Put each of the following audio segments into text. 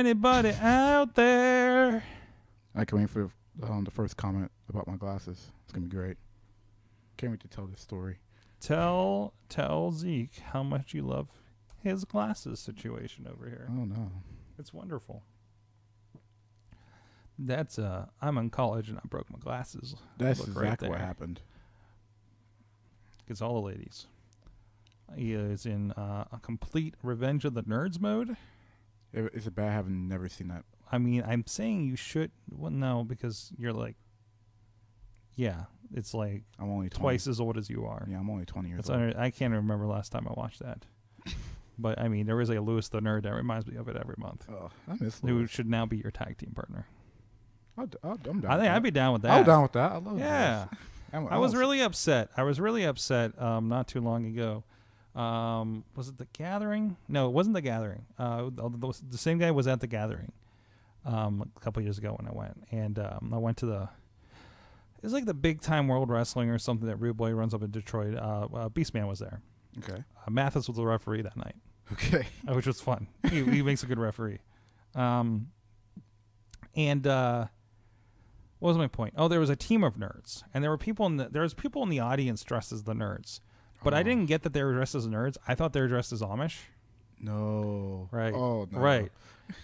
anybody out there? I can't wait for the first comment about my glasses. It's gonna be great. Can't wait to tell this story. Tell Zeke how much you love his glasses situation over here. Oh no, It's wonderful. That's I'm in college and I broke my glasses. that's Look exactly right what there. happened. It's all the ladies. He is in a complete Revenge of the Nerds mode. Is it bad? I haven't never seen that. I mean, I'm saying you should. Well, no, because you're like, yeah, it's like I'm only 20. twice as old as you are. Yeah, I'm only 20 years That's old. I can't remember last time I watched that. But I mean, there is a Lewis the Nerd that reminds me of it every month. Oh, I miss Who Lewis. should now be your tag team partner? I'm down. I with think that. I'd be down with that. I'm down with that. I love Yeah. Lewis. I was really upset. Not too long ago. Was it The Gathering? No, it wasn't The Gathering. The same guy was at The Gathering a couple years ago when I went. And I went to it's like the big time World Wrestling or something that Rude Boy runs up in Detroit. Beastman was there. Okay. Mathis was the referee that night. Okay. Which was fun. He makes a good referee. What was my point? Oh, there was a team of nerds, and there was people in the audience dressed as the nerds, but I didn't get that they were dressed as nerds. I thought they were dressed as Amish. No. Right. Oh no. Right.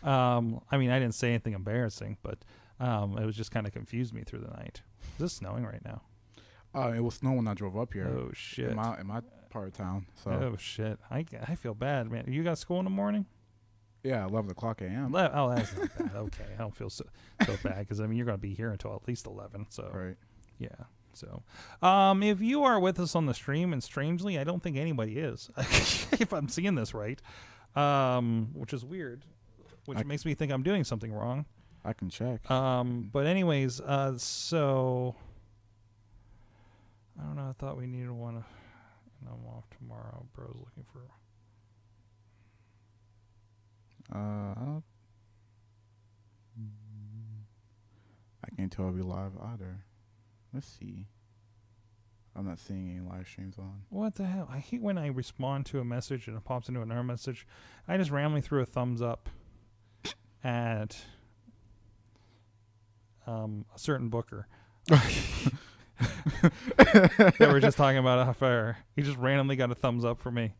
I mean, I didn't say anything embarrassing, but it was just kind of confused me through the night. Is it snowing right now? It was snow when I drove up here. Oh shit. In my part of town. So. Oh shit. I feel bad, man. You got school in the morning? Yeah, 11 o'clock a.m. Oh, that's not bad. Okay, I don't feel so bad because I mean you're going to be here until at least 11. So Right. yeah. So if you are with us on the stream, and strangely, I don't think anybody is, if I'm seeing this right, which is weird, which makes me think I'm doing something wrong. I can check. But anyways, so I don't know. I thought we needed one. And I'm off tomorrow. Bro's looking for. I can't tell if we live either. Let's see. I'm not seeing any live streams on. What the hell? I hate when I respond to a message and it pops into another message. I just randomly threw a thumbs up at a certain booker. That we're just talking about off air. He just randomly got a thumbs up for me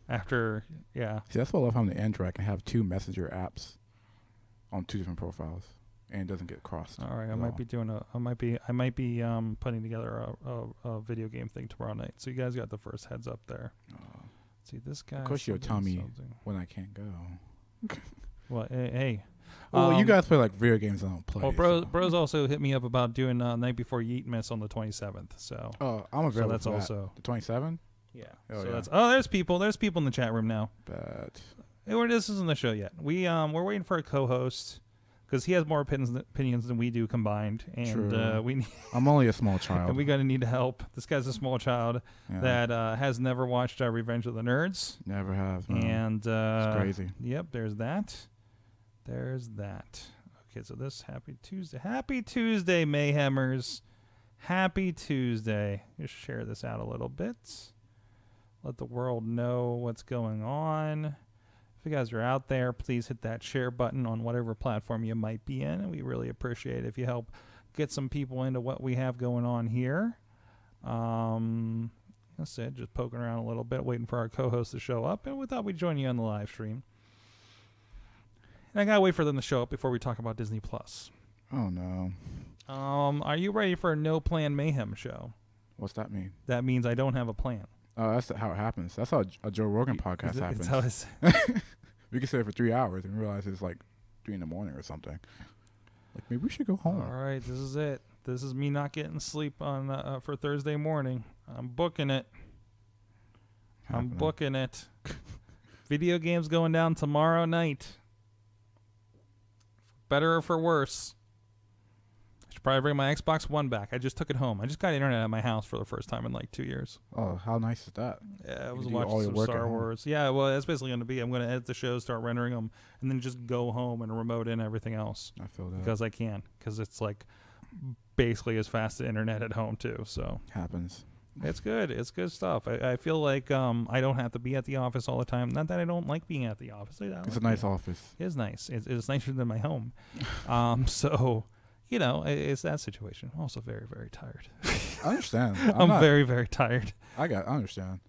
after, yeah. See, that's what I love having the Android. I can have two messenger apps on two different profiles, and it doesn't get crossed. All right, I might be putting together a video game thing tomorrow night. So you guys got the first heads up there. See, this guy. Of course, you'll tell me when I can't go. Well, hey. Well, you guys play like video games I don't play. Well, Bros also hit me up about doing Night Before Yeet Miss on the 27th. So. Oh, I'm available. So that's for that. also The 27th. Yeah. Oh, so yeah. that's there's people in the chat room now. But This isn't the show yet. We're waiting for a co-host because he has more opinions than we do combined, and I'm only a small child, and we gotta need help. This guy's a small child that has never watched Revenge of the Nerds. Never have. No. And it's crazy. Yep, there's that. Okay, so this Happy Tuesday, Mayhemers. Happy Tuesday. Just share this out a little bit. Let the world know what's going on. If you guys are out there, please hit that share button on whatever platform you might be in. We really appreciate it if you help get some people into what we have going on here. That's it. Just poking around a little bit, waiting for our co-host to show up. And we thought we'd join you on the live stream. And I gotta wait for them to show up before we talk about Disney Plus. Oh no. Are you ready for a No Plan Mayhem show? What's that mean? That means I don't have a plan. Oh, that's how it happens. That's how a Joe Rogan podcast happens. How it's we can sit for 3 hours and realize it's like 3 in the morning or something. Like maybe we should go home. All right, this is it. This is me not getting sleep on for Thursday morning. I'm booking it. I'm booking it. Video games going down tomorrow night. Better or for worse. I should probably bring my Xbox One back. I just took it home. I just got internet at my house for the first time in like 2 years. Oh, how nice is that? Yeah, I was watching some Star Wars. Yeah, well, that's basically going to be. I'm going to edit the shows, start rendering them, and then just go home and remote in everything else. I feel that. Because I can. Because it's like basically as fast as internet at home, too. So happens. It's good. It's good stuff. I feel like I don't have to be at the office all the time. Not that I don't like being at the office. It's a nice office. It is nice. It's nicer than my home. So, it's that situation. I'm also very, very tired. I understand. I'm very, very tired. I understand.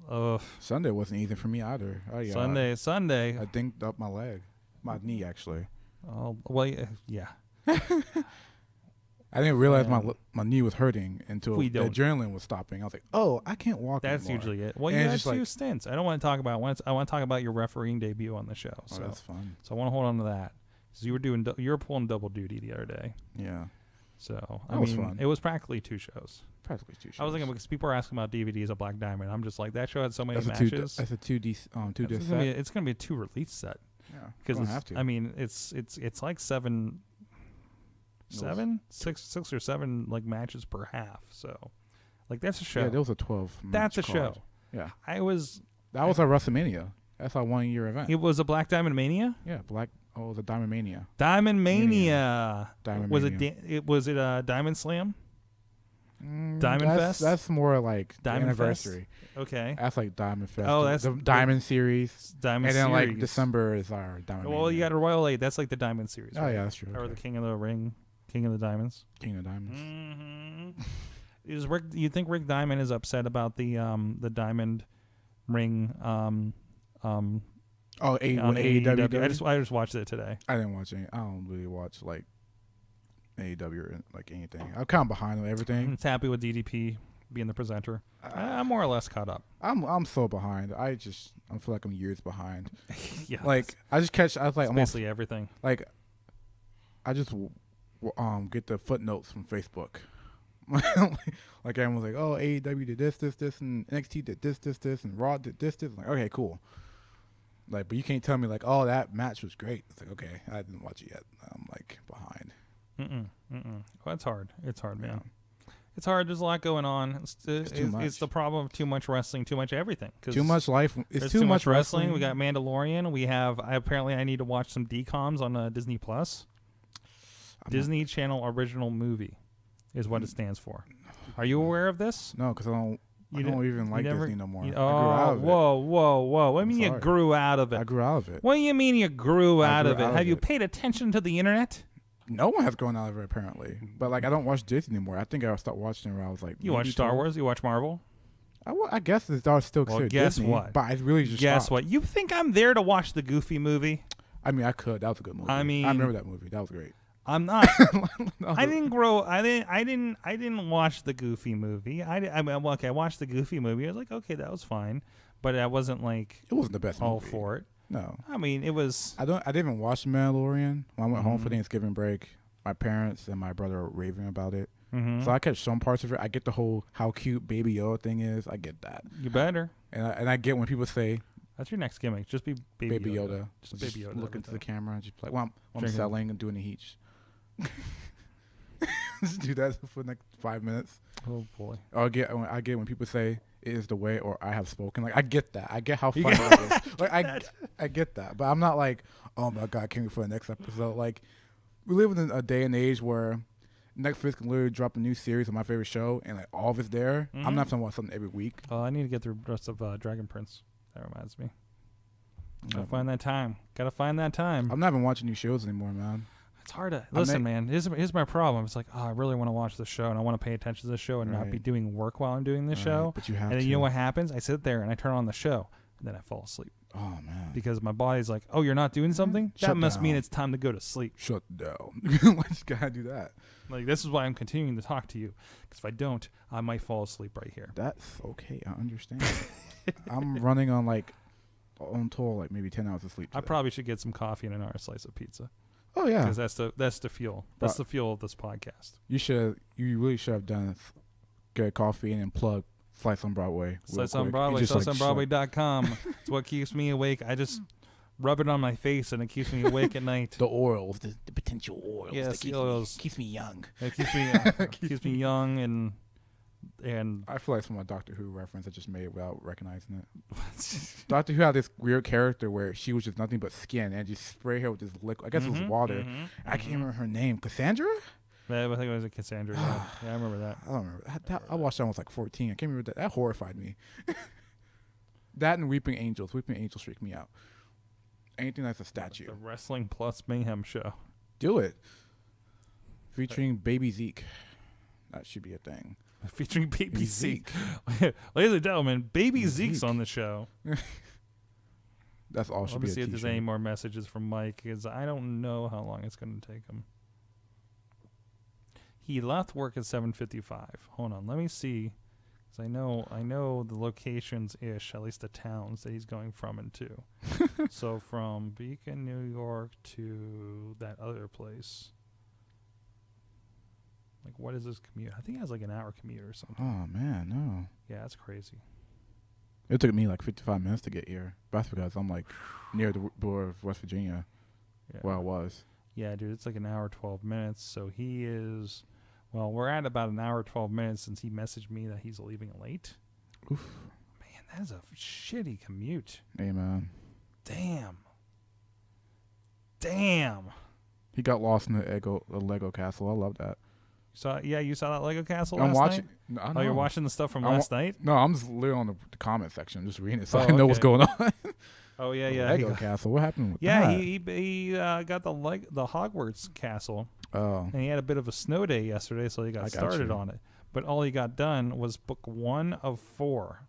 Oh. Sunday wasn't easy for me either. Sunday. I dinked up my leg. My knee, actually. Oh, well, yeah. I didn't realize my knee was hurting until the adrenaline was stopping. I was like, "Oh, I can't walk That's anymore." usually it. Well, you had two stints. I don't want to talk about I want to talk about your refereeing debut on the show. So that's fun. So I want to hold on to that. So you were pulling double duty the other day. Yeah. So that was fun. It was practically two shows. I was thinking because people are asking about DVDs of Black Diamond. I'm just like, that show had so many matches. That's a 2D disc set. It's going to be a 2 release set. Yeah. Because it's like six or seven like matches per half. So, like, that's a show. Yeah, there was a 12. That's a show. Yeah. That was our WrestleMania. That's our 1 year event. It was a Black Diamond Mania. Yeah, it was a Diamond Mania. Diamond Mania. Was it Diamond Slam? Diamond Fest. That's more like Diamond anniversary. Fest? Okay. That's like Diamond Fest. Oh, that's the Diamond Series. Diamond Series. And then like December is our Diamond. Well, you got a Royal 8. That's like the Diamond Series. Oh, right? yeah, that's true. Or the King of the Ring, King of the Diamonds. King of Diamonds. Mm-hmm. You think Rick Diamond is upset about the Diamond Ring? AEW. I just watched it today. I didn't watch any. I don't really watch like AEW or like anything. I'm kind of behind on everything. It's happy with DDP being the presenter. I'm more or less caught up. I'm so behind. I feel like I'm years behind. Yeah. Like I was like basically everything. Like I just get the footnotes from Facebook. Like everyone's like, oh, AEW did this, and NXT did this, and Raw did this. I'm like, okay, cool. Like, but you can't tell me like, oh, that match was great. It's like, okay, I didn't watch it yet. I'm like behind. Well, it's hard. It's hard, man. Yeah. It's hard. There's a lot going on. It's too much. It's the problem of too much wrestling, too much everything. Too much life. It's too much wrestling. We got Mandalorian. We have. I need to watch some DComs on Disney Plus. Disney Channel Original Movie is what it stands for. Are you aware of this? No, because I don't even like Disney no more. I grew out of it. Whoa. What do you mean you grew out of it? I grew out of it. What do you mean you grew out of it? Have you paid attention to the internet? No one has grown out of it, apparently. But, like, I don't watch Disney anymore. I think I'll start watching it when I was, like... You watch Star Wars? You watch Marvel? I guess it's still considered guess Disney. What? But I really just Guess stopped. what? You think I'm there to watch the Goofy movie? I mean, I could. That was a good movie. I remember that movie. That was great. I'm not. I didn't grow. I didn't watch the Goofy movie. I watched the Goofy movie. I was like, okay, that was fine, but I wasn't like. It wasn't the best all movie. for it. No. I mean, it was. I didn't even watch The Mandalorian. When I went home for Thanksgiving break, my parents and my brother were raving about it. So I catch some parts of it. I get the whole how cute Baby Yoda thing is. I get that. You better. And I get when people say. That's your next gimmick. Just be Baby Yoda. Just Baby Yoda. Look into the camera and just be like, well, I'm selling and doing the heat. Just do that for the next 5 minutes. Oh boy! I get when people say it is the way or I have spoken. Like I get that. I get how funny it is. Like I get that, but I'm not like, oh my god, can't wait for the next episode. Like we live in a day and age where Netflix can literally drop a new series of my favorite show and like all of it's there. I'm not gonna watch something every week. Oh, I need to get through the rest of Dragon Prince. That reminds me. Gotta find that time. I'm not even watching new shows anymore, man. It's hard to listen, man. Here's my problem. It's like, I really want to watch the show and I want to pay attention to the show and not be doing work while I'm doing the show. But you have and then you know what happens? I sit there and I turn on the show and then I fall asleep. Oh man! Because my body's like, oh, you're not doing something. That must mean it's time to go to sleep. Shut down. Why you gotta do that? Like this is why I'm continuing to talk to you. Because if I don't, I might fall asleep right here. That's okay. I understand. I'm running on like until like maybe 10 hours of sleep today. I probably should get some coffee and another slice of pizza. Oh yeah, because that's the fuel. That's the fuel of this podcast. You really should have done good coffee and then plug Slice on Broadway. Slice on Broadway. SliceOnBroadway.com. It's what keeps me awake. I just rub it on my face and it keeps me awake at night. The oils, the potential oils. Yes, the oils keeps me young. It keeps me young. Keeps me young and. I feel like some Doctor Who reference I just made without recognizing it. Doctor Who had this weird character where she was just nothing but skin and just spray her with this liquid. I guess it was water. I can't remember her name. Cassandra? I think it was a Cassandra. Yeah, I remember that. I don't remember. I watched that when I was like 14. I can't remember that. That horrified me. That and Weeping Angels. Weeping Angels freaked me out. Anything that's a statue. The Wrestling Plus Mayhem show. Do it. Featuring Baby Zeke. That should be a thing. Featuring Baby Zeke. Ladies and gentlemen, Baby Zeke's on the show. That's all should Let be me a see if there's t-shirt. any more messages from Mike, because I don't know how long it's going to take him. He left work at 7:55. Hold on, let me see, because I know the locations-ish, at least the towns that he's going from and to. So from Beacon, New York to that other place. Like, what is his commute? I think he has like an hour commute or something. Oh, man, no. Yeah, that's crazy. It took me like 55 minutes to get here. That's because I'm like near the border of West Virginia, Yeah. where I was. Yeah, dude, it's like an hour, 12 minutes. So he is, well, we're at about an hour, 12 minutes since he messaged me that he's leaving late. Oof. Man, that is a shitty commute. Hey, man. Damn. He got lost in the Lego castle. I love that. You saw that Lego Castle I'm last watching. night? No, I Oh, you're know. watching the stuff from I'm last night? No, I'm just literally on the comment section, just reading it so Oh, I know what's okay. going on. Oh, yeah, yeah. Lego castle. What happened with Yeah, that? he got the Hogwarts castle, Oh, and he had a bit of a snow day yesterday, so he got started on it. But all he got done was book 1 of 4.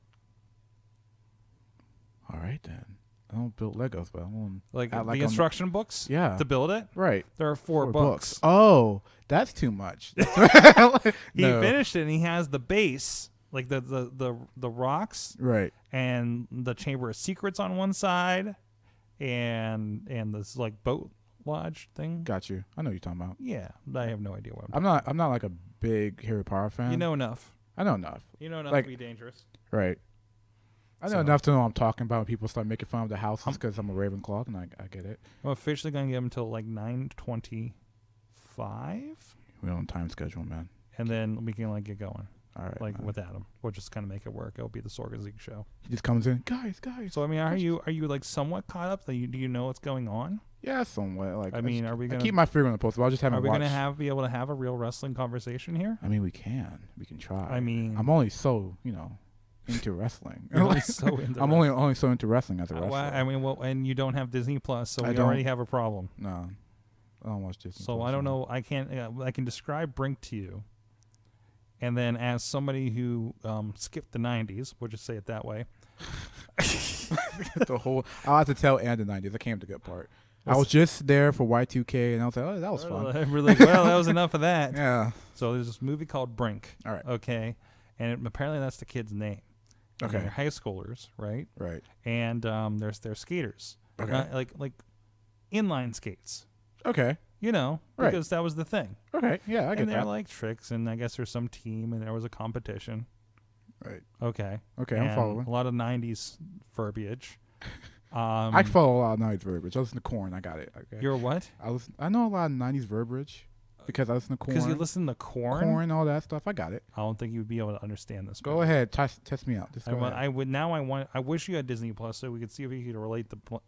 all right then. I don't build Legos, but I'm on. Like I like the instruction books Yeah. to build it. Right. There are 4 books. Oh, that's too much. He No. finished it, and he has the base, like the rocks, Right. and the Chamber of Secrets on one side, and this like boat lodge thing. Got you. I know what you're talking about. Yeah, I have no idea what I'm not like a big Harry Potter fan. You know enough. I know enough. You know enough Like- to be dangerous. Right. I know So- enough to know what I'm talking about when people start making fun of the houses because I'm a Ravenclaw, and I get it. I'm officially gonna give him until like 9:25, We're on time schedule, man. and then we can like get going. All right. Like man. with Adam, we'll just kind of make it work. It'll be the Sorga Zeke show. He just comes in, guys. So I mean, are you like somewhat caught up? Do you know what's going on? Yeah, somewhat. Like I mean, are we I gonna keep my finger on the pulse, but I just haven't are we watched. gonna be able to have a real wrestling conversation here? I mean, we can try. I mean, I'm only so into wrestling. you're only so into I'm only so into wrestling as a wrestler. I mean, well, and you don't have Disney Plus, so I we don't. already have a problem. No, I don't watch Disney. So Plus, I don't no. know. I can't. I can describe Brink to you, and then as somebody who skipped the '90s, we'll just say it that way. The whole. I'll have to tell and the '90s. I came to the good part. I was just there for Y2K, and I was like, oh, that was fun. Really, well, that was enough of that. Yeah. So there's this movie called Brink. All right. Okay, and apparently that's the kid's name. And Okay. they're high schoolers, right? Right. And they're skaters. Okay. Like inline skates. Okay. You know, Right. because that was the thing. Okay. Yeah, I get And they're that. like tricks, and I guess there's some team, and there was a competition. Right. Okay. Okay, I'm And following. A lot of '90s verbiage. I follow a lot of '90s verbiage. I listen to Korn. I got it. Okay. You're what? I know a lot of '90s verbiage because I listen to Korn. Because you listen to Korn. Korn, all that stuff. I got it. I don't think you would be able to understand this. Go movie. ahead. Test me out. Just I go want. ahead. I would now. I wish you had Disney Plus so we could see if we could relate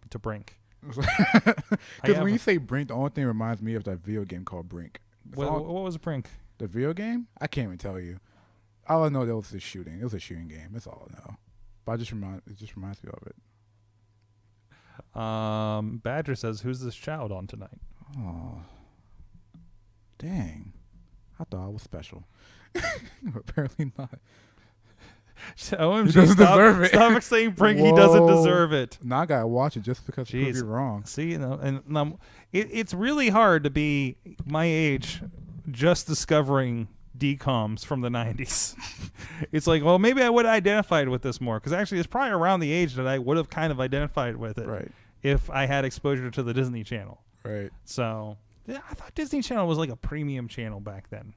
to Brink. Because have when you a- say Brink, the only thing that reminds me of that video game called Brink. That's What, all- what was Brink? the video game? I can't even tell you. All I know that was a shooting. It was a shooting game. That's all I know. But it just reminds me of it. Badger says, "Who's this child on tonight?" Oh, dang! I thought I was special. Apparently not. OMG, He doesn't deserve it. Stop saying Brink. He doesn't Whoa. deserve it. Now I gotta watch it just because Jeez. you're wrong. See, it's really hard to be my age, just discovering DComs from the '90s. It's like, well, maybe I would have identified with this more, because actually, it's probably around the age that I would have kind of identified with it, Right. if I had exposure to the Disney Channel. Right. So yeah, I thought Disney Channel was like a premium channel back then.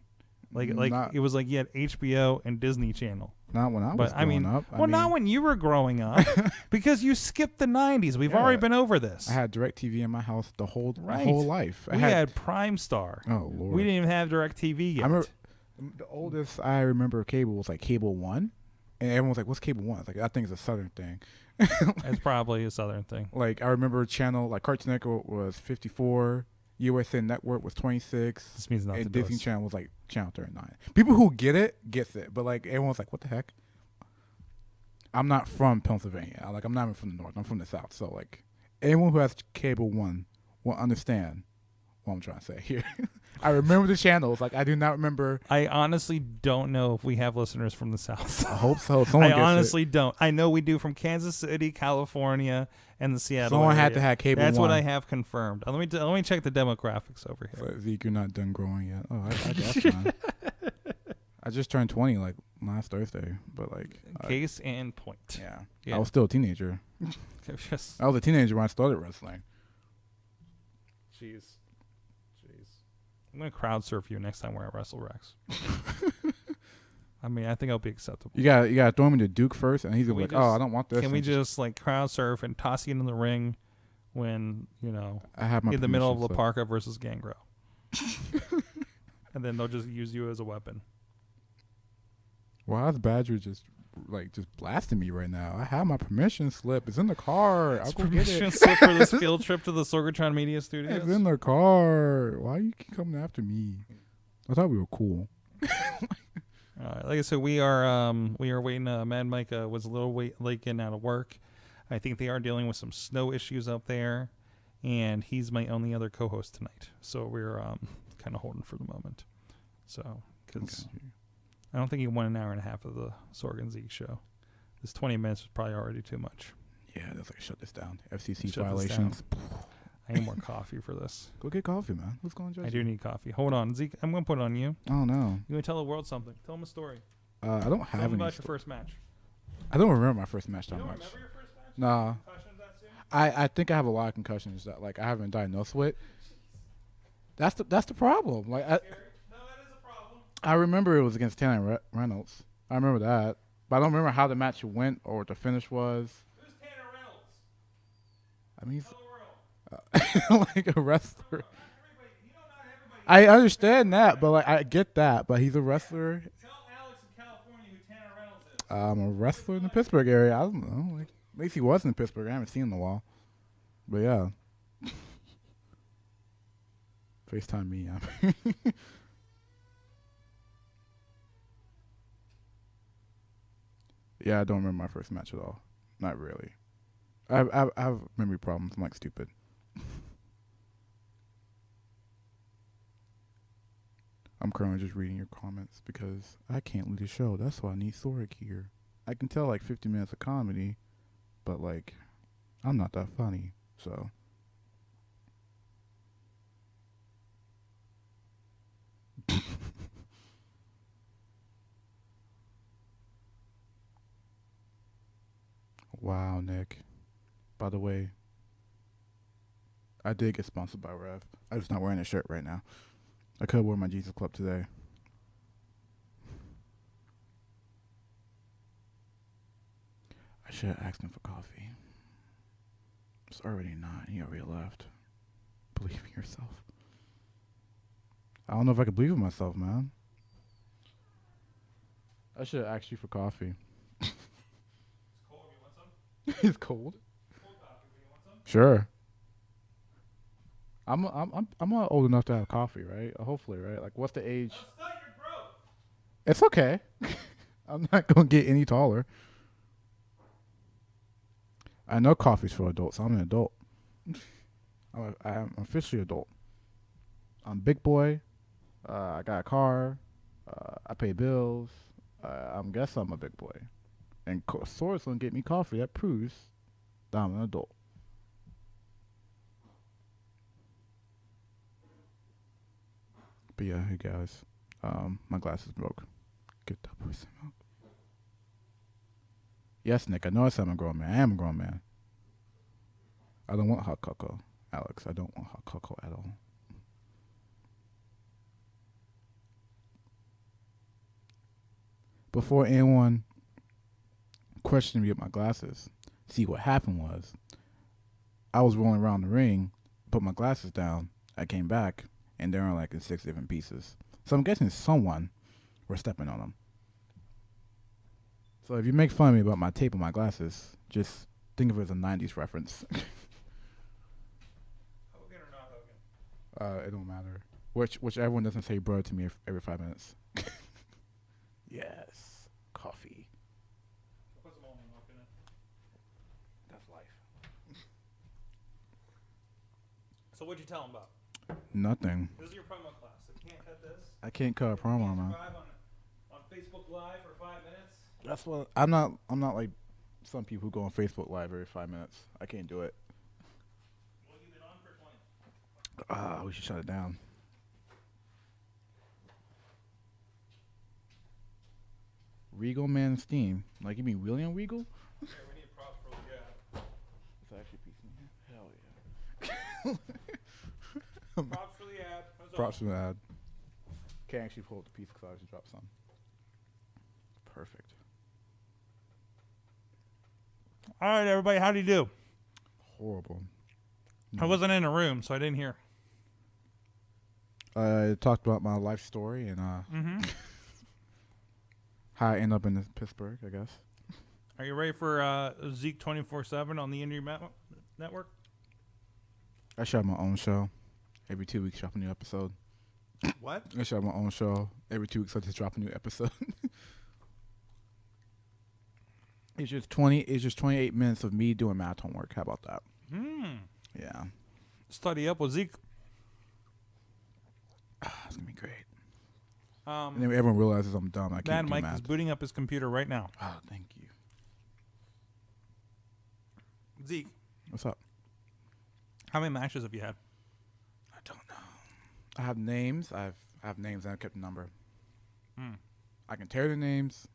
Like Not- it was like you had HBO and Disney Channel. Not when I was But I mean, growing up. not when you were growing up, because you skipped the '90s. We've Yeah. already been over this. I had DirecTV in my house my Right. whole life. We had Prime Star. Oh Lord. We didn't even have DirecTV yet. I remember the oldest I remember cable was like Cable One, and everyone was like, "What's Cable One?" It's like, I think it's a Southern thing. It's probably a Southern thing. Like I remember channel like Cartoon Network was 54, USA Network was 26. This means nothing And to Disney us. Channel was like channel 39. People who gets it, but like everyone's like, what the heck? I'm not from Pennsylvania. I'm not even from the north. I'm from the south. So like, anyone who has cable one will understand what I'm trying to say here. I remember the channels. Like I do not remember. I honestly don't know if we have listeners from the South. I hope so. Someone I gets honestly don't. I know we do from Kansas City, California, and the Seattle Someone area. had to have cable That's one. what I have confirmed. Let me check the demographics over here. So, Zeke, you're not done growing yet. Oh, I guess, man. I just turned 20 like last Thursday, but like Case and point. Yeah. I was still a teenager. Just, I was a teenager when I started wrestling. jeez. I'm gonna crowd surf you next time we're at Wrestle Rex. I mean, I think I'll be acceptable. You gotta throw him into Duke first, and he's gonna be like, "Oh, I don't want this." Can we just like crowd surf and toss you into the ring when I have my in the middle of La permission Parka versus Gangrel, and then they'll just use you as a weapon. Why is Badger just blasting me right now? I have my permission slip. It's in the car. I'll go get Permission it. slip for this field trip to the Sorgatron Media Studios. It's in the car. Why you keep coming after me? I thought we were cool. Like I said, we are waiting. Mad Mike was a little late getting out of work. I think they are dealing with some snow issues up there, and he's my only other co-host tonight. So we're kind of holding for the moment. So because I don't think he won an hour and a half of the Sorg and Zeke show. This 20 minutes was probably already too much. Yeah, that's like shut this down. FCC Shut violations. I need more coffee for this. Go get coffee, man. What's going on? I do need coffee. Hold on, Zeke. I'm gonna put it on you. Oh no. You gonna tell the world something? Tell them a story. I don't Tell have them any. about your first match. I don't remember my first match that You don't much. remember your first match? Nah. Concussions that soon? I think I have a lot of concussions that like I haven't diagnosed with. That's the problem. Like No, that is a problem. I remember it was against Tanner Reynolds. I remember that, but I don't remember how the match went or what the finish was. Who's Tanner Reynolds? I mean, Tell the world. he's like a wrestler. Not everybody. I understand that, but like I get that, but he's a wrestler. Tell Alex in California who Tanner Reynolds is. I'm a wrestler in the Pittsburgh area. I don't know. Like, at least he was in Pittsburgh. I haven't seen him in a while. But yeah. FaceTime me. Yeah, I don't remember my first match at all. Not really. I have memory problems. I'm like stupid. I'm currently just reading your comments because I can't lead a show. That's why I need Sorek here. I can tell like 50 minutes of comedy, but like I'm not that funny. So wow, Nick. By the way, I did get sponsored by Rev. I'm just not wearing a shirt right now. I could wear my Jesus Club today. I should have asked him for coffee. It's already 9. He already left. Believe in yourself. I don't know if I could believe in myself, man. I should have asked you for coffee. It's cold. You want some? It's cold. Cold coffee. You want some? Sure. I'm not old enough to have coffee, right? Hopefully, right? Like, what's the age? Don't stunt your growth. It's okay. I'm not gonna get any taller. I know coffee's for adults. I'm an adult. I'm officially adult. I'm big boy. I got a car. I pay bills. I guess I'm a big boy. And Sora's gonna get me coffee. That proves that I'm an adult. But yeah, hey guys. My glasses broke. Get that voice milk. Yes, Nick, I know I said I'm a grown man. I am a grown man. I don't want hot cocoa, Alex. I don't want hot cocoa at all. Before anyone questioned me with my glasses, see what happened was I was rolling around the ring, put my glasses down, I came back, and they're like in 6 different pieces. So I'm guessing someone was stepping on them. So if you make fun of me about my tape on my glasses, just think of it as a 90s reference. Hogan or not Hogan? It don't matter. Which everyone doesn't say bro to me every 5 minutes. Yes, coffee. Put some almond milk in it. That's life. So what'd you tell him about? Nothing. This is your promo class. So you can't cut this. I can't cut a promo, man. Survive on Facebook Live for 5 minutes. That's what I'm not like some people who go on Facebook Live every 5 minutes. I can't do it. We'll leave it on for 20. We should shut it down. Regal Man Steam. Like, you mean William Regal? Yeah, we need props for the gap. It's actually a piece in here. Hell yeah. Props for the ad. Props for the ad. Can't actually pull up the piece because I actually dropped some. Perfect. All right, everybody. How do you do? Horrible. I wasn't in a room, so I didn't hear. I talked about my life story and how I end up in Pittsburgh, I guess. Are you ready for Zeke 24/7 on the Indie Network? I shot my own show. Every 2 weeks, drop a new episode. What? I shot my own show. Every 2 weeks, I just drop a new episode. It's just 28 minutes of me doing math homework. How about that? Yeah. Study up with Zeke. It's gonna be great. And then everyone realizes I'm dumb. I can't Mad do Mike math. is booting up his computer right now. Oh, thank you. Zeke, What's up? how many matches have you had? I don't know. I have names. I have names and I kept a number. I can tell the names.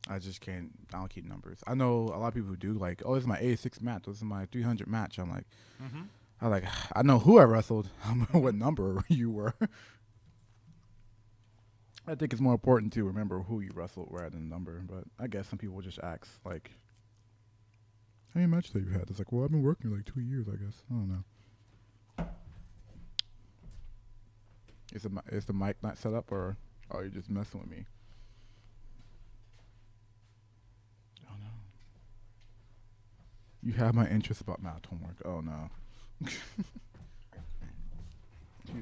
I just can't. I don't keep numbers. I know a lot of people who do. Like, oh, this is my 86 match. This is my 300 match. I'm like, I know who I wrestled. I don't know what number you were. I think it's more important to remember who you wrestled rather than the number. But I guess some people just ask, like, how many matches have you had? It's like, well, I've been working like 2 years, I guess. I don't know. Is the mic not set up, or are you just messing with me? Oh, no. You have my interest about math homework. Oh, no. Excuse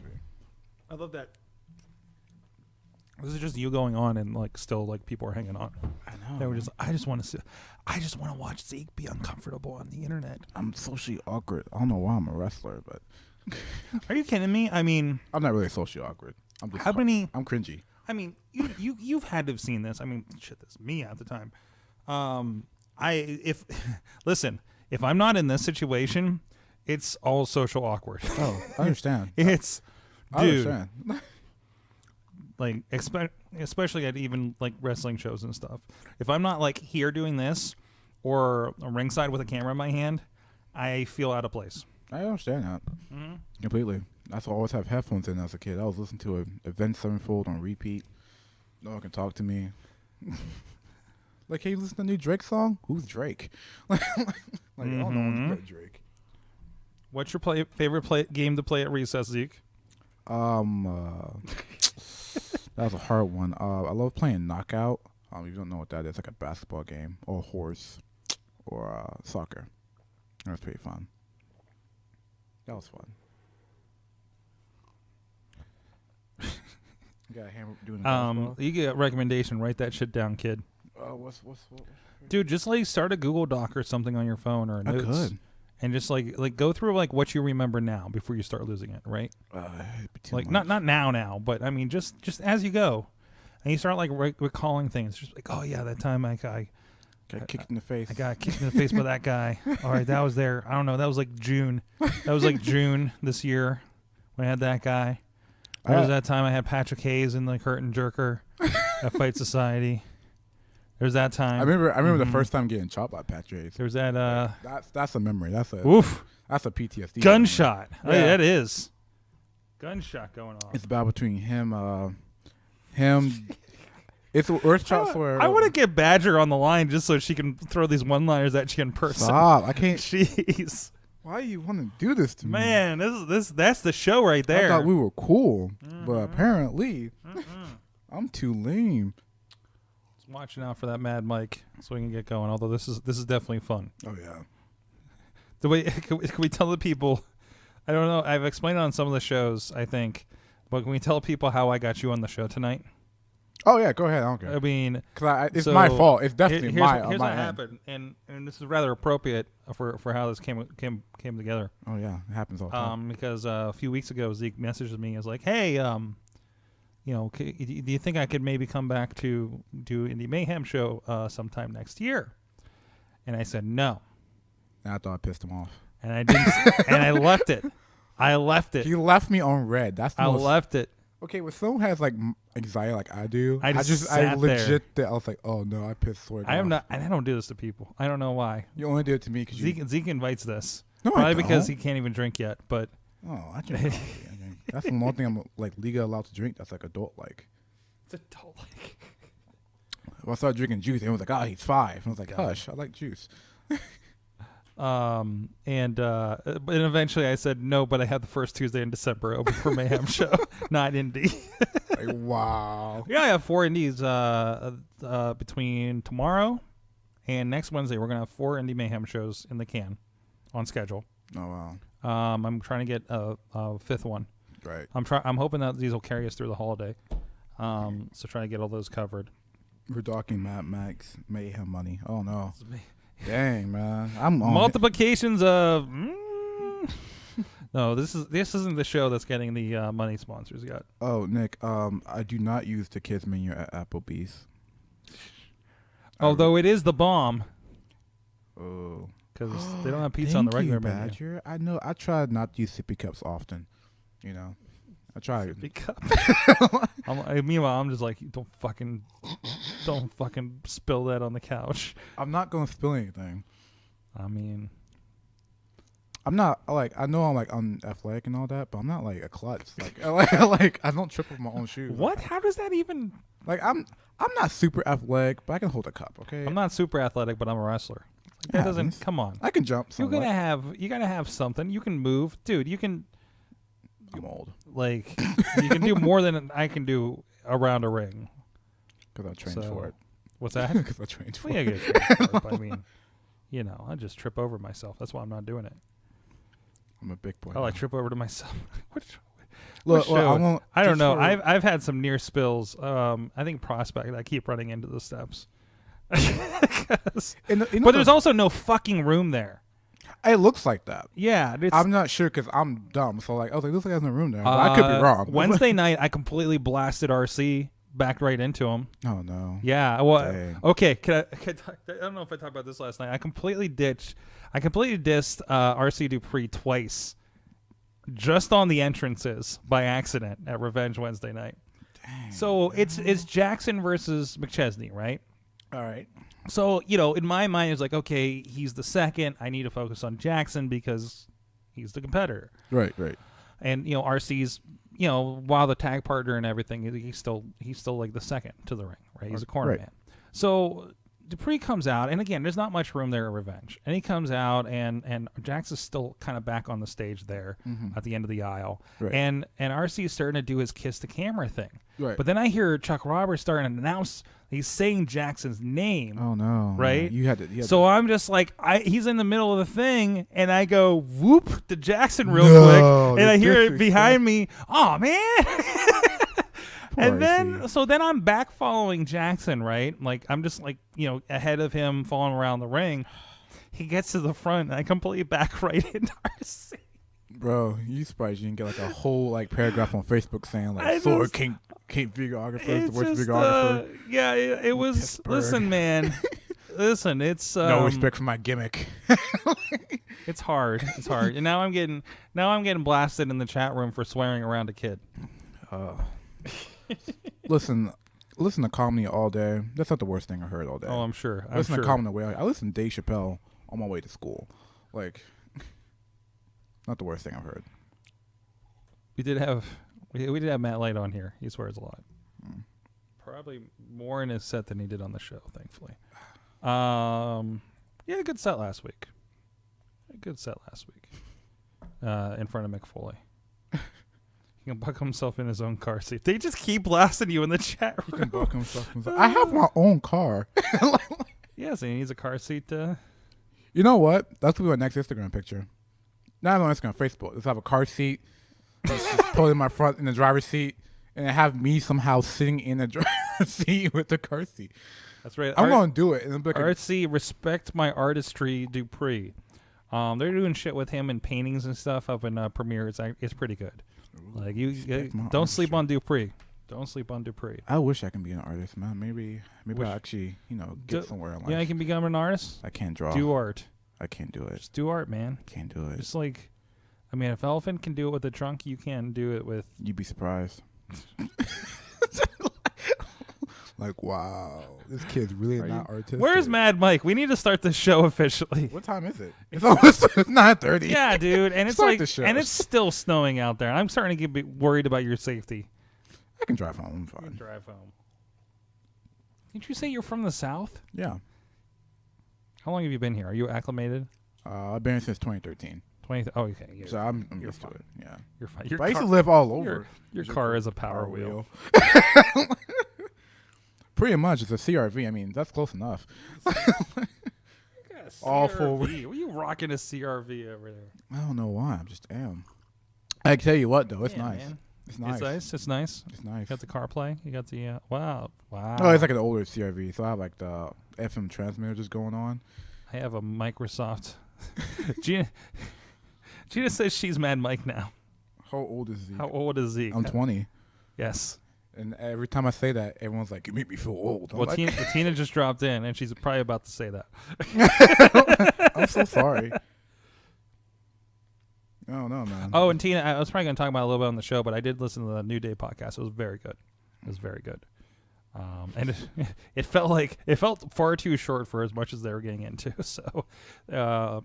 me. I love that. This is just you going on and like still like people are hanging on. I know. They were just I just want to watch Zeke be uncomfortable on the internet. I'm socially awkward. I don't know why I'm a wrestler, but Are you kidding me? I mean, I'm not really socially awkward. I'm just how many? I'm cringy. I mean, you've had to have seen this. I mean, shit, this is me at the time. Listen, if I'm not in this situation, it's all social awkward. Oh, I understand. It's I dude. understand. Like especially at even like wrestling shows and stuff. If I'm not like here doing this or ringside with a camera in my hand, I feel out of place. I understand that completely. That's why I always have headphones in as a kid. I was listening to Avenged Sevenfold on repeat. No one can talk to me. Like, hey, you listen to the new Drake song? Who's Drake? Like, I don't know who's Drake. What's your favorite game to play at recess, Zeke? That was a hard one. I love playing Knockout. You don't know what that is, like a basketball game or horse or soccer. That was pretty fun. That was fun. You got a hammer doing basketball? You get a recommendation. Write that shit down, kid. What? Dude, just like start a Google Doc or something on your phone or notes. I could. And just like go through like what you remember now before you start losing it, right? Like not now, but I mean just as you go, and you start like recalling things. Just like, oh yeah, that time I got kicked in the face. I got kicked in the face by that guy. All right, that was there. I don't know. That was like June. That was like June this year when I had that guy. There was that time I had Patrick Hayes in the Curtain Jerker at Fight Society. There's that time. I remember the first time getting chopped by Patrick Hayes. There's that. That's a memory. That's a Oof. That's a PTSD. Gunshot. Yeah. Oh, yeah, that is. Gunshot going on. It's a battle between him. It's the worst shots where I want to get Badger on the line just so she can throw these one-liners at you in person. Stop! I can't. Jeez. Why do you want to do this to me? Man, that's the show right there. I thought we were cool, but apparently I'm too lame. Just watching out for that Mad Mike so we can get going. Although this is definitely fun. Oh yeah. The way can we tell the people I don't know. I've explained it on some of the shows, I think. But can we tell people how I got you on the show tonight? Oh yeah, go ahead. I don't care. I mean, Because it's so my fault. It's definitely here's my what my end. happened, and this is rather appropriate for how this came together. Oh yeah, it happens all the time. Because a few weeks ago Zeke messaged me. Is like, hey, do you think I could maybe come back to do Indie Mayhem show sometime next year? And I said no. And I thought I pissed him off. And I didn't. And I left it. I left it. He left me on red. That's the I most, left it. Okay, when someone has like anxiety like I do, I legit I was like, oh no, I pissed Sword I am off. not, and I don't do this to people. I don't know why. You only did it to me because Zeke invites this. No, Probably I because don't. he can't even drink yet. But Oh, I drink coffee. I drink. That's the one thing I'm like legally allowed to drink. That's like adult like. it's adult like. If I started drinking juice, everyone was like, oh, he's 5. And I was like, God. hush, I like juice. And eventually I said no, but I had the first Tuesday in December open for Mayhem show, not Indie. Like, wow. Yeah, I have 4 Indies between tomorrow and next Wednesday. We're gonna have 4 Indie Mayhem shows in the can, on schedule. Oh wow. I'm trying to get a 5th one. Right. I'm hoping that these will carry us through the holiday. So trying to get all those covered. We're talking Mad Max Mayhem money. Oh no. Dang man, I'm on Multiplications of. No, this isn't the show that's getting the money sponsors yet. Oh Nick, I do not use the kids menu at Applebee's. Although it is the bomb Oh. because they don't have pizza on the regular menu. Badger. I know. I try not to use sippy cups often. You know, I try. Sippy cup. Meanwhile, I'm just like, don't fucking spill that on the couch. I'm not gonna spill anything. I mean, I'm not like I know I'm like unathletic and all that, but I'm not like a klutz. Like I don't trip with my own shoes. what? How does that even? Like I'm not super athletic, but I can hold a cup. Okay. I'm not super athletic, but I'm a wrestler. That doesn't. happens. Come on. I can jump. You Somewhat. gotta have something. You can move, dude. You can. I'm old Like, you can do more than I can do around a ring. because I trained for it. What's that? Because I trained for Well, yeah, it. I get trained for it, but I mean, I just trip over myself. That's why I'm not doing it. I'm a big boy. I like trip over to myself. Look, show? I don't just know. for- I've had some near spills. I think Prospect. I keep running into the steps. 'Cause- but there's also no fucking room there. It looks like that. Yeah, it's, I'm not sure because I'm dumb. So like, I was like, looks like there's no room there. But I could be wrong. Wednesday night, I completely blasted RC, backed right into him. Oh no. Yeah. Well, Dang. okay. I don't know if I talked about this last night. I completely dissed RC Dupree twice, just on the entrances by accident at Revenge Wednesday night. Dang. So it's Jackson versus McChesney, right? All right. So, in my mind, it's like, okay, he's the second. I need to focus on Jackson because he's the competitor. Right. And, RC's, while the tag partner and everything, he's still like the second to the ring, right? He's a corner Right. man. So Dupree comes out, and again, there's not much room there at Revenge. And he comes out, and Jackson's still kind of back on the stage there at the end of the aisle. Right. And RC is starting to do his kiss the camera thing. Right. But then I hear Chuck Roberts starting to announce he's saying Jackson's name. Oh no. Right? Yeah, you had to. So I'm just like, he's in the middle of the thing, and I go whoop to Jackson real No, quick, and the I hear it disrespect. behind me. Oh man! And then, RC. so then I'm back following Jackson, right? Like I'm just like ahead of him, following around the ring. He gets to the front, and I completely back right into RC. Bro, you surprised you didn't get like a whole like paragraph on Facebook saying like I Sword just- King videographer, the It's worst just, videographer. yeah, it was. Pittsburgh. Listen, man. Listen, it's No respect for my gimmick. It's hard. It's hard. And now I'm getting blasted in the chat room for swearing around a kid. Listen to comedy all day. That's not the worst thing I heard all day. Oh, I'm sure. Listen to comedy way. I listen to Dave Chappelle on my way to school. Like, not the worst thing I've heard. We did have Matt Light on here. He swears a lot. Probably more in his set than he did on the show, thankfully. Yeah, good set last week. In front of Mick Foley. He can buck himself in his own car seat. They just keep blasting you in the chat He can room. buck himself. I have my own car. Yeah, so he needs a car seat. You know what? That's gonna be our next Instagram picture. not on Instagram, Facebook. Let's have a car seat. Just pull in my front in the driver's seat, and have me somehow sitting in the driver's seat with the car seat. That's right. I'm gonna do it. And like Artsy, respect my artistry, Dupree. They're doing shit with him and paintings and stuff up in Premiere. It's pretty good. Like you don't sleep on Dupree. Don't sleep on Dupree. I wish I can be an artist, man. Maybe I'll actually, get somewhere in life. Yeah, I can become an artist. I can't draw. Do art. I can't do it. Just do art, man. I can't do it. Just like, I mean, if Elephant can do it with a trunk, you can do it with. You'd be surprised. Like, wow, this kid's really not artistic. Where's Mad Mike? We need to start the show officially. What time is it? It's 9:30. Yeah, dude, and it's Start like, the show. and it's still snowing out there. I'm starting to get worried about your safety. I can drive home. I'm You fine. can drive home. Didn't you say you're from the South? Yeah. How long have you been here? Are you acclimated? I've been here since 2013. 20. Oh, okay. So I'm you're used to fine. it. Yeah. You're fine. But I used to live all over. Your car is a power wheel. Pretty much, it's a CRV. I mean, that's close enough. All four wheels. What are you rocking a CRV over there? I don't know why. I just am. I can tell you what, though. It's Yeah, nice. man. It's nice. It's nice. It's nice. It's nice. You got the CarPlay. You got the wow. Oh, it's like an older CRV. So I have like the FM transmitter just going on. I have a Microsoft. Gina says she's Mad Mike now. How old is Zeke? How old is Zeke? I'm 20. Yes. And every time I say that, everyone's like, "You make me feel old." I'm Well, like, Tina just dropped in, and she's probably about to say that. I'm so sorry. Oh no, man. Oh, and Tina, I was probably going to talk about it a little bit on the show, but I did listen to the New Day podcast. It was very good. It was very good. And it felt far too short for as much as they were getting into. So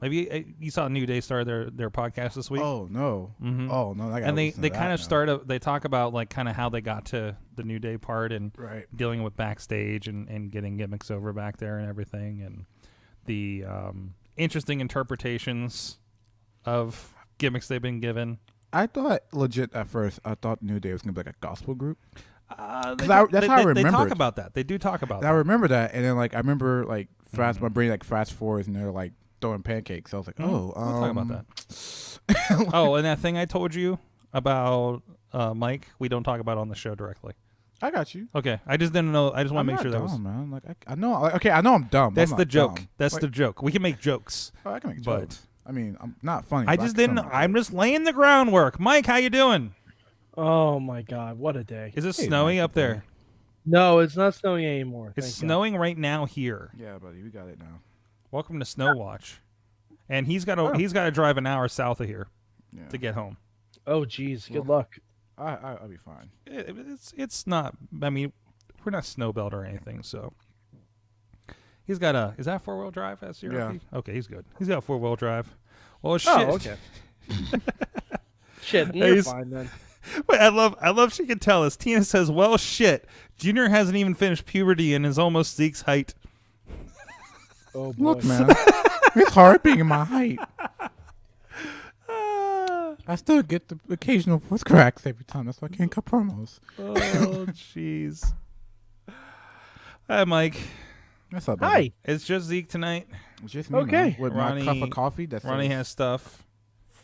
maybe you saw New Day start their podcast this week. Oh no. Mm-hmm. Oh no. And they kind of they talk about like kind of how they got to the New Day part and dealing with backstage and getting gimmicks over back there and everything, and the interesting interpretations of gimmicks they've been given. I thought legit at first. I thought New Day was gonna be like a gospel group. That's how I remember. They talk about that. They do talk about that. I remember that, and then like I remember like my brain like fast forwards, and they're like throwing pancakes. So I was like, we'll talk about that. Oh, and that thing I told you about Mike, we don't talk about on the show directly. I got you. Okay, I just didn't know. I just want to make sure dumb, that was. Man. Like I know. Okay, I know I'm dumb. That's the joke. Dumb. That's like, the joke. We can make jokes. Oh, I can make jokes. I mean, I'm not funny. I just didn't. I'm just laying the groundwork. Mike, how you doing? Oh my God, what a day! Is it snowing up there? No, it's not snowing anymore. It's snowing right now here. Yeah, buddy, we got it now. Welcome to Snow Watch. And he's got to drive an hour south of here to get home. Oh, geez, good luck. I'll be fine. It's not. I mean, we're not snowbelt or anything, so. He's got is that 4-wheel drive? Yeah. Okay, he's good. He's got 4-wheel drive. Well, shit. Oh, okay. Shit, you're fine then. Wait, I love she can tell us. Tina says, well, shit. Junior hasn't even finished puberty and is almost Zeke's height. Oh, boy. Look, man. It's hard being my height. I still get the occasional voice cracks every time. That's why I can't cut promos. Oh, jeez. Hi, Mike. What's up, Hi. buddy? It's just Zeke tonight. It's just me, Okay. man. With my cup of coffee. That's Ronnie has stuff.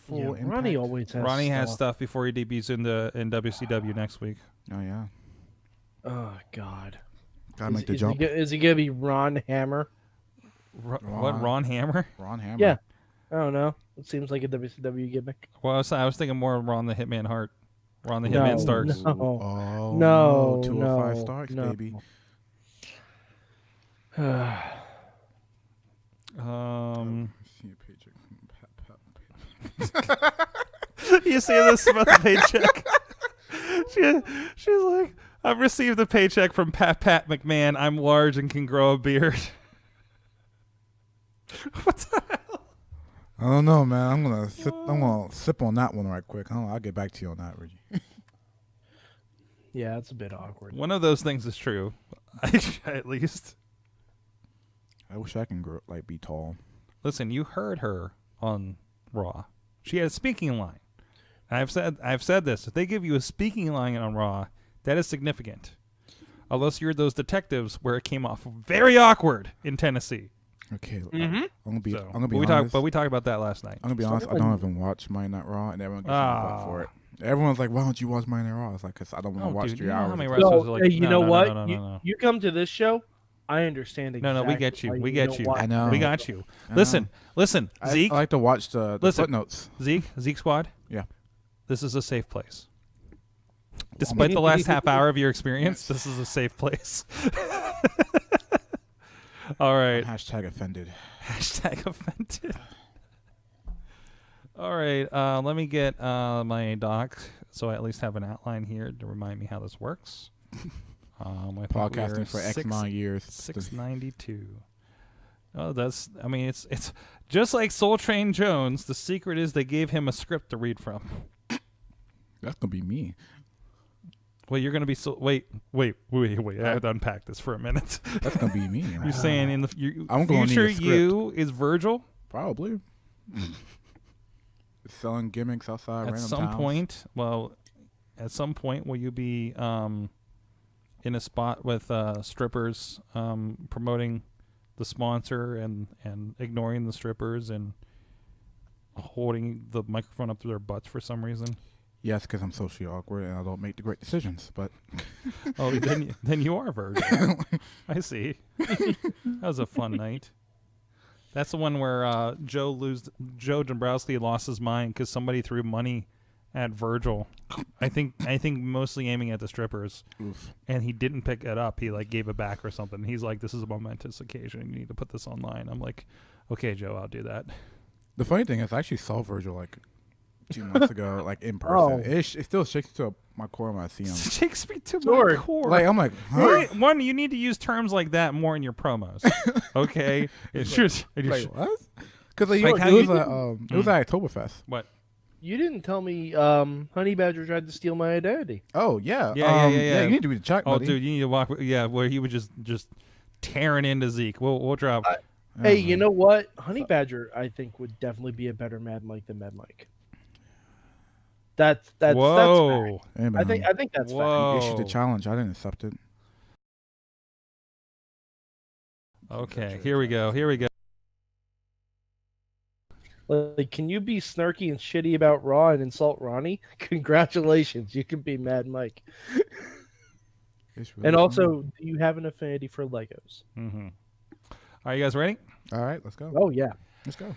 Full impact. Ronnie always has Ronnie has stuff before he debuts in WCW next week. Oh, yeah. Oh, God. Gotta make the jump. Is he going to be Ron Hammer? What, Ron Hammer? Ron Hammer. Yeah. I don't know. It seems like a WCW gimmick. Well, I was thinking more Ron the Hitman Hart. Ron the Hitman Starks. No. Oh, No. 205 Starks, no. baby. See a paycheck from You say this about the paycheck? She's like, I've received a paycheck from Pat McMahon. I'm large and can grow a beard. What the hell? I don't know, man. I'm gonna sip on that one right quick. I'll get back to you on that, Reggie. Yeah, it's a bit awkward. One of those things is true, at least. I wish I can be tall. Listen, you heard her on Raw. She had a speaking line. I've said this. If they give you a speaking line on Raw, that is significant. Unless you're those detectives where it came off very awkward in Tennessee. Okay, Mhm. I'm gonna be So, honest. we talked about that last night. I'm gonna be honest. I don't even watch Monday Night Raw, and everyone gets me fuck for it. Everyone's like, "Why don't you watch Monday Night Raw?" It's like, "Cause I don't want to watch dude, 3 you know hours." how many of wrestlers wrestling. So, are like, hey, you no, know no, what? no, no, no. You come to this show, I understand exactly. No, we get you. why We you get don't you. watch I know. We it. got you. I Listen, I Zeke. like to watch the Listen. footnotes. Zeke Squad. Yeah. This is a safe place. Despite the last half hour of your experience, this is a safe place. All right. Hashtag offended. Hashtag offended. All right. Let me get my doc so I at least have an outline here to remind me how this works. Podcasting for X amount of years. 692. Oh, it's just like Soul Train Jones. The secret is they gave him a script to read from. That's gonna be me. Well, you're gonna be wait. I have to unpack this for a minute. That's gonna be me. You're saying in the I'm gonna need future a script. you is Virgil Probably. Selling gimmicks outside at random some towns. point. Well, at some point, will you be in a spot with strippers promoting the sponsor and ignoring the strippers and holding the microphone up to their butts for some reason? Yes, because I'm socially awkward and I don't make the great decisions. But Oh, then you are Virgil. I see. That was a fun night. That's the one where Joe Dombrowski lost his mind because somebody threw money at Virgil. I think mostly aiming at the strippers, oof. and he didn't pick it up. He like gave it back or something. He's like, "This is a momentous occasion. You need to put this online." I'm like, "Okay, Joe, I'll do that." The funny thing is, I actually saw Virgil like 2 months ago, like in person. Oh. It still shakes to my core when I see him. Shakes me to Sorry. my core. Like I'm like, huh? One, you need to use terms like that more in your promos. Okay, it's just Like what? Because like, Like it how was you- it was at Oktoberfest. what? You didn't tell me Honey Badger tried to steal my identity. Oh yeah, Yeah. You need to read the check, Oh, buddy. dude, you need to walk. Yeah, where he was just tearing into Zeke. We'll drop. Hey, you know what? Honey Badger, I think, would definitely be a better Mad Mike than Mad Mike. That's Whoa. fact. Hey, man, I think that's fact. Whoa. you issued the challenge. I didn't accept it. Okay, here we go. Like, can you be snarky and shitty about Raw and insult Ronnie? Congratulations, you can be Mad Mike. It's really And fun. also, do you have an affinity for Legos? Mm-hmm. Are you guys ready? all right, let's go. Oh yeah. Let's go.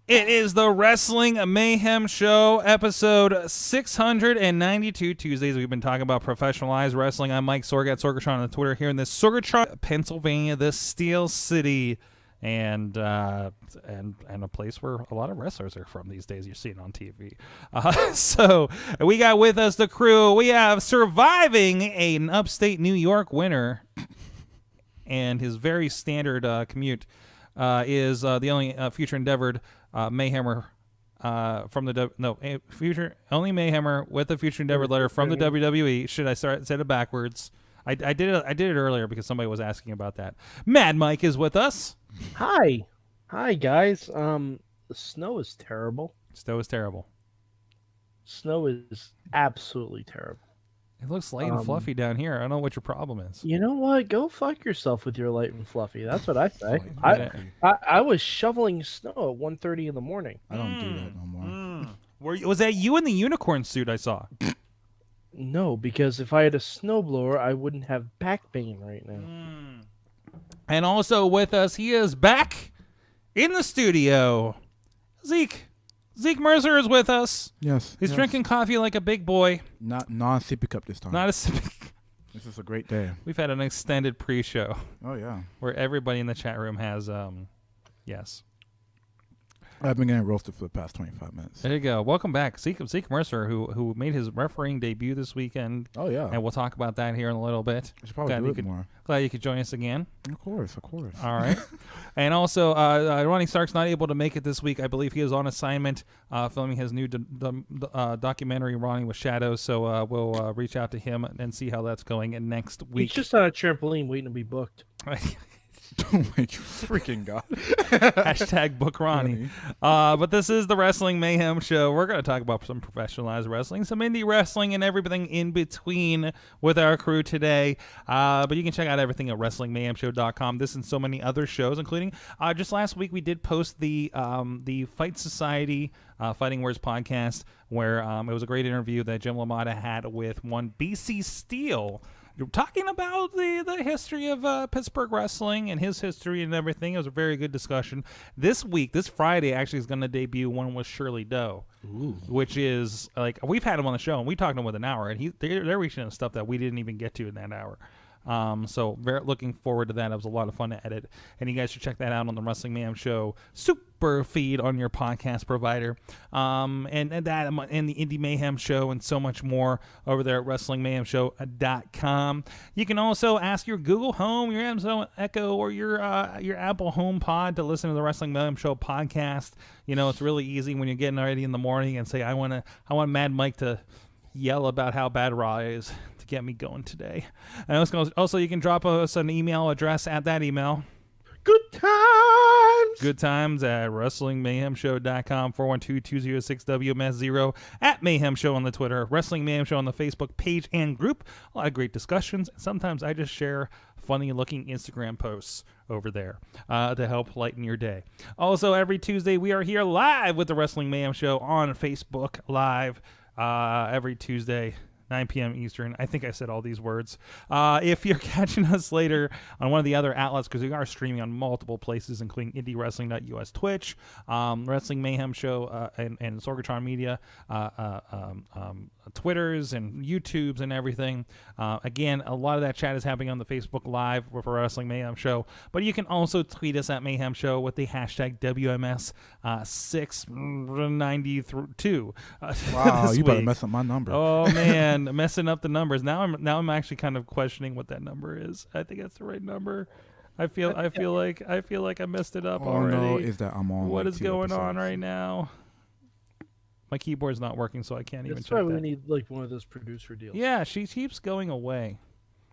It is the Wrestling Mayhem Show, episode 692. Tuesdays, we've been talking about professionalized wrestling. I'm Mike Sorg at Sorgatron on Twitter here in this Sorgatron, Pennsylvania, the Steel City, and a place where a lot of wrestlers are from these days. You're seeing on TV. So we got with us the crew. We have surviving an upstate New York winter, and his very standard commute is the only future endeavored Mayhemmer from the future only Mayhemmer with a future endeavored letter from the WWE. Should I said it backwards? I did it earlier because somebody was asking about that. Mad Mike is with us. Hi guys. The snow is terrible. Snow is terrible. Snow is absolutely terrible. It looks light and fluffy down here. I don't know what your problem is. You know what? Go fuck yourself with your light and fluffy. That's what I say. Light and I was shoveling snow at 1:30 in the morning. I don't do that no more. Was that you in the unicorn suit I saw? No, because if I had a snowblower, I wouldn't have back pain right now. And also with us, he is back in the studio. Zeke Mercer is with us. Yes. He's yes. drinking coffee like a big boy. Not non-sippy cup this time. Not a. This is a great day. We've had an extended pre-show Oh yeah. where everybody in the chat room has yes. I've been getting roasted for the past 25 minutes. There you go. Welcome back, Zeke Mercer, who made his refereeing debut this weekend, Oh yeah. and we'll talk about that here in a little bit. I should probably glad do you it could- more. Glad you could join us again. Of course. All right. And also, Ronnie Stark's not able to make it this week. I believe he is on assignment filming his new documentary, Ronnie with Shadows. So we'll reach out to him and see how that's going next week. He's just on a trampoline waiting to be booked. Oh my freaking god! Hashtag book Ronnie. But this is the Wrestling Mayhem Show. We're going to talk about some professionalized wrestling, some indie wrestling, and everything in between with our crew today. But you can check out everything at WrestlingMayhemShow.com. This and so many other shows, including just last week we did post the Fight Society Fighting Words podcast, where it was a great interview that Jim LaMotta had with one BC Steele, talking about the history of Pittsburgh wrestling and his history and everything. It was a very good discussion. This week, this Friday, actually is going to debut one with Shirley Doe, which is like, we've had him on the show and we talked to him with an hour, and they're reaching into stuff that we didn't even get to in that hour. So very looking forward to that. It was a lot of fun to edit, and you guys should check that out on the Wrestling Mayhem Show super feed on your podcast provider. And that and the Indie Mayhem Show and so much more over there at WrestlingMayhemShow.com. You can also ask your Google Home, your Amazon Echo, or your Apple Home Pod to listen to the Wrestling Mayhem Show podcast. You know, it's really easy when you're getting ready in the morning and say, I want Mad Mike to yell about how bad Raw is to get me going today. And also you can drop us an email address at that email. Good times at WrestlingMayhemShow.com, 412-206-WMS0, at Mayhem Show on the Twitter, Wrestling Mayhem Show on the Facebook page and group. A lot of great discussions. Sometimes I just share funny-looking Instagram posts over there to help lighten your day. Also, every Tuesday we are here live with the Wrestling Mayhem Show on Facebook Live. Every Tuesday, 9 p.m. Eastern. I think I said all these words. If you're catching us later on one of the other outlets, because we are streaming on multiple places, including IndieWrestling.us, Twitch, Wrestling Mayhem Show, and Sorgatron Media, Twitters and YouTubes and everything. Again, a lot of that chat is happening on the Facebook Live for Wrestling Mayhem Show, but you can also tweet us at Mayhem Show with the hashtag WMS692. Wow, you better mess up my number. Oh man, messing up the numbers. Now I'm actually kind of questioning what that number is. I think that's the right number. I feel like I messed it up already. No, is that I'm on? What is going on right now? My keyboard's not working, so I can't even check that. That's why we need like one of those producer deals. Yeah, she keeps going away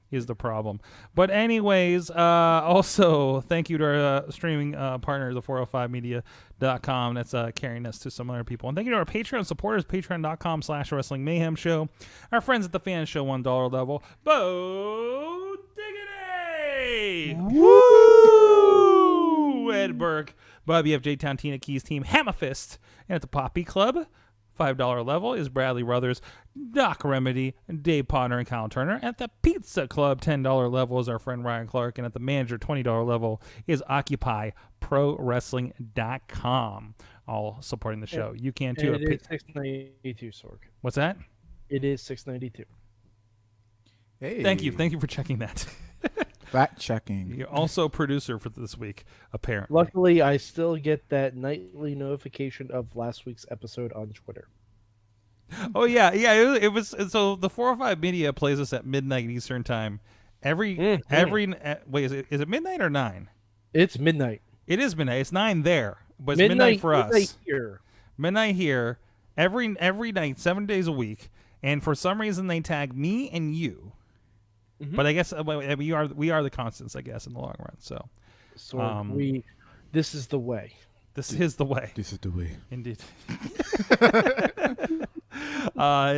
is the problem. But anyways, also thank you to our streaming partner, the 405media.com. That's carrying us to some other people. And thank you to our Patreon supporters, patreon.com/Wrestling Mayhem Show. Our friends at the Fan Show $1 level. Bo Diggity! Woo! Ed Burke, Bobby F. J. Town, Tina Keys Team, Hammerfist. And at the Poppy Club, $5 level is Bradley Ruthers, Doc Remedy, Dave Potter, and Kyle Turner. At the Pizza Club, $10 level is our friend Ryan Clark. And at the Manager, $20 level is OccupyProWrestling.com. All supporting the show. You can too. And it is $6.92, Sorg. What's that? It is $6.92. Hey. Thank you for checking that. Fact checking. You're also a producer for this week, apparently. Luckily, I still get that nightly notification of last week's episode on Twitter. Oh yeah. It was so the 405 Media plays us at midnight Eastern time. Wait, is it midnight or 9? It's midnight. It is midnight. It's 9 there, but it's midnight for us. Midnight here. Midnight here. Every night, 7 days a week, and for some reason they tag me and you. Mm-hmm. But I guess we are the constants, I guess, in the long run. So this is the way. This is the way. This is the way. Indeed.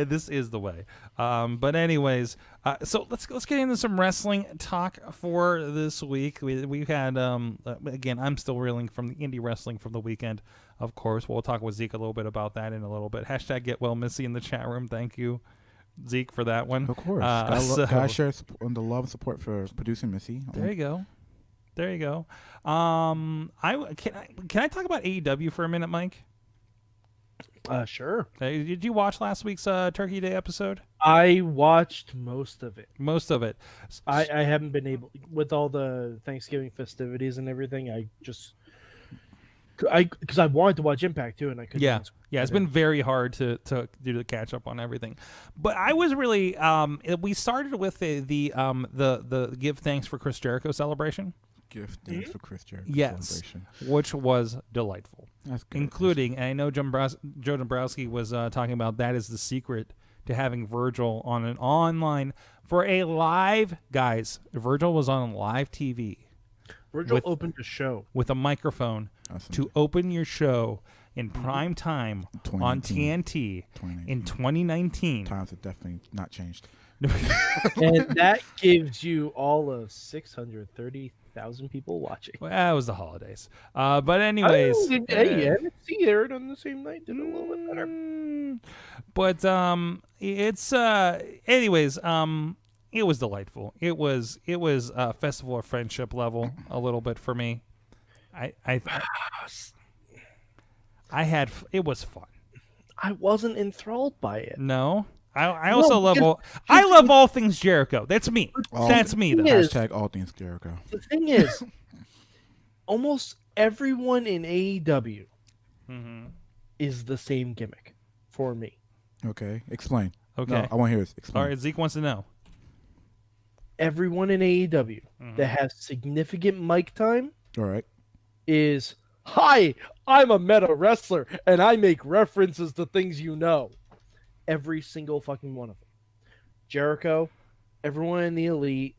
This is the way. But anyways, so let's get into some wrestling talk for this week. We've had again, I'm still reeling from the indie wrestling from the weekend. Of course, we'll talk with Zeke a little bit about that in a little bit. Hashtag get well Missy in the chat room. Thank you, Zeke, for that one. Of course. Gotta share the love and support for producing Missy. There you go. Can I talk about AEW for a minute, Mike? Sure. Did you watch last week's Turkey Day episode? I watched most of it. I haven't been able, with all the Thanksgiving festivities and everything. Because I wanted to watch Impact too, and I couldn't. Yeah, it's been very hard to do the catch up on everything. But I was really we started with the Give Thanks for Chris Jericho celebration. Give thanks for Chris Jericho celebration, which was delightful. That's good. Including, and I know Joe Dombrowski was talking about that is the secret to having Virgil on an online for a live, guys. Virgil was on live TV. Virgil opened a show with a microphone to open your show in prime time on TNT in 2019. Times have definitely not changed. And that gives you all of 630,000 people watching. Well, that was the holidays. But anyways, hey, NXT aired on the same night. Did a little bit better. But it's anyways, it was delightful. It was a festival of friendship level a little bit for me. It was fun. I wasn't enthralled by it. No. I also love all things Jericho. That's me. That's me. Hashtag all things Jericho. The thing is, almost everyone in AEW is the same gimmick for me. Okay, explain. Okay, no, I want to hear this. Explain. All right, Zeke wants to know. Everyone in AEW that has significant mic time, all right, is hi. I'm a meta wrestler, and I make references to things you know. Every single fucking one of them. Jericho, everyone in the Elite,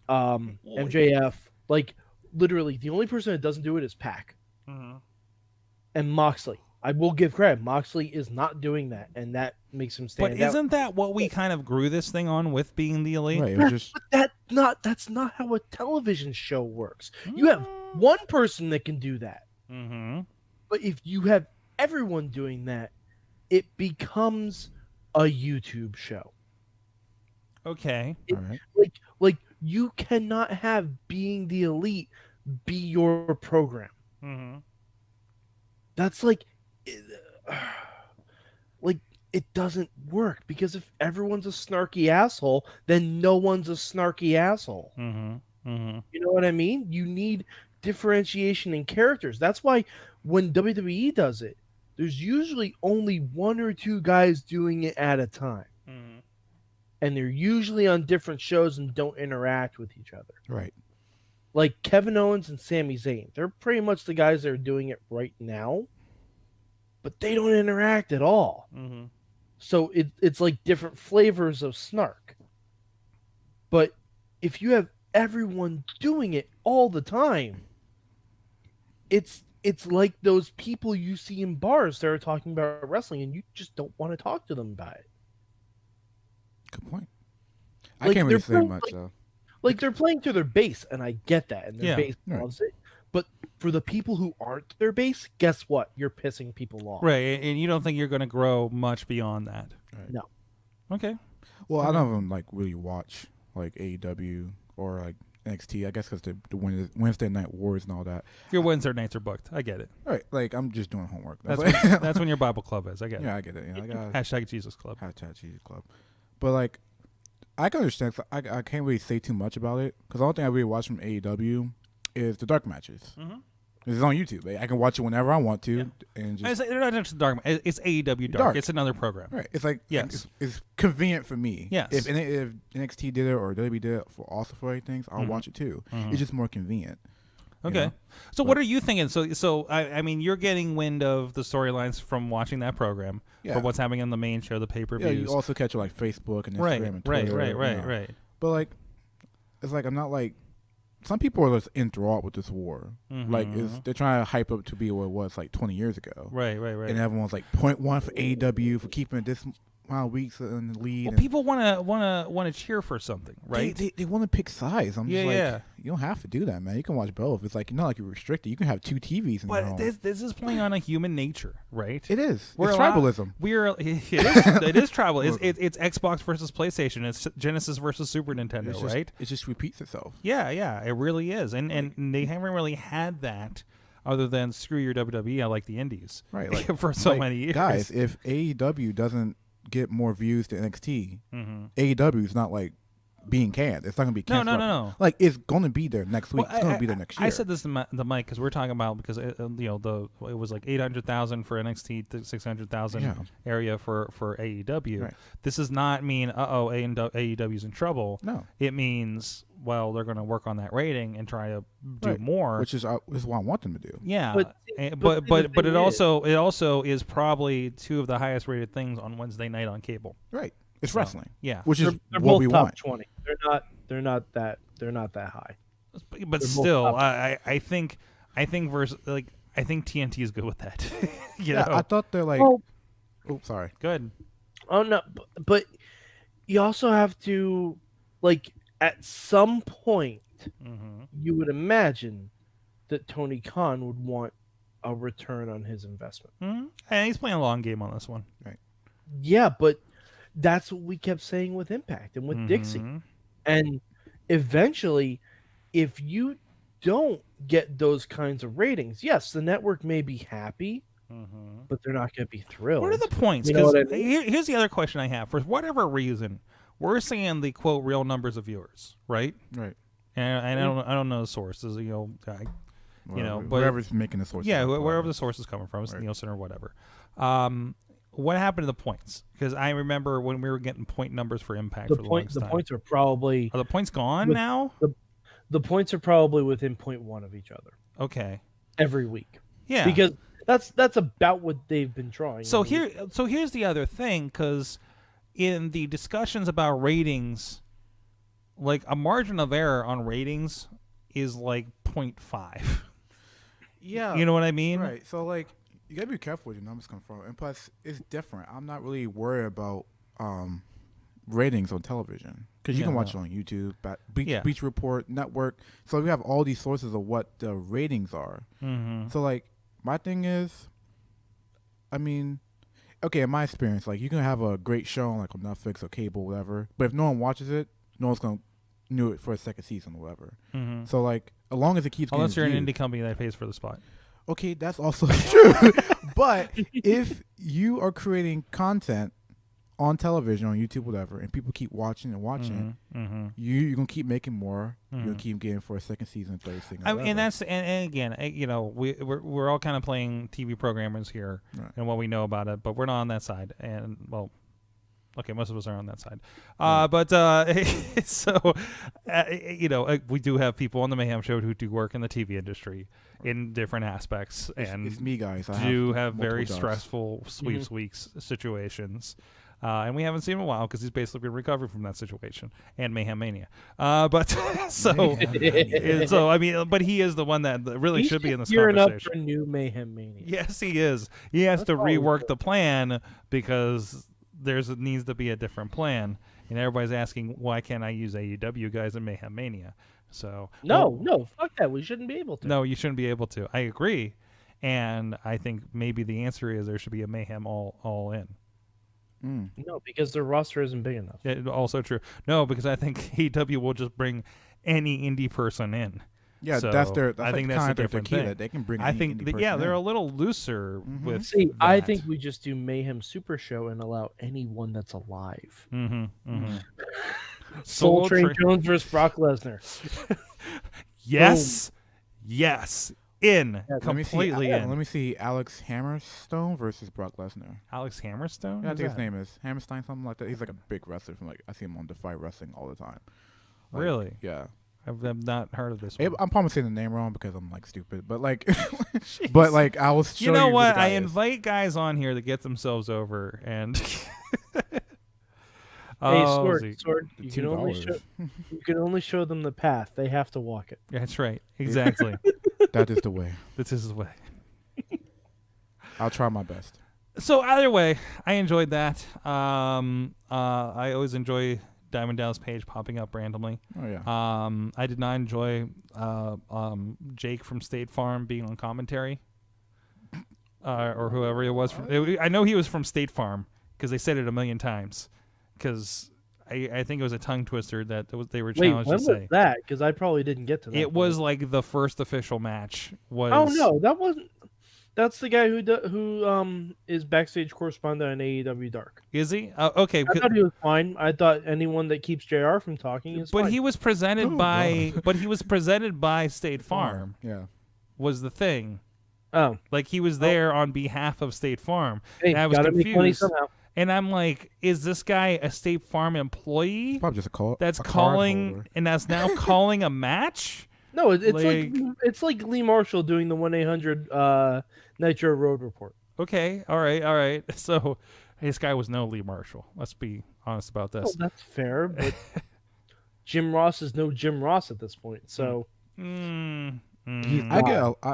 MJF, like literally the only person that doesn't do it is Pac. And Moxley. I will give credit. Moxley is not doing that, and that makes him stand out. But isn't that what we kind of grew this thing on with being the Elite? Right, it was but that's not how a television show works. You have one person that can do that. But if you have everyone doing that, it becomes a YouTube show. Okay. All right. Like you cannot have being the Elite be your program. That's like it doesn't work, because if everyone's a snarky asshole, then no one's a snarky asshole. You know what I mean? You need differentiation in characters. That's why when WWE does it, there's usually only one or two guys doing it at a time. And they're usually on different shows and don't interact with each other. Right. Like Kevin Owens and Sami Zayn. They're pretty much the guys that are doing it right now. But they don't interact at all. So it's like different flavors of snark. But if you have everyone doing it all the time, it's like those people you see in bars that are talking about wrestling, and you just don't want to talk to them about it. Good point. I can't really say much, though. Like, they're playing to their base, and I get that, and their base loves it. But for the people who aren't their base, guess what? You're pissing people off. Right, and you don't think you're going to grow much beyond that? Right. No. Okay. Well, I don't even really watch like AEW or like NXT. I guess because the Wednesday night wars and all that. Your Wednesday nights are booked. I get it. All right, like I'm just doing homework. That's when your Bible club is. I get it. Yeah, I get it. You know, hashtag Jesus Club. Hashtag Jesus Club. But like, I can understand. I can't really say too much about it, because the only thing I really watch from AEW is the dark matches. It's on YouTube. I can watch it whenever I want to, and just they're not just dark. It's AEW dark. It's another program. Right. It's like it's convenient for me. Yes. If NXT did it or WWE did it for other things, I'll watch it too. It's just more convenient. Okay. You know? So what are you thinking? So I mean, you're getting wind of the storylines from watching that program for what's happening on the main show, the pay-per-views. Yeah, you also catch it like Facebook and Instagram and Twitter. Right. But like, it's like I'm not like. Some people are just enthralled with this war. Like, they're trying to hype up to be what it was like 20 years ago. Right. And everyone's like, .1 for AEW for keeping this amount of weeks in the lead. Well, people want to cheer for something, right? They want to pick sides. I'm just like, you don't have to do that, man. You can watch both. It's like, not like you're restricted. You can have two TVs in your home. But this is playing on a human nature, right? It is. It's tribalism. It is tribal. It's Xbox versus PlayStation. It's Genesis versus Super Nintendo, right? It just repeats itself. Yeah, it really is. And they haven't really had that other than screw your WWE, I like the indies. Right. Like, for so many years. Guys, if AEW doesn't get more views than NXT, AEW is not like being canned. It's not going to be canceled. No. Like, it's going to be there next week. It's going to be there next year. I said this to the mic because we're talking about it was like 800,000 for NXT, 600,000 area for AEW. Right. This does not mean AEW's in trouble. No, it means they're going to work on that rating and try to do more, which is what I want them to do. Yeah, but it also is probably two of the highest rated things on Wednesday night on cable. Right. It's wrestling. Yeah. Which is they're what both we top want. 20. They're not that high. but They're both still, top. I think versus like I think TNT is good with that. you know, I thought they're like. Well, Oops, sorry. good. oh no, but you also have to, like, at some point, Mm-hmm. you would imagine that Tony Khan would want a return on his investment. Mm-hmm. And he's playing a long game on this one. Yeah, but that's what we kept saying with Impact and with Dixie. Mm-hmm. And eventually, if you don't get those kinds of ratings, yes, the network may be happy, Mm-hmm. but they're not going to be thrilled. What are the points? You know Because what I mean? here's the other question I have. For whatever reason, we're seeing the quote real numbers of viewers, right? Right. And I don't know the sources. Well, but whoever's making the source. yeah, wherever the source is coming from, it's Right. Nielsen or whatever. What happened to the points? Because I remember when we were getting point numbers for Impact for the longest The time. points are probably Are the points gone with- now? the points are probably within 0.1 of each other Okay. every week. Yeah. Because that's about what they've been drawing. So every week. here's the other thing, because in the discussions about ratings, like a margin of error on ratings is like 0.5. Yeah. You know what I mean? Right. So like, you gotta be careful where your numbers come from, and plus, it's different. I'm not really worried about ratings on television because you Yeah, can watch no. it on YouTube, Yeah. Beach Report, Network. So we have all these sources of what the ratings are. Mm-hmm. So like, my thing is, I mean, okay, in my experience, like you can have a great show like on Netflix or cable, whatever, but if no one watches it, no one's gonna know it for a second season or whatever. Mm-hmm. So like, as long as it keeps Unless you're getting an viewed, indie company that pays for the spot. okay, that's also true. But if you are creating content on television, on YouTube, whatever, and people keep watching and watching, Mm-hmm. you're gonna keep making more. You're Mhm. gonna keep getting for a second season, third season. I mean, whatever. and that's and again, we're all kind of playing TV programmers here Right. and what we know about it, but we're not on that side. And well, okay, most of us are on that side. Right. But so we do have people on the Mayhem Show who do work in the TV industry in different aspects, and it's me, guys. I do have multiple very jobs. stressful sweeps weeks situations. And we haven't seen him in a while because he's basically been recovering from that situation and Mayhem Mania. But so, I mean, but he is the one that really He's should be just in this gearing conversation. up for new Mayhem Mania. Yes, he is. He has That's to all we rework do. the plan because needs to be a different plan, and everybody's asking why can't I use AEW guys in Mayhem Mania? So No, fuck that. We shouldn't be able to. no, you shouldn't be able to. I agree, and I think maybe the answer is there should be a Mayhem all in. Mm. No, because their roster isn't big enough. Yeah, also true. No, because I think AEW will just bring any indie person in. Yeah, So, that's their. I That's think like that's a kind of their different key thing. that they can bring. I any think, indie that, person yeah, they're in. a little looser Mhm. with. See, I that. think we just do Mayhem Super Show and allow anyone that's alive. Mm-hmm, mm-hmm. Soul Train Train- Jones versus Brock Lesnar. Yes, yes, in Let me see. completely in. Let me see. Alex Hammerstone versus Brock Lesnar. Alex Hammerstone. Yeah, I Who's think his that? name is Hammerstein, something like that. He's like a big wrestler from like I see him on Defy Wrestling all the time. Like, Really? Yeah. I've not heard of this Hey, one. I'm probably saying the name wrong because I'm like stupid, but like, but like I was. You know what? I invite guys on here that get themselves over, and Hey, oh, Sword, you can only show them the path. They have to walk it. that's right, exactly. That is the way. This is the way. I'll try my best. So either way, I enjoyed that. I always enjoy Diamond Dallas Page popping up randomly. Oh yeah. I did not enjoy Jake from State Farm being on commentary, or whoever it was. I know he was from State Farm because they said it a million times. Because I think it was a tongue twister that they were Wait, challenged when to was say. that? Because I probably didn't get to that. It was like the first official match. Was Oh no, that wasn't. That's the guy who is backstage correspondent on AEW Dark. Is he? Okay. I thought he was fine. I thought anyone that keeps JR from talking is But fine. he was presented Oh, by. God. But he was presented by State Farm. Yeah. Was the thing. Oh, Like he was there on behalf of State Farm. hey, And I was gotta make money confused. somehow. And I'm like, is this guy a State Farm employee Probably just a call. that's a card calling holder. and that's now calling a match? No, it's like Lee Marshall doing the 1-800 Nitro Road Report. Okay, all right. So this guy was no Lee Marshall. Let's be honest about Well, this. that's fair, but Jim Ross is no Jim Ross at this point. So I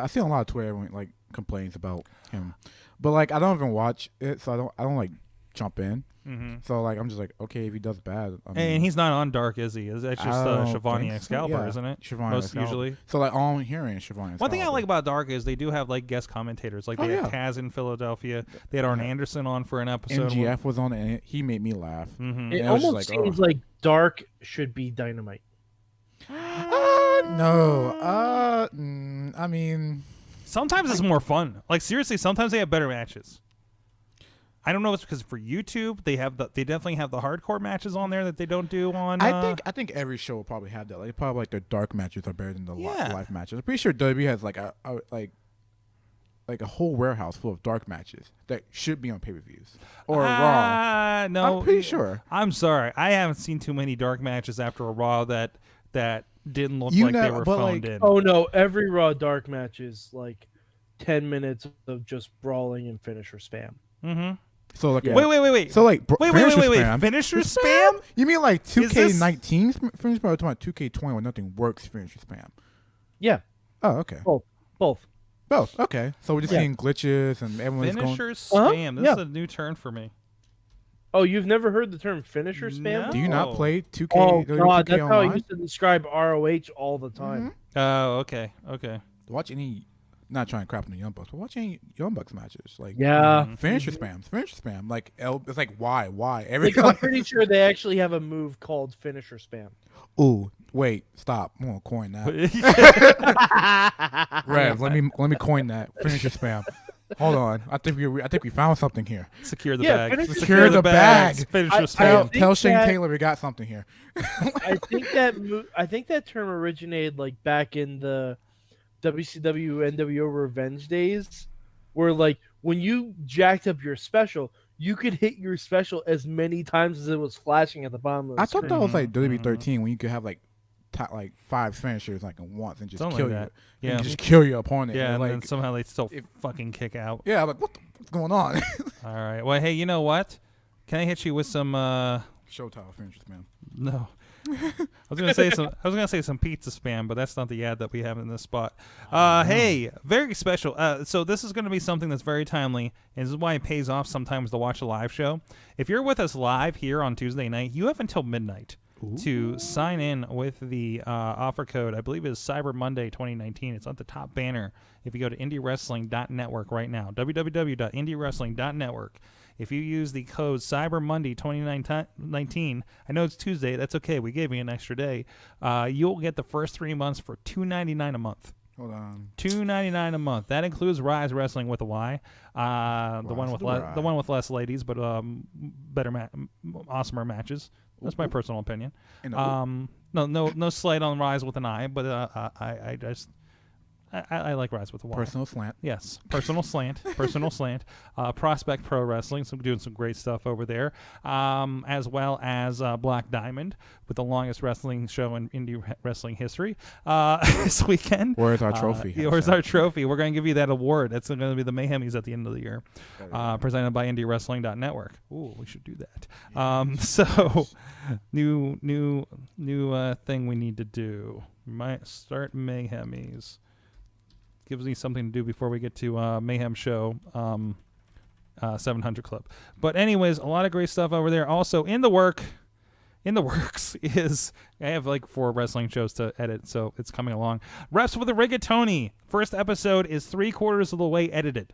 see a lot of Twitter everyone like complains about him, but like I don't even watch it, so I don't like jump in. Mm-hmm. So like I'm just like, okay, if he does bad, I mean, And he's not on Dark, is he? It's just Shivani Excalibur, isn't it? Shivani Most Excalibur. usually. So like all I'm hearing is Shivani Excalibur. One thing I like about Dark is they do have like guest commentators. Like they had Taz in Philadelphia. They had Arn Anderson on for an episode. MGF was on it, and he made me laugh. Mm-hmm. It almost seems like Dark should be Dynamite. No. I mean, sometimes it's more fun. Like seriously, sometimes they have better matches. I don't know if it's because for YouTube they definitely have the hardcore matches on there that they don't do on. I think every show will probably have that. Like probably like their dark matches are better than the live matches. I'm pretty sure WWE has like a whole warehouse full of dark matches that should be on pay-per-views or Raw. No, I'm pretty sure. I'm sorry, I haven't seen too many dark matches after a Raw that didn't look like they were phoned in. Oh no, every Raw dark match is like 10 minutes of just brawling and finisher spam. Mm-hmm. So like wait. So like wait. Finisher spam? You mean like 2K19 finisher spam? Or talking about 2K20 when nothing works finisher spam? Yeah. Oh, okay. Both. Okay. So we're just seeing glitches and everyone's going. Finisher spam. This is a new term for me. Oh, you've never heard the term finisher spam? No. Do you not play 2K? Oh God, 2K that's online? how I used to describe ROH all the time. Oh, okay. Watch any. Not trying to crap on the Young Bucks, but watch any Young Bucks matches. Like finisher spam. Like it's like why I'm pretty sure they actually have a move called finisher spam. Ooh, wait, stop! I'm gonna coin that. Rev, let me coin that finisher spam. Hold on, I think we found something here. Secure the bag. Secure the bag. Finisher spam. Tell Shane Taylor we got something here. I think that term originated like back in the WCW NWO Revenge days, where like when you jacked up your special, you could hit your special as many times as it was flashing at the bottom of the screen. I thought that was like WWE13 when you could have like 5 finishers like at once and just kill you. Yeah, just kill your opponent. Yeah, and like, then somehow they still fucking kick out. Yeah, like what's going on? All right. Well, hey, you know what? Can I hit you with some Showtime finishers, man? No. I was gonna say some pizza spam, but that's not the ad that we have in this spot. Hey, very special. So this is going to be something that's very timely, and this is why it pays off sometimes to watch a live show. If you're with us live here on Tuesday night, you have until midnight to sign in with the offer code. I believe it is Cyber Monday 2019. It's on the top banner. If you go to indiewrestling.network right now, www.indiewrestling.network. If you use the code Cyber Monday 2019, I know it's Tuesday. That's okay. We gave you an extra day. You'll get the first 3 months for $2.99 a month. Hold on. $2.99 a month. That includes Rise Wrestling with a Y. The one with less ladies, but better, awesomer matches. That's my personal opinion. No slight on Rise with an I, but I like Rise with a Y. Personal slant. Yes, personal slant. Prospect Pro Wrestling, doing some great stuff over there, as well as Black Diamond with the longest wrestling show in indie wrestling history this weekend. Where's our trophy? Where's our trophy? We're going to give you that award. That's going to be the Mayhemies at the end of the year, presented by IndieWrestling.network. Ooh, we should do that. Yes. So, new thing we need to do. We might start Mayhemies. Gives me something to do before we get to Mayhem Show 700 Club. But anyways, a lot of great stuff over there. Also in the works is I have like 4 wrestling shows to edit, so it's coming along. Reps with a Rigatoni. First episode is 3/4 of the way edited.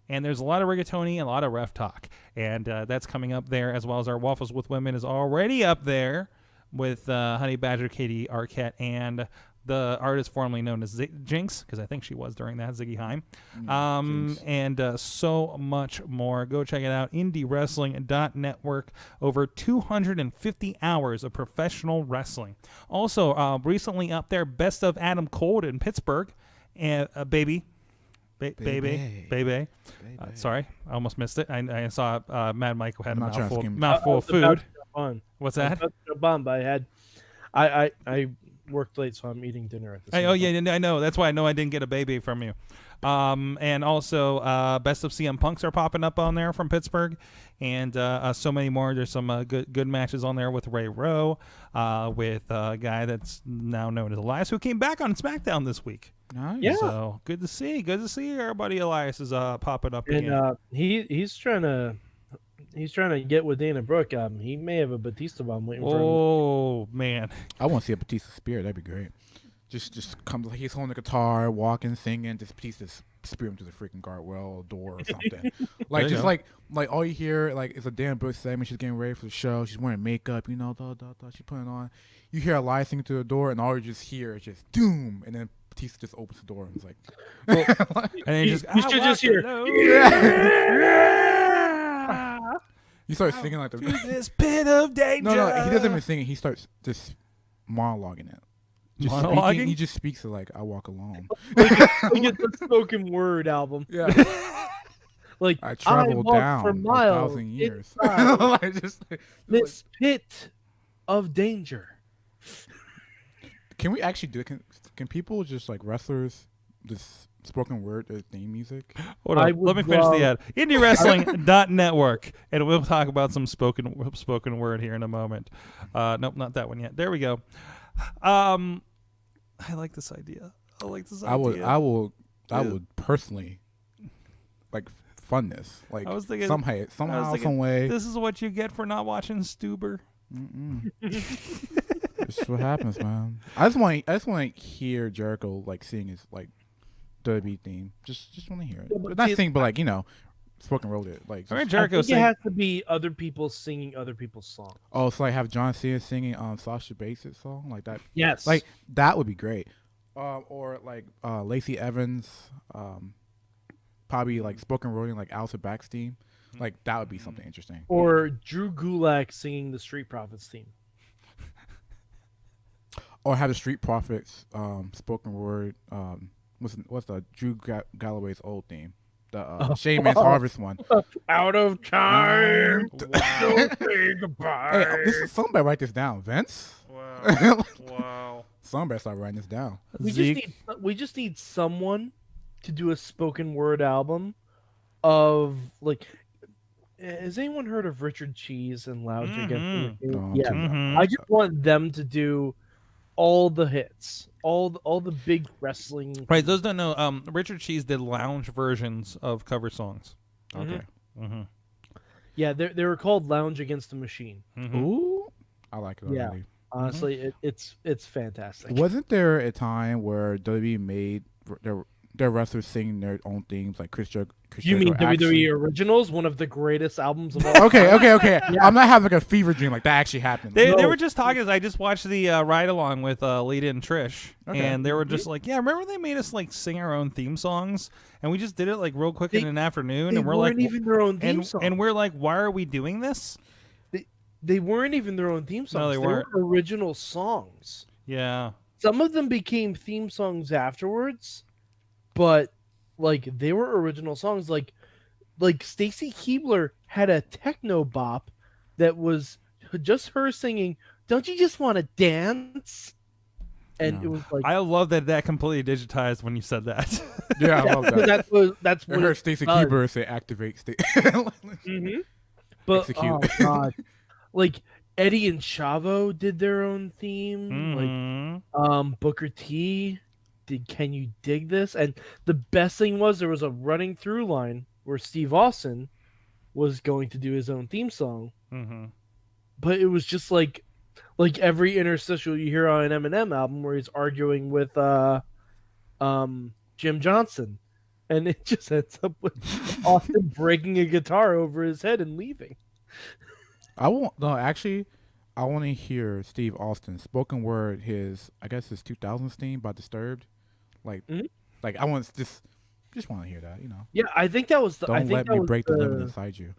And there's a lot of rigatoni and a lot of ref talk. And that's coming up there, as well as our Waffles with Women is already up there with Honey Badger, Katie Arquette, and the artist formerly known as Jinx, because I think she was during that, Ziggy Haim. And so much more. Go check it out, indiewrestling.network. Over 250 hours of professional wrestling. Also, recently up there, Best of Adam Cole in Pittsburgh. And Baby. Sorry, I almost missed it. I saw Mad Mike had a mouthful of food. What's that? A bomb. I worked late, so I'm eating dinner at the Oh same yeah, time. I know. That's why I know I didn't get a baby from you. And also, Best of CM Punks are popping up on there from Pittsburgh, and so many more. There's some good matches on there with Ray Rowe, with a guy that's now known as Elias, who came back on SmackDown this week. Nice. Yeah. So good to see. Good to see our buddy Elias is popping up again. And he's trying to get with Dana Brooke. He may have a Batista bomb waiting for him. Oh man, I want to see a Batista spear. That'd be great. Just comes like he's holding the guitar, walking, singing. Just Batista spear him to the freaking guardrail door or something. Like just like all you hear like is a Dan Brooke segment. She's getting ready for the show. She's wearing makeup, you know. She's putting on. You hear Elias singing to the door, and all you just hear is just doom, and then Batista just opens the door and is like, and then You should just hear. you start singing like the this pit of danger. No, he doesn't even sing it. He starts just monologuing it. Just Monologuing? speaking, he just speaks it like I walk alone. Like it's a spoken word album. Yeah, Like I traveled walked down for miles 1,000 years. inside Like, just like, this pit of danger. can we actually do it? Can people just like wrestlers just spoken word as theme music? Hold I on. would Let me finish love- the ad. IndieWrestling.network, and we'll talk about some spoken word here in a moment. Nope, not that one yet. There we go. I like this idea. I I would personally like fund this. Like I was thinking- somehow, some way. This is what you get for not watching Stuber. This is what happens, man. I just want to hear Jericho like sing his like WWE theme. Just want to hear it. Yeah, but Not see- sing, but like spoken wrote it. Like I mean, just- Jericho I think sing. it has to be other people singing other people's songs. oh, so like have John Cena singing Sasha Banks' song like that. Yes. Like that would be great. Or like Lacey Evans, probably like spoken wording like Alistair Black's theme. Like that would be something interesting. or Drew Gulak singing the Street Profits theme. Or have the Street Profits spoken word. What's the Drew Galloway's old theme? The Shane Man's Harvest one. Out of time. Wow. Say goodbye. Hey, somebody write this down, Vince. Wow. Wow. Somebody start writing this down. We just need someone to do a spoken word album of like. Has anyone heard of Richard Cheese and Lounge Against the No, I'm Yeah, too young. Mhm. I just want them to do all the hits, all the big wrestling. Right, those don't know. Richard Cheese did lounge versions of cover songs. Okay. Mm-hmm. Yeah, they were called Lounge Against the Machine. Ooh, I like it Yeah. already. Honestly, it's fantastic. Wasn't there a time where WWE made their wrestlers sing their own themes, like Chris Jericho? You mean WWE actually- Originals, one of the greatest albums of all Okay. Yeah. I'm not having like a fever dream like that actually happened. They No. were just talking. I just watched the ride along with Lita and Trish, Okay. and they were just like, "Yeah, remember they made us like sing our own theme songs, and we just did it like real quick in an afternoon, They and we're like, weren't even their own theme and, song. and we're like, why are we doing this? They weren't even their own theme songs. they were weren't. original songs. Yeah, Some of them became theme songs afterwards, but like they were original songs. Like Stacy Keibler had a techno bop that was just her singing, "Don't you just want to dance?" And No. it was like I love that completely digitized when you said that. Yeah, I love that. that's I what heard it Stacey does. Keibler say activate. Mhm. But Execute. oh god, like Eddie and Chavo did their own theme. Mhm. Like Booker T did "Can You Dig This?" And the best thing was there was a running through line where Steve Austin was going to do his own theme song, Mhm. but it was just like every interstitial you hear on an Eminem album where he's arguing with Jim Johnson, and it just ends up with Austin breaking a guitar over his head and leaving. I want to hear Steve Austin spoken word his 2000s theme by Disturbed, like Mhm. like I want just want to hear that, you know. Yeah, I think that was the. I Don't think let that me was break the limit the. inside you.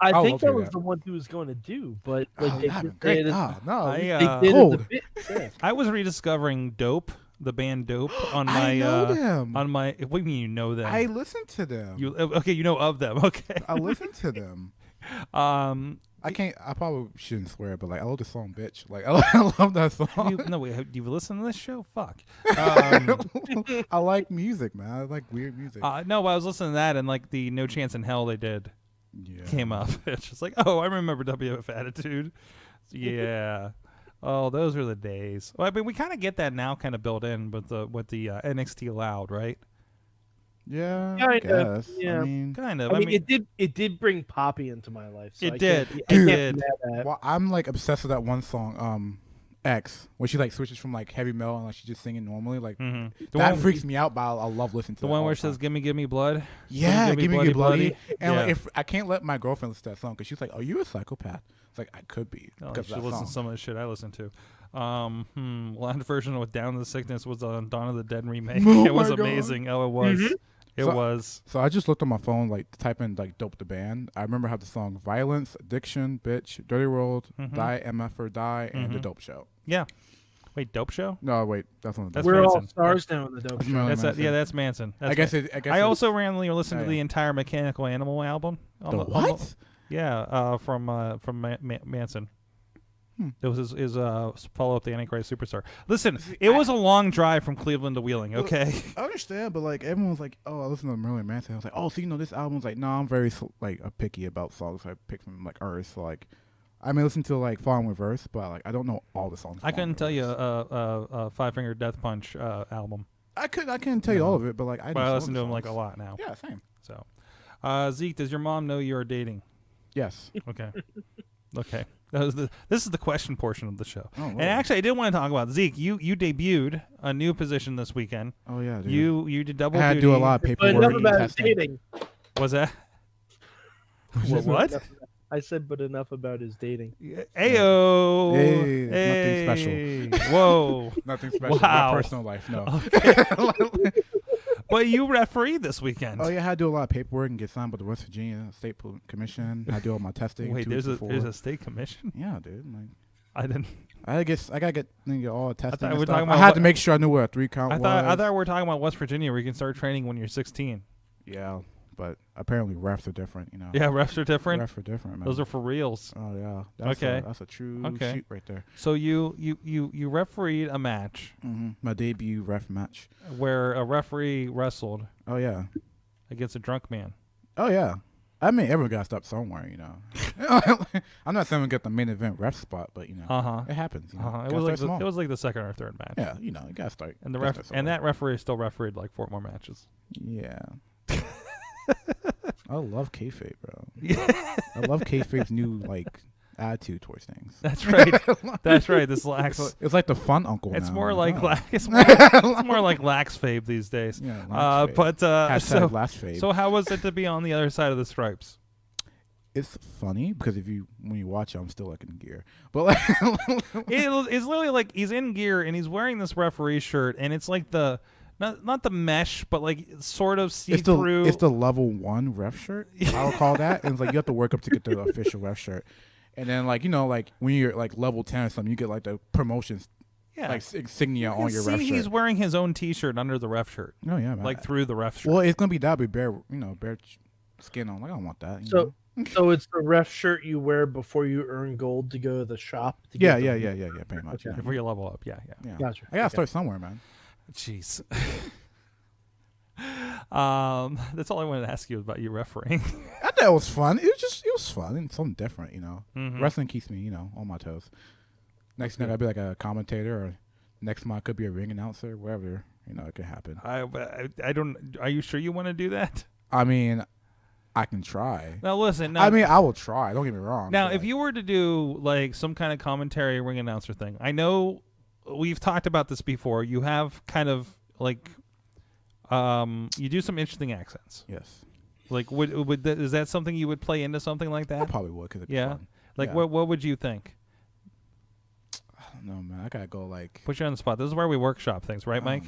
I I'll think love to that hear was that. the one he was going to do, but Oh, like they that'd be just great. did it. No, I, They uh, did it Cold. the bit. Yeah. I was rediscovering Dope, the band Dope, on I my know them. on my. What do you mean you know them? I listen to them. You okay? You know of them? Okay. I listen to them. I probably shouldn't swear, but like I love the song "Bitch." Like I love that song. You've listened to this show? Fuck. I like music, man. I like weird music. No, but I was listening to that, and like the No Chance in Hell they did came up. It's just like, oh, I remember WF Attitude. Yeah. Oh, those were the days. Well, I mean, we kind of get that now, kind of built in with the NXT Loud, right? Yeah, Kind I of, guess. yeah. I mean, Kind of. I mean, it did bring Poppy into my life. So It I did. can't- It I can't did. be mad at- well, I'm like obsessed with that one song, X, where she like switches from like heavy metal and like she's just singing normally. Like The that one, freaks me out, but I love listening to the that one all where the it says time. "Gimme, gimme blood." Yeah, give me bloody. And Yeah. like, if I can't let my girlfriend listen to that song because she's like, "Are you a psychopath?" It's like I could be Oh, you because should of that listen song. to some of the shit I listen to. Last version with Down to the Sickness was on Dawn of the Dead remake. Oh It was my God. amazing. Oh, it was. Mhm. It So- was. So I just looked on my phone, like to type in like "Dope the Band." I remember how the song "Violence," "Addiction," "Bitch," "Dirty World," Mhm. "Die," "MF or Die," and "The Mhm. Dope Show." Yeah. Wait, Dope Show? No, wait, that's on the That's Dope We're Show. all Manson. stars now in the dope That's show. Marilyn That's Manson. yeah, that's Manson. That's I guess Man- it. I guess I it- also randomly listened Oh, to the yeah. entire Mechanical Animal album. the what? From Manson. Hmm. It was his follow up to Antichrist Superstar. Listen, it was a long drive from Cleveland to Wheeling. Okay. I understand, but like everyone was like, "Oh, I listen to Marilyn Manson." I was like, "Oh, so you know this album's like, no, I'm very like picky about songs I pick from like Earth." So like, I may listen to like Fall in Reverse, but like I don't know all the songs. I Fall in couldn't tell you Reverse. a Five Finger Death Punch album. I couldn't tell you all of it, but like I. But I know listen to some him of like the a songs. lot now. Yeah, same. So, Zeke, does your mom know you're dating? Yes. Okay. Okay. This is the question portion of the show. Oh, And actually, I did want to talk about Zeke. You debuted a new position this weekend. oh yeah, dude. You did double I had to duty. do a lot of But paperwork enough and about his testing. dating. Was that? What? I said, but enough about his dating. Ayo. Hey, nothing special. Whoa. Nothing special. Wow. My personal life, no. But you refereed this weekend. Oh yeah, I had to do a lot of paperwork and get signed by the West Virginia State Commission. I had to do all my testing. Wait, 2 there's weeks a before. state commission? Yeah, dude. Like, I didn't. I gotta get all testing. thought And we were stuff. talking I about had what- to make sure I knew what a 3 count I was. thought we were talking about West Virginia, where you can start training when you're 16. Yeah, but apparently refs are different. You know. Yeah, refs are different. Refs are different, man. Those are for reals. Oh yeah. That's Okay. That's a true Okay. shoot right there. So you refereed a match My debut ref match. where a referee wrestled Oh yeah. against a drunk man. Oh yeah. I mean, everyone got to stop somewhere, you know. I'm not saying we get the main event ref spot, but you know, Uh-huh. it happens. You know? It Gotta was like start small. it was like the second or third match. Yeah, you know, you gotta start. And the gotta ref start and somewhere. that referee still refereed like 4 more matches. Yeah. I love kayfabe, bro. Yeah. I love kayfabe's new like attitude towards things. That's right. That's right. This lax. It's like the fun uncle. It's now. more Oh. like it's more like lax fabe these days. Yeah. lax fabe. But Hashtag so last fabe. so how was it to be on the other side of the stripes? It's funny because when you watch it, I'm still like in gear. But like, It's literally like he's in gear and he's wearing this referee shirt, and it's like the not the mesh, but like sort of see through. it's the level 1 ref shirt. I would call that. And it's like you have to work up to get the official ref shirt. And then like like when you're like level 10 or something, you get like the promotions yeah. like insignia on your ref shirt. He's wearing his own T-shirt under the ref shirt, Oh yeah, man. like through the ref shirt. Well, it's gonna be that with bare skin on. Like I don't want that. You So, know? so it's the ref shirt you wear before you earn gold to go to the shop. To Yeah, get yeah, the- yeah, pretty much. Okay. Yeah. Before you level up, yeah. Yeah. Gotcha. I gotta Okay. start somewhere, man. Jeez. That's all I wanted to ask you about you refereeing. I thought it was fun. It was fun and something different, you know. Mhm. Wrestling keeps me, on my toes. Next night I'll be like a commentator, or next month I could be a ring announcer, wherever, it could happen. I don't. Are you sure you want to do that? I mean, I can try. Now listen. Now, I mean, I will try. Don't get me wrong. now but, if you were to do like some kind of commentary ring announcer thing, I know we've talked about this before. You have kind of like, you do some interesting accents. yes, Like, is that something you would play into something like I that? probably would because it'd be Yeah. fun. Like, Yeah. what would you think? I don't know, man. I gotta go like. Put you on the spot. This is where we workshop things, right, Mike?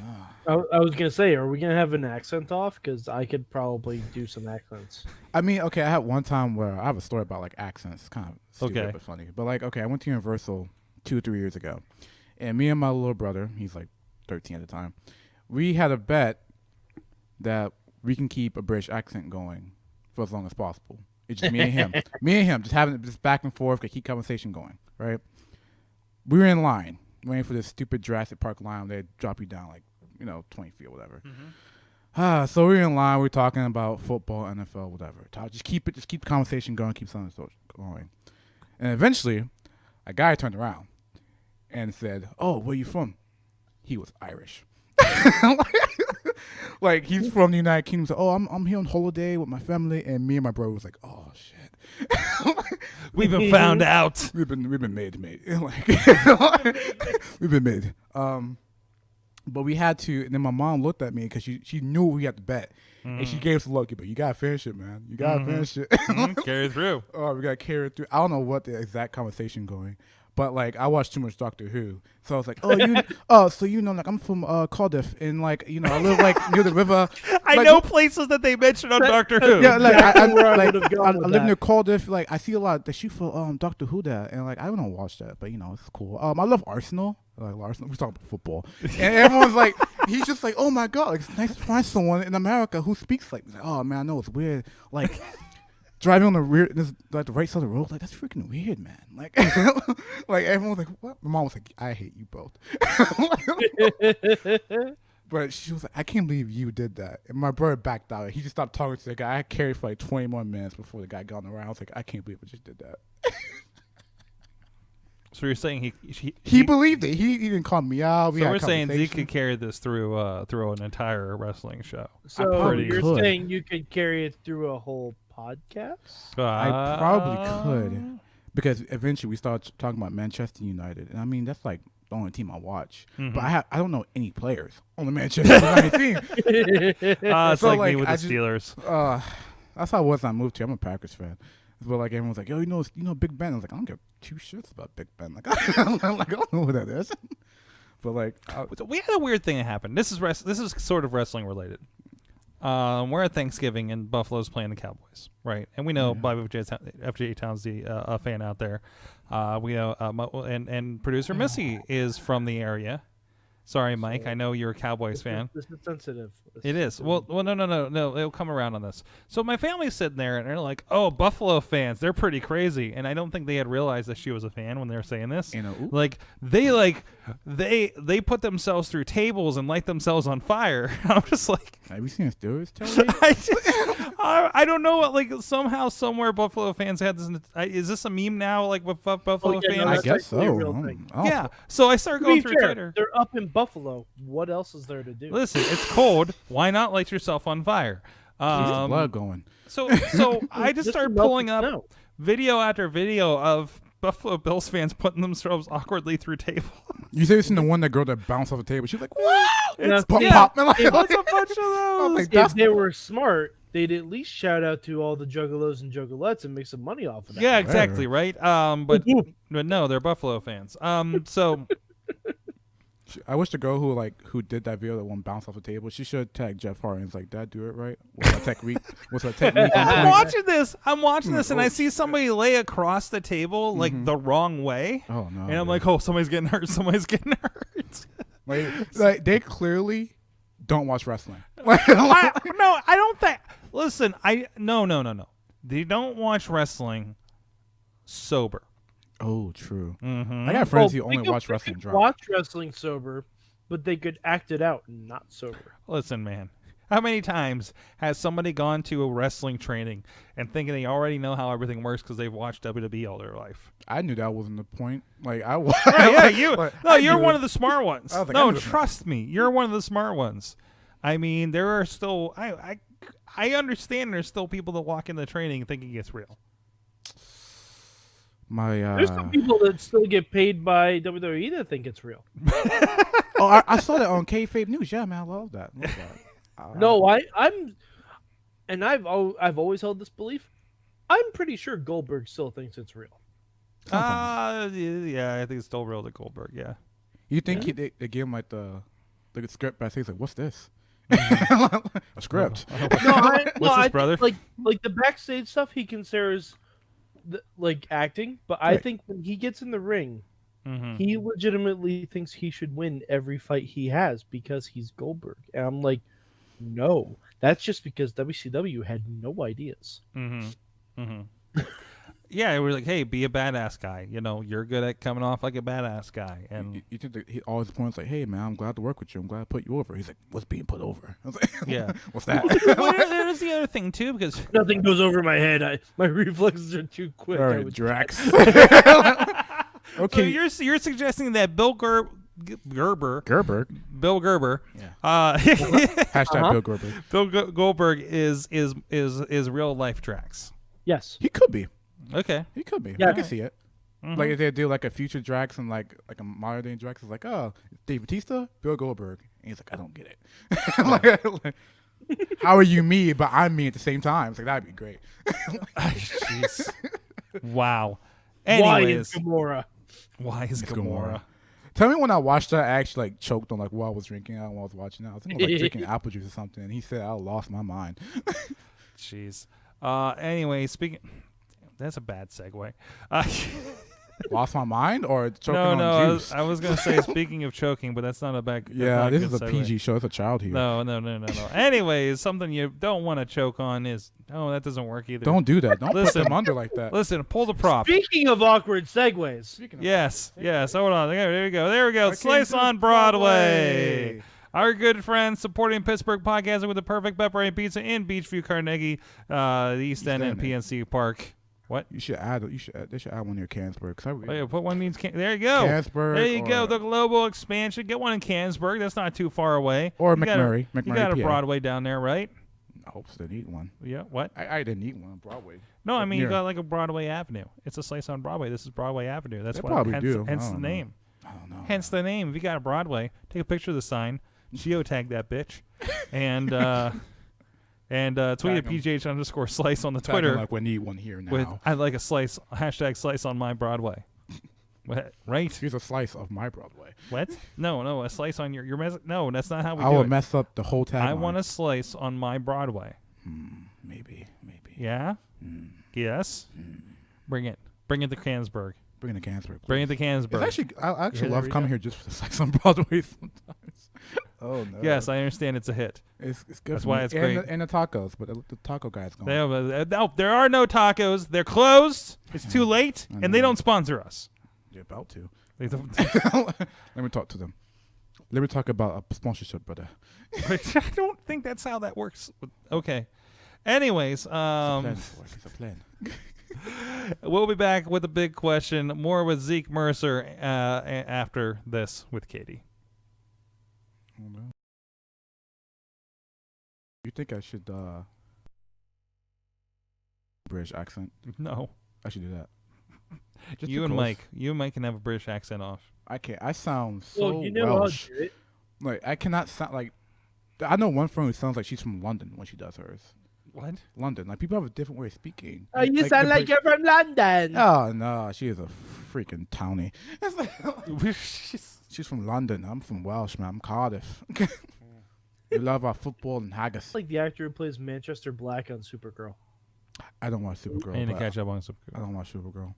I was gonna say, are we gonna have an accent off? Because I could probably do some accents. I mean, okay, I had one time where I have a story about like accents, kind of stupid Okay. but funny. But like, okay, I went to Universal 2 or 3 years ago, and me and my little brother, he's like 13 at the time, we had a bet that we can keep a British accent going for as long as possible. It's just me and him. Me and him just having this back and forth, keep conversation going, right? We were in line, waiting for this stupid Jurassic Park line where they drop you down 20 feet or whatever. So we were in line, we were talking about football, NFL, whatever. Just keep the conversation going, keep something going. And eventually, a guy turned around and said, "Oh, where you from?" He was Irish. Like he's from the United Kingdom. So, "Oh, I'm here on holiday with my family," and me and my brother was like, "Oh shit, We've been found out. we've been made, like we've been made." But we had to, and then my mom looked at me because she knew we had to bet, and she gave us a look. But you gotta finish it, man. You gotta finish it. Carry through. Oh, we gotta carry it through. I don't know what the exact conversation going. But like I watched too much Doctor Who, so I was like, so like I'm from Cardiff, and like I live like near the river. I like, know places that they mentioned on Doctor Who. Yeah, like I I live near Cardiff. Like I see a lot. They shoot for Doctor Who there, and like I don't watch that, but it's cool. I love Arsenal. Like Arsenal, we're talking about football, and everyone's like, he's just like, oh my god, like, it's nice to find someone in America who speaks like, oh man, I know it's weird, like. Driving on the right side of the road, like that's freaking weird, man. Like, like everyone was like, "What?" My mom was like, "I hate you both." But she was like, "I can't believe you did that." And my brother backed out. He just stopped talking to the guy. I carried for like 20 more minutes before the guy got on the round. I was like, "I can't believe I just did that." So you're saying he believed it. He didn't call me out. So we're saying Zeke could carry this through an entire wrestling show. So you're saying you could carry it through a whole podcast? I probably could, because eventually we started talking about Manchester United, and I mean that's like the only team I watch. But I don't know any players on the Manchester United team. It's like me with the Steelers. That's how it was when I moved here. I'm a Packers fan. But like everyone's like, "Yo, you know Big Ben." I was like, "I don't give two shits about Big Ben." Like, I don't know who that is. But like, we had a weird thing that happened. This is sort of wrestling related. We're at Thanksgiving and Buffalo's playing the Cowboys, right? And we know Bobby FJ Townsend, a fan out there. We know, and producer Missy is from the area. Sorry, Mike. I know you're a Cowboys fan. This is sensitive. It is. Well, no. It'll come around on this. So my family's sitting there, and they're like, "Oh, Buffalo fans, they're pretty crazy." And I don't think they had realized that she was a fan when they were saying this. They put themselves through tables and light themselves on fire. I'm just like, have you seen Steelers television? I don't know what, like, somehow, somewhere Buffalo fans had this. Is this a meme now, like, with Buffalo fans? I guess so. Yeah. So I started going through Twitter. They're up in Buffalo. What else is there to do? Listen, it's cold. Why not light yourself on fire? Blood going. So I just started pulling up video after video of Buffalo Bills fans putting themselves awkwardly through tables. You say it's in the one that girl that bounced off the table. She's like, "Wow!" It's pop. It's a bunch of those. Like, if they were smart, they'd at least shout out to all the juggalos and juggalettes and make some money off of that. Yeah, exactly, right? But no, they're Buffalo fans. So I wish the girl who did that video that one bounced off the table, she should tag Jeff Hart and it's like, "Dad, do it right. What's our technique? What's our technique?" I'm watching this, and I see somebody lay across the table like the wrong way. Oh no! And I'm like, "Oh, somebody's getting hurt. Somebody's getting hurt." like they clearly don't watch wrestling. I don't think. Listen, no. They don't watch wrestling sober. Oh, true. Mm-hmm. I got friends who only watch wrestling drunk. Watch wrestling sober, but they could act it out not sober. Listen, man. How many times has somebody gone to a wrestling training and thinking they already know how everything works because they've watched WWE all their life? I knew that wasn't the point. Like I you're one of the smart ones. No, trust me, you're one of the smart ones. I mean, there are still I understand there's still people that walk into training thinking it's real. There's some people that still get paid by WWE that think it's real. I saw that on Kayfabe News. Yeah, man, I love that. No, I've always held this belief. I'm pretty sure Goldberg still thinks it's real. Yeah, I think it's still real to Goldberg. Yeah. You think they gave him like the script, but I think he's like, "What's this?" A script. What's this, brother? Like the backstage stuff, he considers like acting, but I think when he gets in the ring, he legitimately thinks he should win every fight he has because he's Goldberg. And I'm like, no, that's just because WCW had no ideas. Yeah, we're like, hey, be a badass guy. You know, you're good at coming off like a badass guy. And you think that he always points like, "Hey man, I'm glad to work with you. I'm glad to put you over." He's like, "What's being put over?" I was like, yeah, "What's that?" well, there's the other thing too, because Nothing goes over my head. My reflexes are too quick. All I right, would- Drax. okay, Okay, you're suggesting that Gerber, Bill Gerber, Yeah. Hashtag Uh-huh. Bill Goldberg. Goldberg is real life Drax. Yes. He could be. Okay. He could be. Yeah. I can see it. Like if they do like a future Drax and like a modern day Drax, it's like, oh, Dave Bautista, Bill Goldberg, and he's like, I don't get it. like, how are you me, but I'm me at the same time? It's like that'd be great. Jeez. Wow. Why Anyways, is Gamora? why is It's Gamora? Tell me when I watched that, I actually like choked on like what I was drinking out while I was watching that. I think I was like drinking apple juice or something, and he said I lost my mind. Jeez. Anyway, speaking. That's a bad segue. Lost my mind or choking No, on juice? I was gonna say speaking of choking, but that's not a bad. Yeah, this is a PG show. It's a child here. No. Anyways, something you don't want to choke on is that doesn't work either. Don't do that. Don't Listen. put them under like that. Listen. Pull the prop. Speaking of awkward segues, Yes. Hold on. There we go. I Slice came to on Broadway. Our good friends supporting Pittsburgh podcasting with the perfect pepperoni pizza in Beachview, Carnegie, the East End, and PNC Park. What? You should add. They should add one near Cannesburg. Oh, yeah, put one needs. There you go. Cannesburg. There you go. or- The global expansion. Get one in Cannesburg. That's not too far away. Or You got a- McMurray. You McMurray, got a PA. Broadway down there, right? I hope they need one. Yeah. What? I didn't need one on Broadway. No, I Up mean you near. got like a Broadway Avenue. It's a slice on Broadway. This is Broadway Avenue. That's They why. probably hence, do. Hence I the don't know. name. I don't know. Hence the name. If you got a Broadway, take a picture of the sign, geotag that bitch, and tweet at PGH_slice on the Tag 'em Twitter like we need one here now. with I like a slice #slice on my Broadway. What? Right? Here's a slice of my Broadway. What? No, a slice on your no. That's not how we I do will it. mess up the whole tagline. I want a slice on my Broadway. Maybe. Yeah. Yes. Bring it to Cannesburg. Bring it to Cannesburg. Bring it to It's Cannesburg. actually, I actually Yeah, love there we coming go. here just for the slice on Broadway sometimes. Oh no. Yes, I understand it's a hit. It's good. That's for why me. it's and great. and the tacos, but the taco guy's gone. No, there are no tacos. They're closed. It's too late, I and they know. don't sponsor us. You're about to. They don't- Let me talk to them. Let me talk about a sponsorship, brother. I don't think that's how that works. Okay. Anyways, It's a plan. we'll be back with a big question. More with Zeke Mercer after this with Katie. Oh, no. You think I should British accent? No, I should do that. Just you and because. Mike can have a British accent off. I can't. I sound so well, you know Welsh. how to do it. Like I cannot sound like. I know one friend who sounds like she's from London when she does hers. What? London. Like people have a different way of speaking. Oh, you the sound like Brit- you're from London. Oh no, she is a freaking townie. She's from London. I'm from Welsh, man. I'm Cardiff. We love our football and haggis. It's like the actor who plays Manchester Black on Supergirl. I don't watch Supergirl. I need to but catch up on I Supergirl. don't watch Supergirl.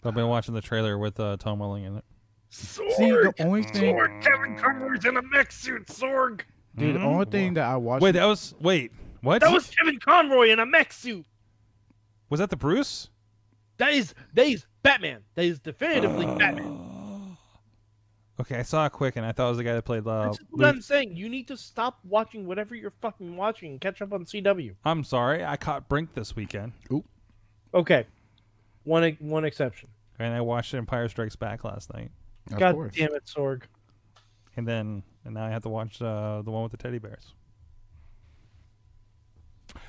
I've been watching the trailer with Tom Welling in it. Sorg! See, the only thing, Sorg! Kevin Conroy's in a mech suit, Sorg! dude, the only thing that I watched. Wait, what? That was Kevin Conroy in a mech suit! Was that the Bruce? That is Batman. That is definitively Batman. Okay, I saw it quick, and I thought it was the guy that played. That's what I'm saying. You need to stop watching whatever you're fucking watching and catch up on CW. I'm sorry, I caught Brink this weekend, Okay. One exception. and I watched Empire Strikes Back last night, Of God course. damn it, Sorg. and now I have to watch the one with the teddy bears.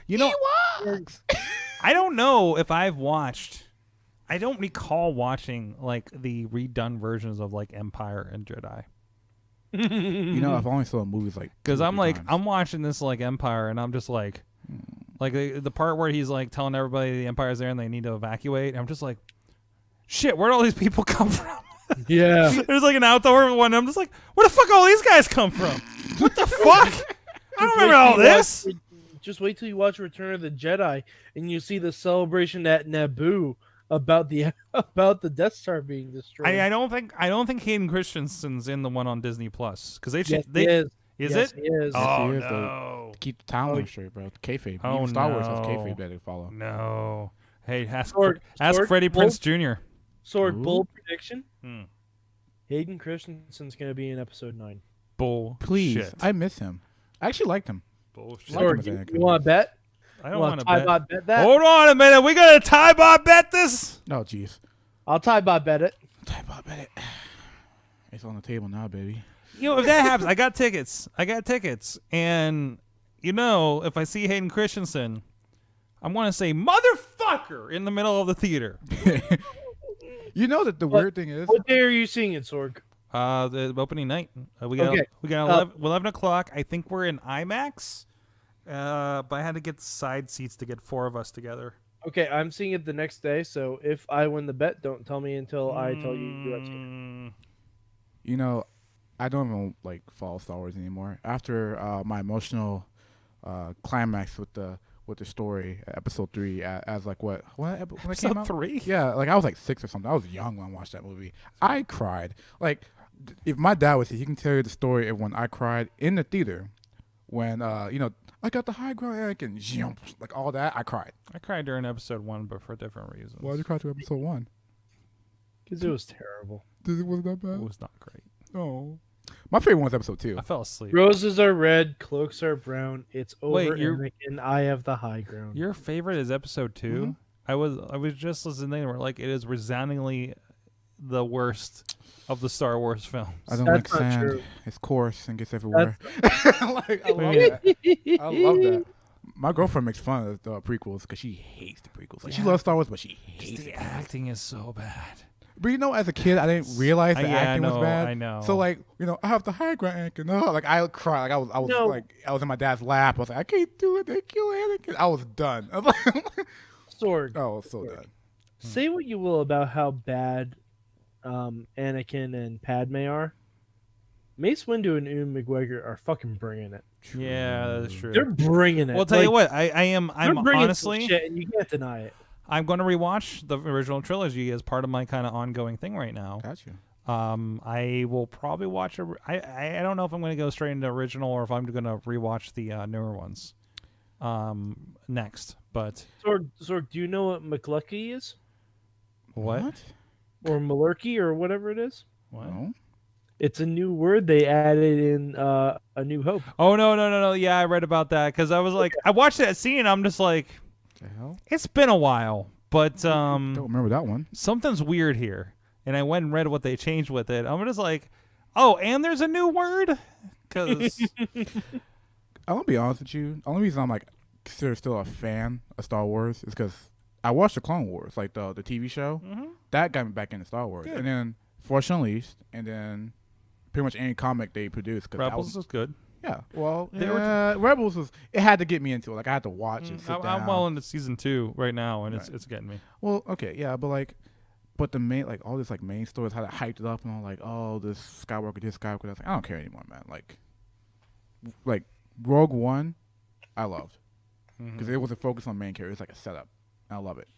You know, I don't know if I've watched. I don't recall watching like the redone versions of like Empire and Jedi. You know, I've only saw movies like. Because 2 or I'm 3 like, times. I'm watching this like Empire, and I'm just like the part where he's like telling everybody the Empire's there and they need to evacuate. I'm just like, shit, where'd all these people come from? Yeah. There's like an outdoor one. I'm just like, where the fuck all these guys come from? What the fuck? I don't remember all this. Just wait till you watch Return of the Jedi and you see the celebration at Naboo about the Death Star being destroyed. I don't think Hayden Christensen's in the one on Disney Plus because Yes, he is. Is Yes, it? he is. Oh he is, no. Keep the timeline straight, bro. Kayfabe. Oh, Even Star Wars has no. kayfabe that they follow. No. Hey, ask Sword, Freddie bold, Prinze Jr. Sword, Ooh. bold prediction. Hmm. Hayden Christensen's going to be in episode 9. Bullshit. Please, I miss him. I actually liked him. Bullshit. Like him Sword, as you Anakin. want to bet? I You don't want want to to tie bet. bot bet that? Hold on a minute. We got to tie bot bet this? Oh, jeez. I'll tie bot bet it. Type up at it. It's on the table now, baby. You know, if that happens, I got tickets. And, you know, if I see Hayden Christensen, I'm going to say, motherfucker, in the middle of the theater. You know that the weird thing is, What day are you seeing it, Sorg? The opening night. We got Okay. 11 o'clock. I think we're in IMAX. But I had to get side seats to get 4 of us together. Okay, I'm seeing it the next day, so if I win the bet, don't tell me until I tell you I'm seeing you know, I don't even like follow Star Wars anymore. After my emotional climax with the story, episode 3, as like when it came Episode out? 3? Yeah, like I was like 6 or something. I was young when I watched that movie. I cried. Like, if my dad was here, he can tell you the story of when I cried in the theater when you know, I got the high ground, Anakin, like all that. I cried. I cried during episode 1, but for different reasons. Why did you cry to episode 1? because it was terrible. Was that It bad? was not great. Oh, my favorite one was episode 2. I fell asleep. Roses are red, cloaks are brown. It's over, Wait, Anakin. I have the high ground. Your favorite is episode 2? Mhm. I was just listening and we're like, it is resoundingly the worst of the Star Wars films. I don't That's like not sand. true. It's coarse and gets everywhere. Like, I love that. I love that. My girlfriend makes fun of the prequels because she hates the prequels. Like, she Yeah. loves Star Wars, but she hates The it. acting is so bad. But you know, as a kid, I didn't realize the Yeah, acting I know, was bad. I know. So like, you know, I have the high ground, Anakin. No, like I cried. Like I was No. like, I was in my dad's lap. I was like, I can't do it. They kill Anakin. I was done. I was like, Sorg, I was so done. say what you will about how bad Anakin and Padme are. Mace Windu and Ewan McGregor are fucking bringing it. Yeah, that is true. They're bringing it. Well, I'll tell you Like, what, I'm they're bringing honestly, some shit, and you can't deny it. I'm going to rewatch the original trilogy as part of my kind of ongoing thing right now. Got you. I will probably watch I don't know if I'm going to go straight into original or if I'm going to rewatch the newer ones next. But Sorg, do you know what McLucky is? what? Or Malarkey or whatever it is? What? No. It's a new word they added in A New Hope. Oh no! Yeah, I read about that because I was like, I watched that scene. And I'm just like, The hell? it's been a while, but Don't remember that one. something's weird here. And I went and read what they changed with it. I'm just like, oh, and there's a new word because I'm gonna be honest with you. The only reason I'm like considered still a fan of Star Wars is because I watched the Clone Wars, like the TV show. That got me back into Star Wars, Good. and then Force Unleashed, and then pretty much any comic they produced. Cause Rebels is good. yeah, well, They were Rebels was. It had to get me into it. Like I had to watch and sit I'm down. well into season 2 right now, and Right. it's getting me. Well, okay, yeah, but like, but the main, like all this like main stories, how they hyped it up and all, like, oh, this Skywalker, this Skywalker. I was like, I don't care anymore, man. Like Rogue One, I loved because it wasn't focused on main character. It's like a setup. I love it.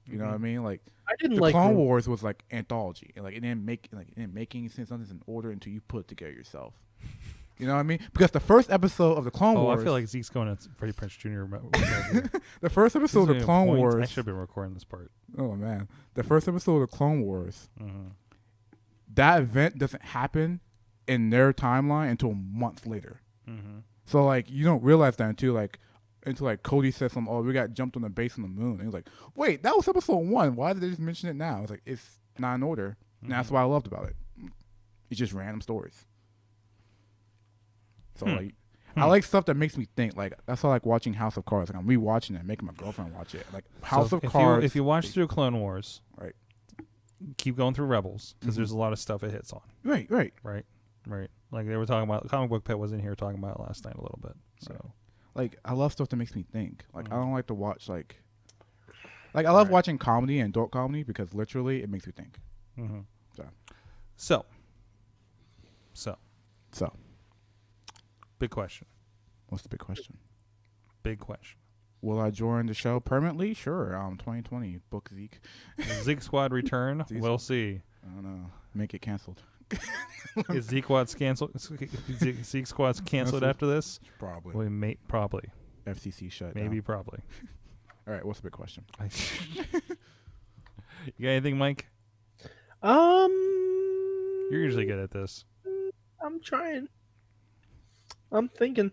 You know what I mean? Like I didn't the like Clone Rogue- Wars was like anthology, and like it didn't make any sense. Nothing's in order until you put it together yourself. You know what I mean? Because the first episode of the Clone Oh, Wars, I feel like Zeke's going to Freddie Prinze Jr. the first episode of the Clone I Wars. should have been recording this part. Oh man, the first episode of the Clone Wars. Mm-hmm. That event doesn't happen in their timeline until months later. Mm-hmm. So like you don't realize that until Cody says something. Oh, we got jumped on the base on the moon. And he's like, wait, that was episode 1. Why did they just mention it now? It's like it's not in order. And that's what I loved about it. It's just random stories. So like, I like stuff that makes me think. Like that's why I like watching House of Cards. Like I'm rewatching it, making my girlfriend watch it. Like House of Cards. If you watch through Clone Wars, Right. keep going through Rebels because there's a lot of stuff it hits on. Right. Right. Like they were talking about, Comic Book Pit was in here talking about it last night a little bit. So Like I love stuff that makes me think. Like I don't like to watch like I love watching comedy and adult comedy because literally it makes me think. so So big question. what's the big question? Big question. Will I join the show permanently? Sure. 2020 book Zeke. Zeke Squad return. Zeke We'll see. I don't know. Make it canceled. Is Zeke Squad's canceled? Zeke Squad's canceled after this? Probably. We may probably, FCC shut. maybe down. probably. All right, what's the big question? You got anything, Mike? You're You're usually good at this. I'm trying. I'm thinking.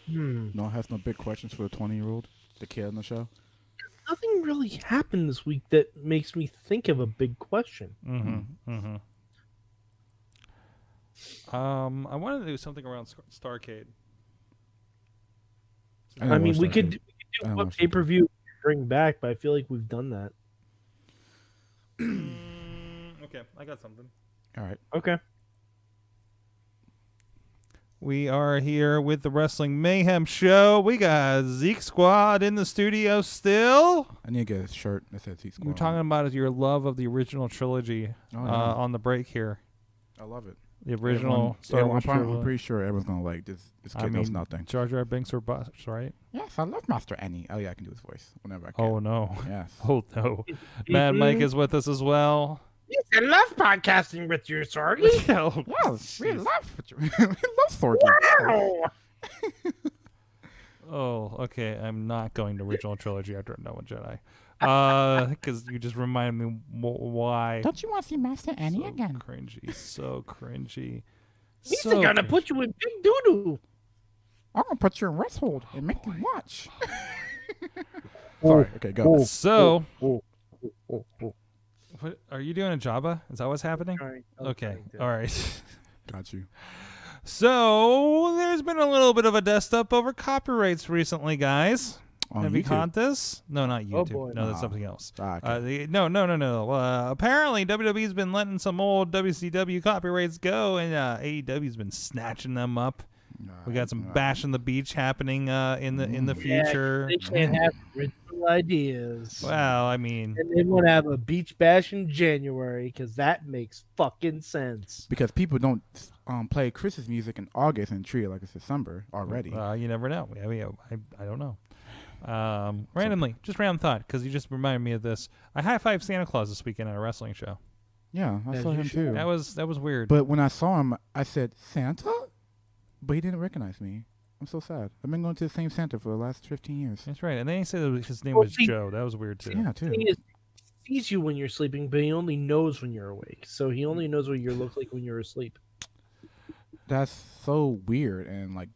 No, has no big questions for the 20-year-old, the kid on the show. Nothing really happened this week that makes me think of a big question. I wanted to do something around Starcade. I mean, we could do what pay-per-view bring back, but I feel like we've done that. Okay, I got something. All right. Okay. We are here with the Wrestling Mayhem Show. We got Zeke Squad in the studio still. I need to get a shirt that says Zeke Squad. You're talking about your love of the original trilogy on the break here. I love it. The original Star Wars trilogy. I'm pretty sure everyone's going to like this. This kid knows nothing. Jar Jar Binks or Bust, right? Yes, I love Master Annie. Oh, yeah, I can do his voice whenever I can. Oh, no. Yes. Oh, no. Mad Mike is with us as well. Yes, I love podcasting with you, Sorgy. Yes, we love Sorgy. Wow. Oh, okay. I'm not going to original trilogy after No One Jedi. Because you just reminded me why. Don't you want to see Master Annie again? Cringy. So cringy. He's gonna put you in big doo-doo. I'm going to put you in rest hold and make you watch. Sorry. Okay, go. So... What, are you doing a Jabba? Is that what's happening? Okay. All right. Got you. So there's been a little bit of a dust up over copyrights recently, guys. On Have YouTube. you caught this? No, not YouTube. Oh, boy. No, that's something else. Okay. No. Apparently, WWE's been letting some old WCW copyrights go, and AEW's been snatching them up. We got some Bash on the Beach happening in the future. They can't have original ideas. Well, I mean, And they want to have a beach bash in January because that makes fucking sense. Because people don't play Christmas music in August and treat it like it's December already. You never know. I don't know. Randomly, just random thought, because you just reminded me of this. I high-fived Santa Claus this weekend at a wrestling show. Yeah, I saw you him should. too. That was weird. But when I saw him, I said, Santa? But he didn't recognize me. I'm so sad. I've been going to the same Santa for the last 15 years. That's right. And then he said his name was Joe. That was weird too. Yeah, too. He sees you when you're sleeping, but he only knows when you're awake. So he only knows what you look like when you're asleep. That's so weird. And, like,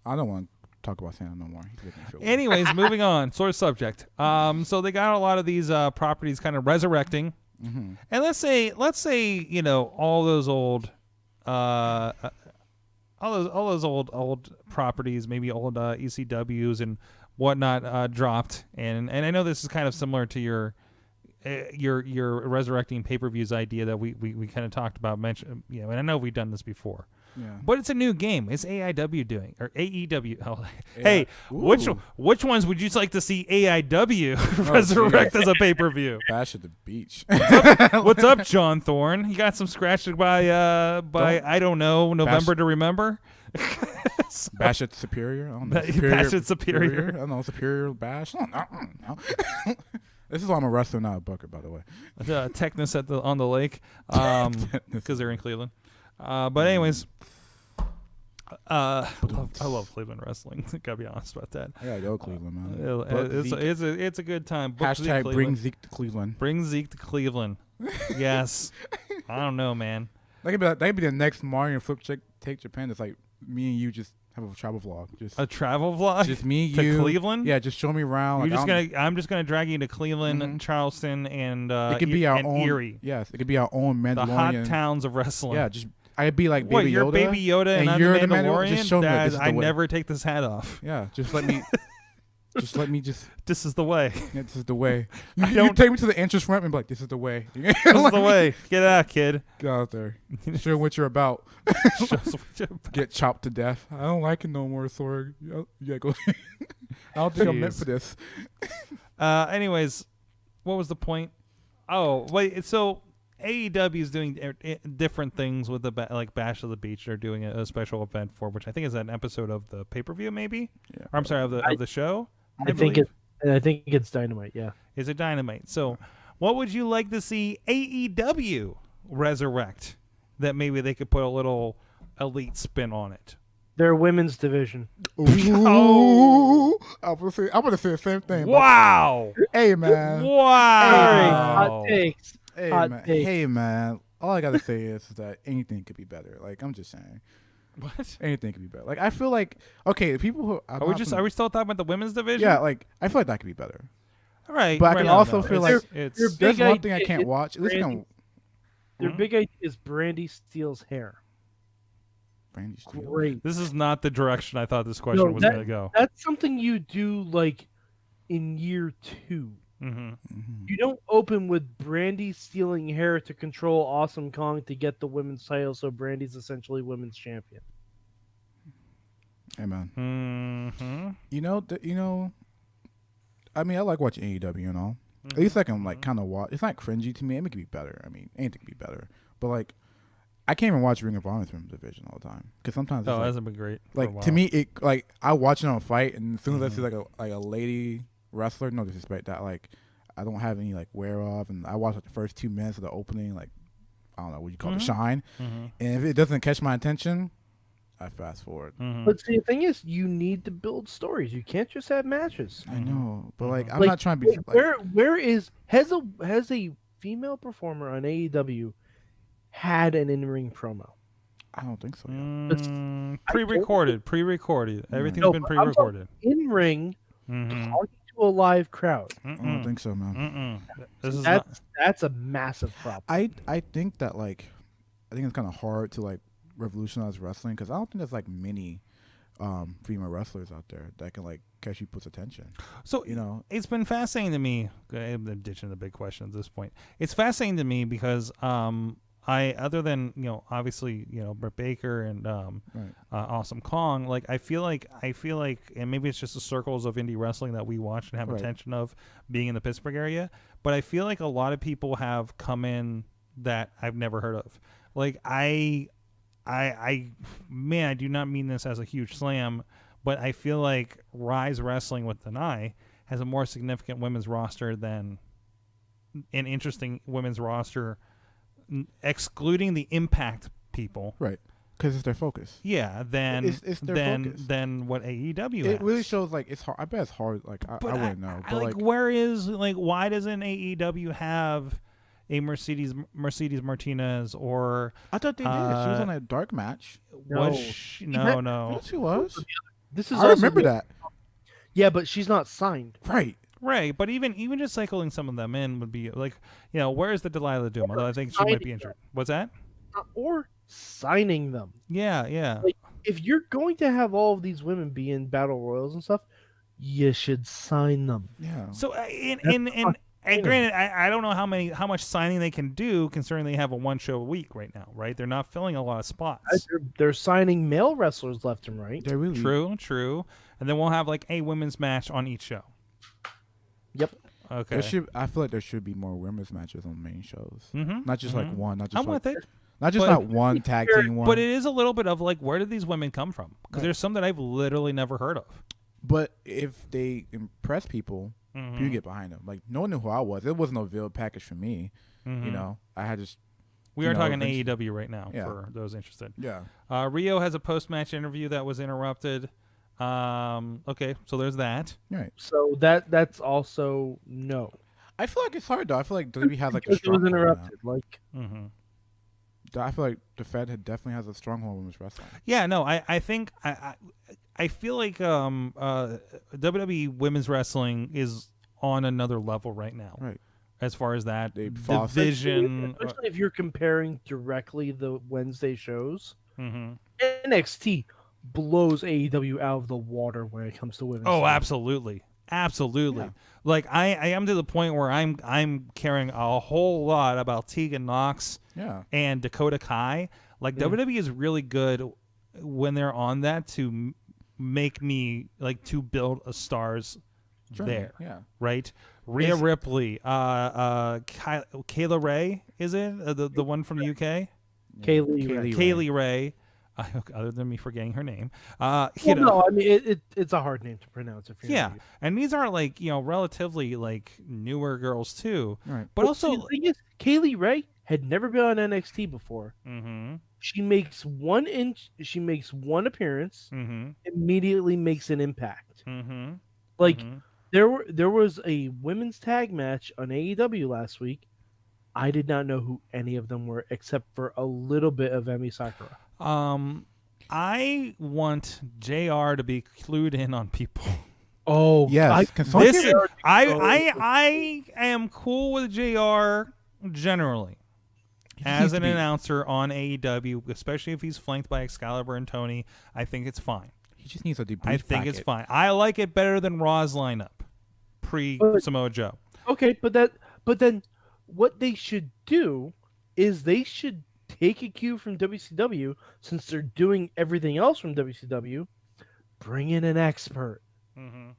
I don't want to talk about Santa no more. He's making me feel weird. Anyways, moving on. Sort of subject. So they got a lot of these properties kind of resurrecting. Mm-hmm. And let's say all those old all those old properties, maybe old ECWs and whatnot, dropped. And I know this is kind of similar to your resurrecting pay-per-views idea that we kind of talked about, mentioned, and I know we've done this before. Yeah. But it's a new game. It's AIW doing, or AEW. Oh, Yeah. hey, Ooh. which ones would you like to see AIW resurrect as a pay-per-view? Bash at the beach. What's up, John Thorne? You got some scratched by I don't know, November to Remember? Bash at Superior? I don't know. Bash at Superior. I don't know. Superior Bash? I don't know. This is why I'm a wrestler, not a booker, by the way. Technus on the lake, because they're in Cleveland. But anyways, I love Cleveland wrestling. Gotta be honest about that. I gotta go Cleveland, man. It's a good time. Book Hashtag bring Zeke to Cleveland. Bring Zeke to Cleveland. Yes. I don't know, man. That could be the next Mario Flip Take Japan. It's like me and you just have a travel vlog. Just a travel vlog? Just me, to you. Cleveland? Yeah, just show me around. I'm just gonna drag you to Cleveland, Charleston, and it could be our own Erie. Yes, it could be our own Mandalorian. The hot towns of wrestling. Yeah, just I'd be like Baby Yoda. You're Baby Yoda and I'm you're the Mandalorian? Just show me this is the I way. never take this hat off. Yeah, just let me. This is the way. Yeah, this is the way. You take me to the entrance ramp and be like, "This is the way." This is the way. Get out, kid. Get out there. Show what you're about. Show us what you're about. Get chopped to death. I don't like it no more, Sorg. Yeah, go. I don't think I'm meant for this. Anyways, what was the point? Oh, wait. So AEW is doing different things with the like Bash of the Beach. They're doing a special event for, which I think is an episode of the pay-per-view, maybe. Yeah. Or I'm sorry, of the show. I think it's Dynamite. Yeah. Is it Dynamite? So, what would you like to see AEW resurrect? That maybe they could put a little elite spin on it. Their women's division. Ooh, I'm gonna say the same thing. Wow. But, hey man. Sorry, Wow. hot takes. Hey Hot man. takes. Hey man. All I gotta say is that anything could be better. Like I'm just saying, What? anything could be better. Like I feel like the people who Are we still talking about the women's division? yeah, like I feel like that could be better. All right. But I right, can no, also no. feel It's- like it's Their There's big one thing I idea can't is watch. At least Brandy- Their Mhm. big idea is Brandy Steele's hair. Brandy Steele. Great. this is not the direction I thought this question No, was going to go. That's something you do like in year 2. Mm-hmm. Mhm. You don't open with Brandy stealing hair to control Awesome Kong to get the women's title, so Brandy's essentially women's champion. Hey man. Mm-hmm. I mean, I like watching AEW and all. At least I can like kind of watch. It's not cringy to me. It could be better. I mean, anything could be better. But like, I can't even watch Ring of Honor's women's division all the time because sometimes Oh, it's it like, hasn't been great. for a to while. me it like I watch them fight, and as soon as I see like a lady wrestler, no disrespect, that like I don't have any like wear off, and I watch like the first 2 minutes of the opening, like I don't know what you call it, the shine, and if it doesn't catch my attention, I fast forward. But see, the thing is, you need to build stories. You can't just have matches. I know, but like I'm Like, not trying to be like, where has a female performer on AEW had an in-ring promo? I don't think so. Yeah. Pre-recorded. Everything's No, been but I'm talking pre-recorded. In-ring, Mm-hmm. talking to a live crowd. I don't think so, man. This is not. That's a massive problem. I think that like I think it's kind of hard to like revolutionize wrestling because I don't think there's like many female wrestlers out there that can like catch people's attention. So You know, it's been fascinating to me. I'm ditching the big question at this point. It's fascinating to me because I, other than obviously Britt Baker and right? Awesome Kong, like I feel like, and maybe it's just the circles of indie wrestling that we watch and have Right. attention of being in the Pittsburgh area, but I feel like a lot of people have come in that I've never heard of. Like man, I do not mean this as a huge slam, but I feel like Rise Wrestling with an I has a more significant women's roster than an interesting women's roster, excluding the Impact people. Right, because it's their focus. Yeah, than It's their focus. than what AEW It has. really shows like it's hard. I bet it's hard. Like I wouldn't know, but like why doesn't AEW have a Mercedes Martinez or I thought they did. She was on a dark match. No. no. Yes, she was. This is I also remember that. Yeah, but she's not signed. Right. Right, but even just cycling some of them in would be like, where is the Delilah Doom? Although I think she might be Signing injured. What's that? Or signing them. Yeah. Like, if you're going to have all of these women be in battle royals and stuff, you should sign them. Yeah. So That's and granted, I don't know how much signing they can do considering they have a one show a week right now, right? They're not filling a lot of spots. They're signing male wrestlers left and right. They really True. And then we'll have like a women's match on each show. Yep. Okay. I feel like there should be more women's matches on main shows. Mm-hmm. Not just like one. Not just I'm like, with it. not just But- not one tag team one. But it is a little bit of like, where did these women come from? Because Right. there's some that I've literally never heard of. But if they impress people, Mhm. people get behind them. Like no one knew who I was. It wasn't a veiled package for me. Mhm. You know, I had just We you are know, talking eventually- AEW right now Yeah. for those interested. yeah. Rio has a post-match interview that was interrupted. Okay, so there's that. Right. So that's also no. I feel like it's hard though. I feel like WWE has like a Because it was stronghold. in that. interrupted. Like Mm-hmm. I feel like the Fed definitely has a stronghold in women's wrestling. Yeah, no, I think I feel like WWE women's wrestling is on another level right now. Right. As far as that They fought- division. especially if you're comparing directly the Wednesday shows, Mhm. NXT blows AEW out of the water when it comes to women's. Oh, wrestling. absolutely. Yeah. Like I am to the point where I'm caring a whole lot about Tegan Nox Yeah. and Dakota Kai. Like Yeah. WWE is really good when they're on that to make me like to build a stars Journey. there, Yeah. right? Rhea Is- Ripley, Kayla Ray, is it the one from the UK? Kaylee Ray. Kaylee Ray. Other than me forgetting her name, Well, no, I mean it's a hard name to pronounce. If you're yeah, not- and these are like relatively like newer girls too, Right. but also see, the thing is, Kaylee Ray had never been on NXT before. Mm-hmm. She makes one appearance, Mm-hmm. immediately makes an impact. Mm-hmm. Like Mm-hmm. there was a women's tag match on AEW last week. I did not know who any of them were except for a little bit of Emi Sakura. I want JR to be clued in on people. Oh Yes, I am cool with JR generally as an announcer on AEW, especially if he's flanked by Excalibur and Tony. I think it's fine. He just needs a debrief. I think it's fine. I like it better than Raw's lineup pre Samoa Joe. Okay, but then what they should do is they should take a cue from WCW, since they're doing everything else from WCW. Bring in an expert. Mm-hmm.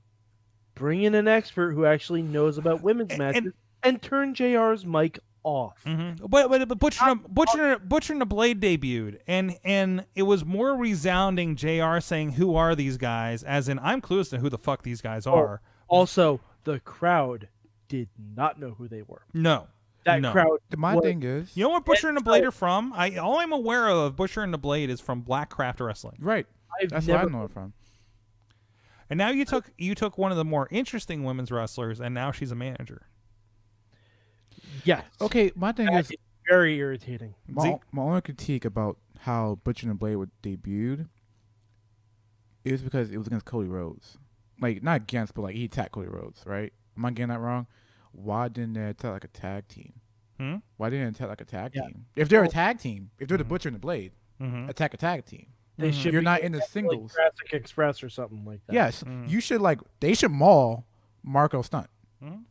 Bring in an expert who actually knows about women's matches and turn JR's mic off. Mm-hmm. But Butcher and the Blade debuted, and it was more resounding JR saying, "Who are these guys?" As in, I'm clueless to who the fuck these guys are. Also, the crowd did not know who they were. No. Crowd. My thing is, you know what Butcher and the Blade are from? All I'm aware of Butcher and the Blade is from Blackcraft Wrestling. Right. That's where I know it from. And now you took one of the more interesting women's wrestlers, and now she's a manager. Yes. Okay, my thing is very irritating. My only critique about how Butcher and the Blade were debuted is because it was against Cody Rhodes. Like, not against, but like he attacked Cody Rhodes, right? Am I getting that wrong? Why didn't they attack like a tag team? Why didn't they attack like a tag team? If they're a tag team, if they're the Butcher and the Blade, attack a tag team. They should. You're not in the singles. Like Jurassic Express or something like that. Yes, you should they should maul Marco Stunt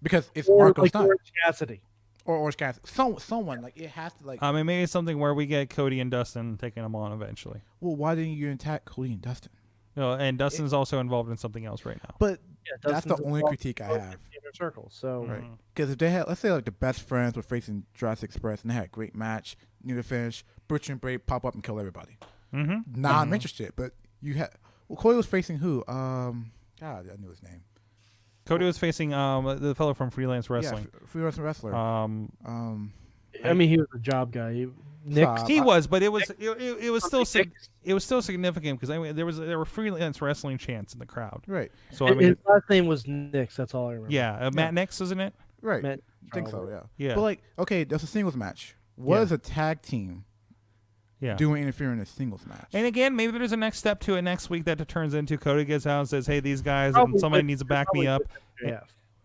because it's or Marco like Stunt Orange Cassidy. or Orange Cassidy. Someone like it has to like. I mean, maybe it's something where we get Cody and Dustin taking them on eventually. Well, why didn't you attack Cody and Dustin? And Dustin's also involved in something else right now. But that's the only critique I have. Inner circle. So right, because if they had, let's say, like the best friends were facing Jurassic Express and they had a great match, near the finish, Butcher and Blade pop up and kill everybody. Nah, I'm interested. But you had Cody was facing who? God, I knew his name. Cody was facing the fellow from Freelance Wrestling. Yeah, freelance wrestler. I mean, he was a job guy. Nick, he was, but it was still significant because I mean there were Freelance Wrestling chants in the crowd. Right. So I mean, his last name was Nix. That's all I remember. Yeah, Matt Nix, isn't it? Right. Matt I think so. Yeah. Yeah. But like, okay, that's a singles match. What is a tag team? Yeah. Doing interfering in a singles match. And again, maybe there's a next step to it next week that turns into Cody gets out and says, "Hey, these guys, somebody needs to back me up."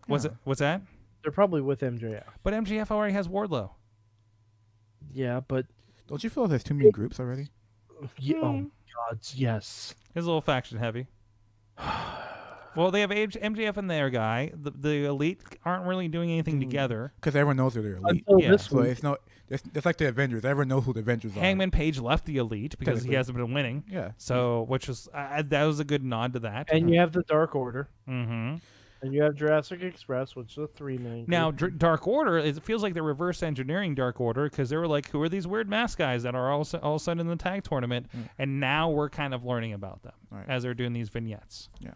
What's that? They're probably with MJF. But MJF already has Wardlow. Yeah, but don't you feel like there's too many groups already? Yeah, oh God, yes. It's a little faction heavy. Well, they have MJF and their guy. The Elite aren't really doing anything together because everyone knows who they're Elite. So it's like the Avengers. Everyone knows who the Avengers are. Hangman Page left the Elite because he hasn't been winning. Yeah. So, which was that was a good nod to that. And you have the Dark Order. Mm-hmm. And you have Jurassic Express, which is a 3-man group. Now, Dark Order, it feels like they're reverse engineering Dark Order because they were like, who are these weird mask guys that are all of a sudden in the tag tournament? And now we're kind of learning about them as they're doing these vignettes. Yeah.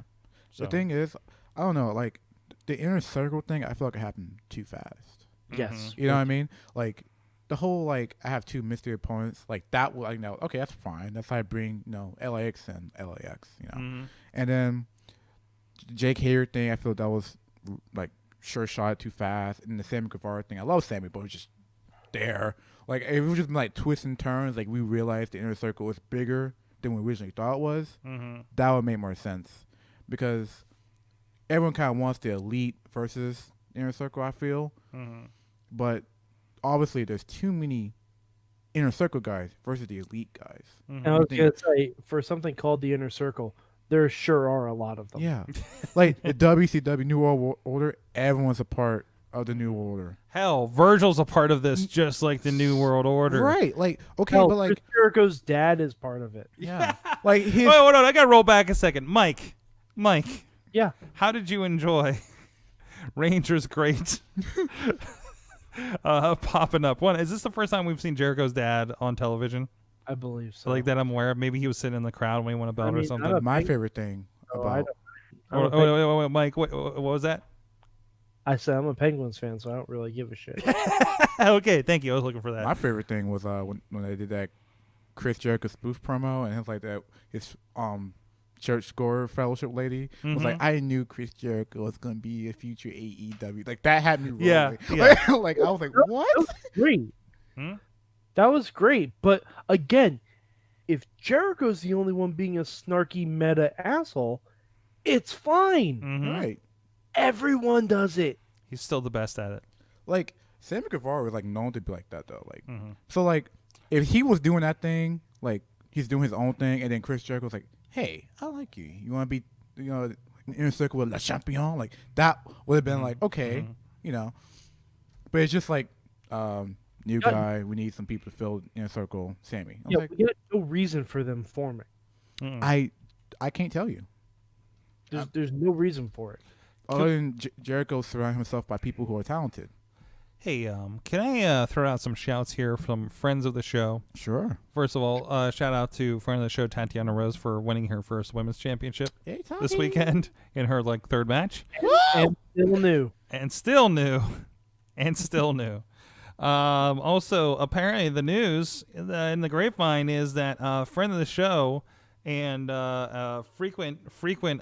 So. The thing is, I don't know, like the inner circle thing, I feel like it happened too fast. Yes. You know what I mean? Like the whole I have two mystery opponents, like that will okay, that's fine. That's how I bring, LAX and LAX, And then Jake Hader thing, I feel that was like sure shot too fast. And the Sammy Guevara thing, I love Sammy, but it was just there. Like if it was just like twists and turns, like we realized the inner circle was bigger than we originally thought it was, that would make more sense. Because everyone kind of wants the Elite versus inner circle, I feel. But obviously there's too many inner circle guys versus the Elite guys. And I was going to say, for something called the inner circle, there sure are a lot of them. Yeah. Like the WCW New World Order, everyone's a part of the New World Order. Hell, Virgil's a part of this just like the New World Order. Right. Like, okay, Hell, but like... Chris Jericho's dad is part of it. Yeah. Like his... Wait, hold on. I got to roll back a second. Mike. Yeah. How did you enjoy Ranger's Great popping up? Is this the first time we've seen Jericho's dad on television? I believe so. Like that I'm aware of. Maybe he was sitting in the crowd when he won a belt or something. My favorite thing about... Wait, Mike, what was that? I said I'm a Penguins fan, so I don't really give a shit. Okay, thank you. I was looking for that. My favorite thing was when they did that Chris Jericho spoof promo, and it was like that his church score fellowship lady was like, I knew Chris Jericho was gonna be a future AEW. Like that had me rolling. Yeah. Like I was like, what? Great. Hmm? That was great. But again, if Jericho's the only one being a snarky meta asshole, it's fine. Mhm. Right. Everyone does it. He's still the best at it. Like Sammy Guevara was like known to be like that though. Like Mhm. so like if he was doing that thing, like he's doing his own thing, and then Chris Jericho was like, hey, I like you. You want to be, in the inner circle with Le Champion? Like that would have been like okay, But it's just like new guy. We need some people to fill inner circle. Sammy. I'm like, we got no reason for them forming. Mm. I can't tell you. There's no reason for it. Other than Jericho surrounding himself by people who are talented. Hey, can I throw out some shouts here from friends of the show? Sure. First of all, shout out to friend of the show Tatiana Rose for winning her first women's championship this weekend in her third match. And still new. And still new. And still new. Also, apparently the news in the grapevine is that friend of the show and frequent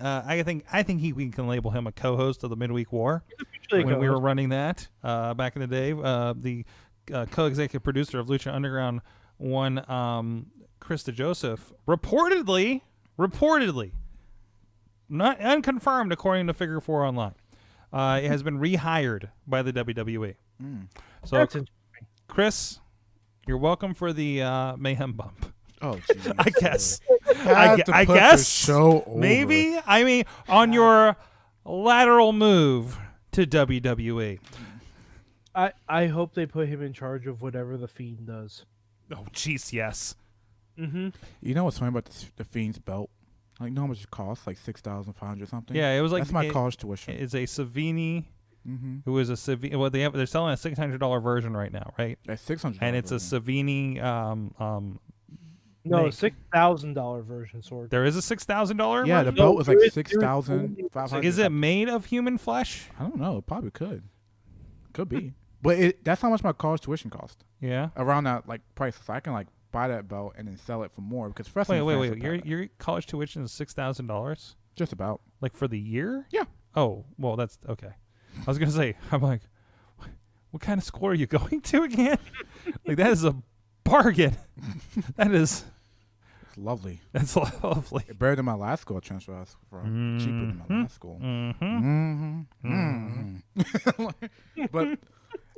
I think we can label him a co-host of the Midweek War when we were running that back in the day. The co-executive producer of Lucha Underground one, Krista Joseph, reportedly, not unconfirmed according to Figure 4 Online, has been rehired by the WWE. So, That's interesting. Chris, you're welcome for the Mayhem bump. Oh, geez. I guess. I guess. Show over. Maybe. I mean, on your lateral move to WWE. I hope they put him in charge of whatever the Fiend does. Oh, jeez, yes. Mm-hmm. You know what's funny about the Fiend's belt? Like, you know how much it costs? Like $6,500 something. Yeah, it was like that's my college tuition. It's a Savini. Mm-hmm. Who is a Savini? Well, they're selling a $600 version right now, right? That's $600. And it's a Savini. No, make. $6,000 version sword. There is a $6,000. Yeah, the version? belt was like there is- $6,500. Is it made of human flesh? I don't know. It probably could. Could be. But that's how much my college tuition cost. Yeah. Around that price. So I can buy that belt and then sell it for more because wrestling. Wait. Your college tuition is $6,000. Just about. Like for the year? Yeah. Oh, well, that's okay. I was gonna say, I'm like, what kind of school are you going to again? That is a bargain. That is. It's lovely. That's lovely. It's better than my last school transfer. I was from cheaper than my last school. But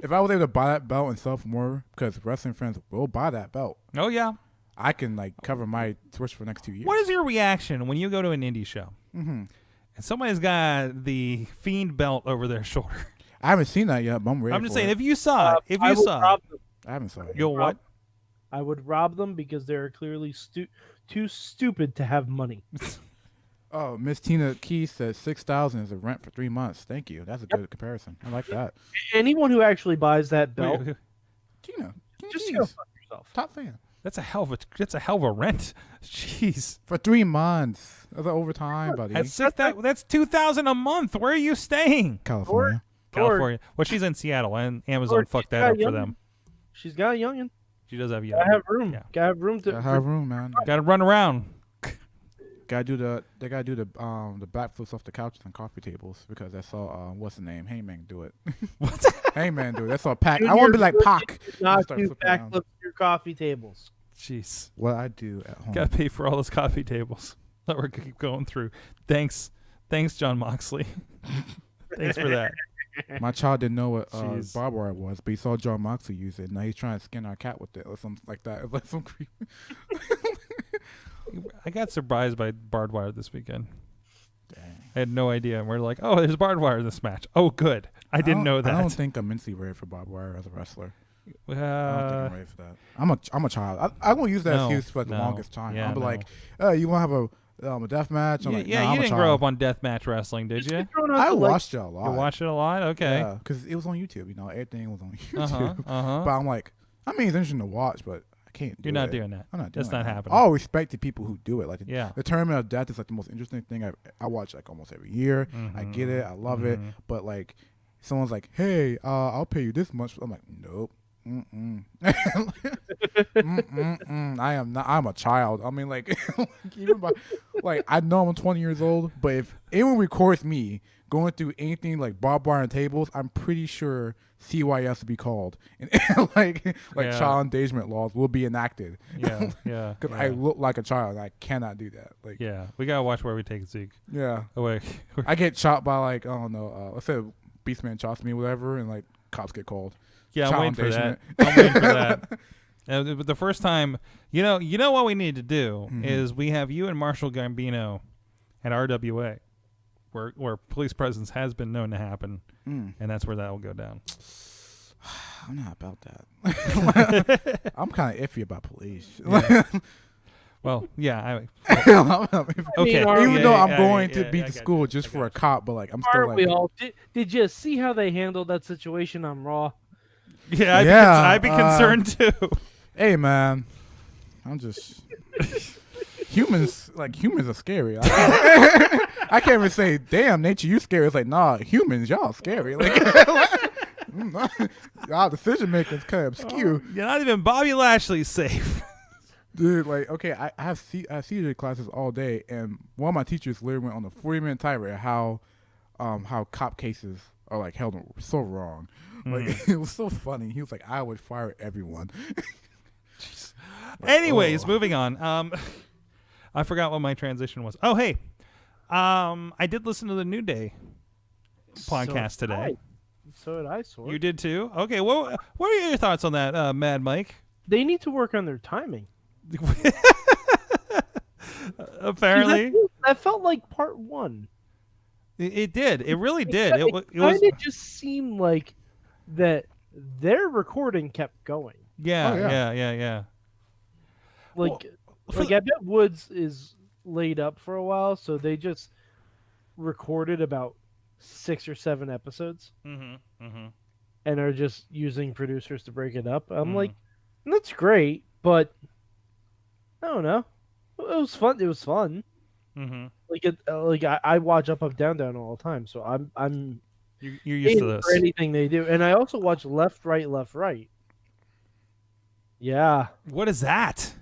if I was able to buy that belt and sell for more, because wrestling friends will buy that belt, Oh yeah. I can cover my tuition for the next 2 years. What is your reaction when you go to an indie show Mm-hmm. and somebody's got the Fiend belt over their shoulder? I haven't seen that yet, but I'm ready. I'm just for saying, it. if you saw it, I I haven't seen it. you'll what? I would rob them because they're clearly too stupid to have money. Oh, Miss Tina Key says $6,000 is a rent for 3 months. Thank you. That's a good comparison. I like that. Anyone who actually buys that belt, Wait, Tina just Keys, go fuck yourself. top fan that's a hell of a rent. Jeez. for 3 months. That's overtime, buddy. That's $2,000 a month. Where are you staying? California. California. Well, she's in Seattle, and Amazon Or fucked she's that got up for young- them. She's got a youngin. She does have Gotta have room. Yeah. Gotta have room to. Gotta have room, man. Got to run around. They gotta do the backflips off the couches and coffee tables because I saw what's the name? Heyman do it. What? Heyman do it. That's all Pac. I want to be like Pac. Not Start do flipping around. backflips to your coffee tables. Jeez. What I do at home. Got to pay for all those coffee tables that we're keep going through. Thanks, John Moxley. Thanks for that. My child didn't know what Jeez. barbed wire was, but he saw John Moxley use it. Now he's trying to skin our cat with it or something like that. It's like some creep. I got surprised by barbed wire this weekend. Dang. I had no idea. And we're like, oh, there's barbed wire in this match. Oh, good. I didn't know that. I don't think I'm mentally ready for barbed wire as a wrestler. I don't think I'm ready for that. I'm a child. I'm gonna use that No, excuse for the no. longest time. Yeah, I'll be no. like, you want to have a death match? I'm like, yeah, nah, you I'm a didn't child. grow up on deathmatch wrestling, did you? I watched it a lot. You watched it a lot? Okay. Yeah, because it was on YouTube. Everything was on YouTube. Uh-huh. But I'm like, I mean, it's interesting to watch, but I can't do You're not it. doing that. I'm not doing That's not that. happening. All respect to people who do it. Like, Yeah. the Tournament of Death is like the most interesting thing I watch like almost every year. I get it. I love it. But like, someone's like, "Hey, I'll pay you this much." I'm like, "Nope." Mm-mm. I am not. I'm a child. I mean, like, even by, like, I know I'm 20 years old, but if anyone records me going through anything like barbed wire and tables, I'm pretty sure CYS will be called, and like Yeah. child endangerment laws will be enacted. Yeah, yeah. Because yeah. I look like a child. And I cannot do that. Like, Yeah, we gotta watch where we take Zeke. yeah. Oh wait, I get shot by like, I don't know, let's say Beastman shots me, whatever, and like cops get called. yeah, I'm Child waiting for that. endangerment. I'm waiting for that. But the first time, you know what we need to do is we have you and Marshall Gambino at RWA, where police presence has been known to happen, and that's where that will go down. I'm not about that. I'm kind of iffy about police. Yeah. Well, yeah. Okay. Even though I'm going yeah, to beat I the got school you. just I for a got you. cop, but like I'm still Aren't we like, all? Did you see how they handled that situation on Raw? Yeah, I'd be concerned too. hey man, I'm just humans. Like humans are scary. I can't even say, damn, nature, you scary. It's like, nah, humans, y'all scary. Like, y'all decision makers kind of obscure. You're not even Bobby Lashley's safe. Dude, like, okay, I have CJ classes all day, and one of my teachers literally went on a 40-minute tirade how cop cases are like held so wrong. Like, it was so funny. He was like, I would fire everyone. Anyways, moving on. I forgot what my transition was. Oh, hey, I did listen to the New Day podcast today. So did I, Sword. You did too. Okay, what are your thoughts on that, Mad Mike? They need to work on their timing. Apparently, that felt like part one. it did. It really did. It was. It just seemed like that their recording kept going. Yeah, Oh, yeah. yeah. Like, Well, I bet Woods is laid up for a while, so they just recorded about 6 or 7 episodes and are just using producers to break it up. I'm like, that's great, but I don't know. It was fun. It was fun. Like I watch Up Up Down Down all the time, so I'm You're used to this. for anything they do, and I also watch Left Right Left Right. Yeah, What is that?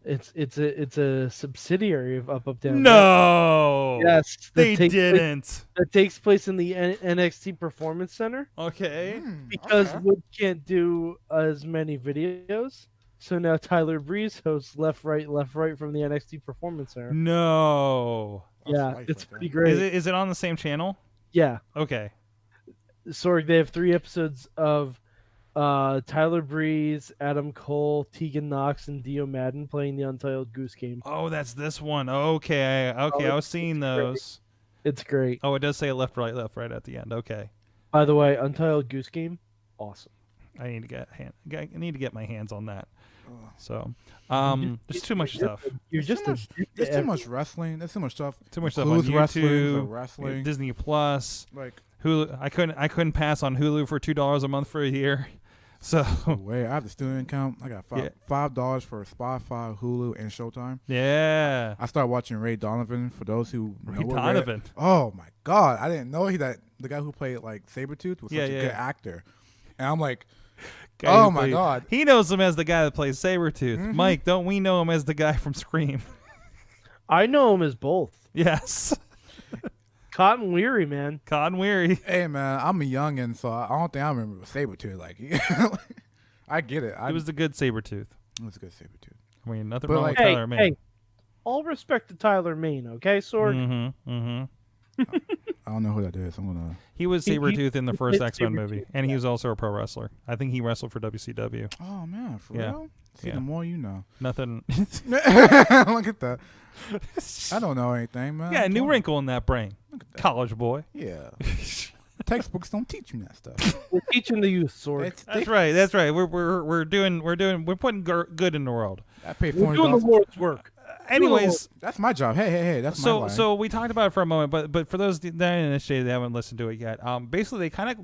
it's a subsidiary of Up Up Down Down. No. Yes, They didn't. That takes place in the NXT Performance Center Okay. because Wood can't do as many videos. So now Tyler Breeze hosts Left Right from the NXT Performance Center. No. Yeah, life it's right there. pretty great. Is it on the same channel? Yeah, Okay. Sorg, they have 3 episodes of Tyler Breeze, Adam Cole, Tegan Knox, and Dio Madden playing the Untitled Goose Game. Oh, that's this one. Okay. I was seeing those. It's great. Oh, it does say left, right at the end. Okay. By the way, Untitled Goose Game, awesome. I need to get my hands on that. So, there's too much stuff. You're just There's too much wrestling. There's too much stuff. Too much stuff on Includes wrestling, YouTube, for wrestling. Disney Plus, Like, Hulu. I couldn't pass on Hulu for $2 a month for a year. So wait, I have the student account. I got $5 for Spotify, Hulu, and Showtime. yeah, I started watching Ray Donovan. For those who know Ray what Donovan. oh my God, I didn't know the guy who played like Sabretooth was such a good actor. And I'm like, Guy oh who my played- God. He knows him as the guy that plays Sabretooth. Mike, don't we know him as the guy from Scream? I know him as both. Yes. Cotton Weary, man. Con Weary. Hey man, I'm a youngin', so I don't think I remember Sabretooth. Like, I get it. It was the good Sabretooth. It was a good Sabretooth. I mean, nothing But wrong like- with Tyler Mane. Hey, all respect to Tyler Mane, okay, Sorg? I don't know who that is. I'm gonna. He was He- Sabretooth in the he first played X-Men movie, Sabretooth, and he was also a pro wrestler. I think he wrestled for WCW. Oh man, for Yeah. real? See, Yeah. the more you know. Nothing. Look at that. I don't know anything, man. Yeah, a new Don't- wrinkle in that brain. Look at that. College boy. Yeah. Textbooks don't teach me that stuff. We're teaching the youth, Sorg. That's right. That's right. We're putting good in the world. I paid We're doing the $40. Lord's work. Anyways, That's my job. Hey, that's my so line. so we talked about it for a moment, but for those that are initiated, they haven't listened to it yet. Basically, they kind of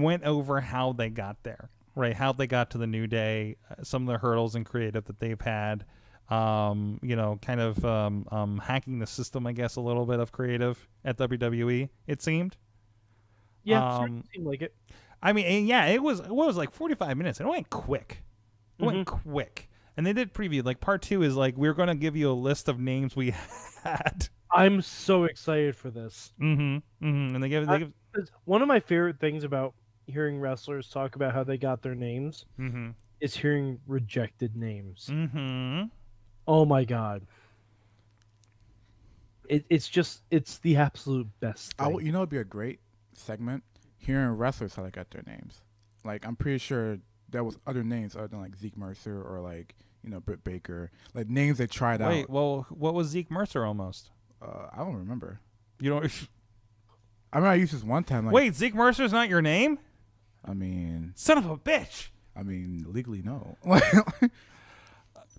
went over how they got there, right? How they got to the New Day, some of the hurdles and creative that they've had. Kind of hacking the system, I guess, a little bit of creative at WWE. It seemed. Yeah, seemed like it. I mean, and yeah, it was like 45 minutes. And it went quick. It went quick. And they did preview. Like, part 2 is like, we're going to give you a list of names we had. I'm so excited for this. And they give one of my favorite things about hearing wrestlers talk about how they got their names is hearing rejected names. Oh my god. It's the absolute best thing. You know, it'd be a great segment hearing wrestlers how they got their names. Like, I'm pretty sure there was other names other than like Zeke Mercer or like, you know, Britt Baker, like names they tried out. Wait, well, what was Zeke Mercer almost? I don't remember. You don't. I mean, I used this one time. Like, wait, Zeke Mercer's not your name? I mean, son of a bitch. I mean, legally no.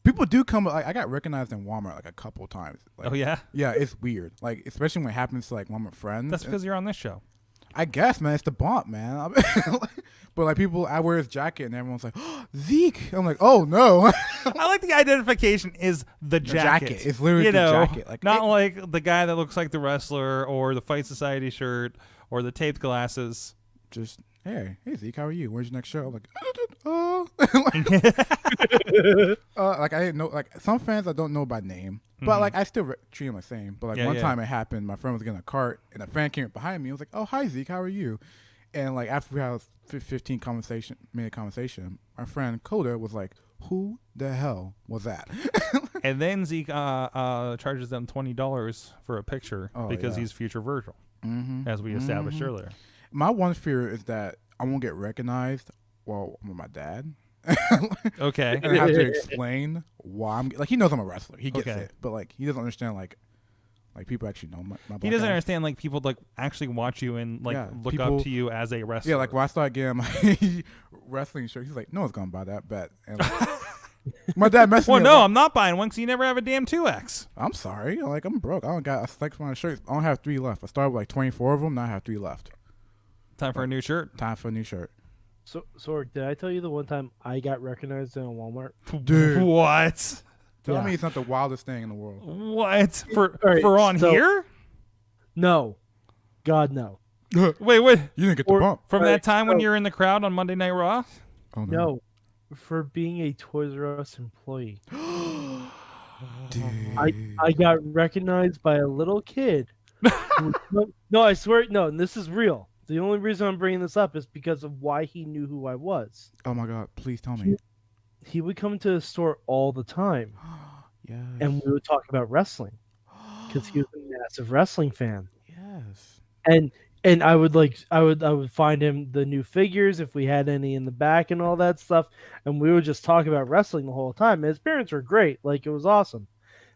People do come. Like, I got recognized in Walmart like a couple times. Like, oh yeah. Yeah, it's weird. Like, especially when it happens to like Walmart friends. That's because you're on this show. I guess, man, it's the bump, man. But like people, I wear his jacket and everyone's like, oh, Zeke. I'm like, oh no. I like the identification is the jacket. It's literally the jacket. Like, not like the guy that looks like the wrestler or the Fight Society shirt or the taped glasses. Just hey Zeke, how are you? Where's your next show? I'm like, like I didn't know. Like some fans I don't know by name, but like I still treat them the same. But like one time it happened, my friend was getting a cart and a fan came up behind me. I was like, oh hi Zeke, how are you? And like after we had a 15-minute conversation, my friend Coda was like, who the hell was that? And then Zeke charges them $20 for a picture because he's future Virgil, as we established earlier. My one fear is that I won't get recognized while I'm with my dad. Okay. And I have to explain why I'm like, he knows I'm a wrestler. He gets it. But like he doesn't understand like people actually know my he doesn't understand like people like actually watch you and like look up to you as a wrestler. Yeah, like when I started getting my wrestling shirt, he's like, no one's gonna buy that bet. And like, my dad messed me up. Well, no, I'm not buying one because you never have a damn 2X. I'm sorry. Like I'm broke. I don't got a select amount of shirts. I don't have 3 left. I started with like 24 of them. Now I have 3 left. Time for a new shirt. Time for a new shirt. So did I tell you the one time I got recognized in a Walmart? Dude. What? Tell me it's not the wildest thing in the world. What? For on here? No. God, no. Wait. You didn't get the bump. From that time when you were in the crowd on Monday Night Raw? Oh, no. For being a Toys R Us employee. Dude. I got recognized by a little kid. No, I swear. No, and this is real. The only reason I'm bringing this up is because of why he knew who I was. Oh my God! Please tell me. He would come to the store all the time. Yes. And we would talk about wrestling because he was a massive wrestling fan. Yes. And I would find him the new figures if we had any in the back and all that stuff, and we would just talk about wrestling the whole time. And his parents were great, like it was awesome.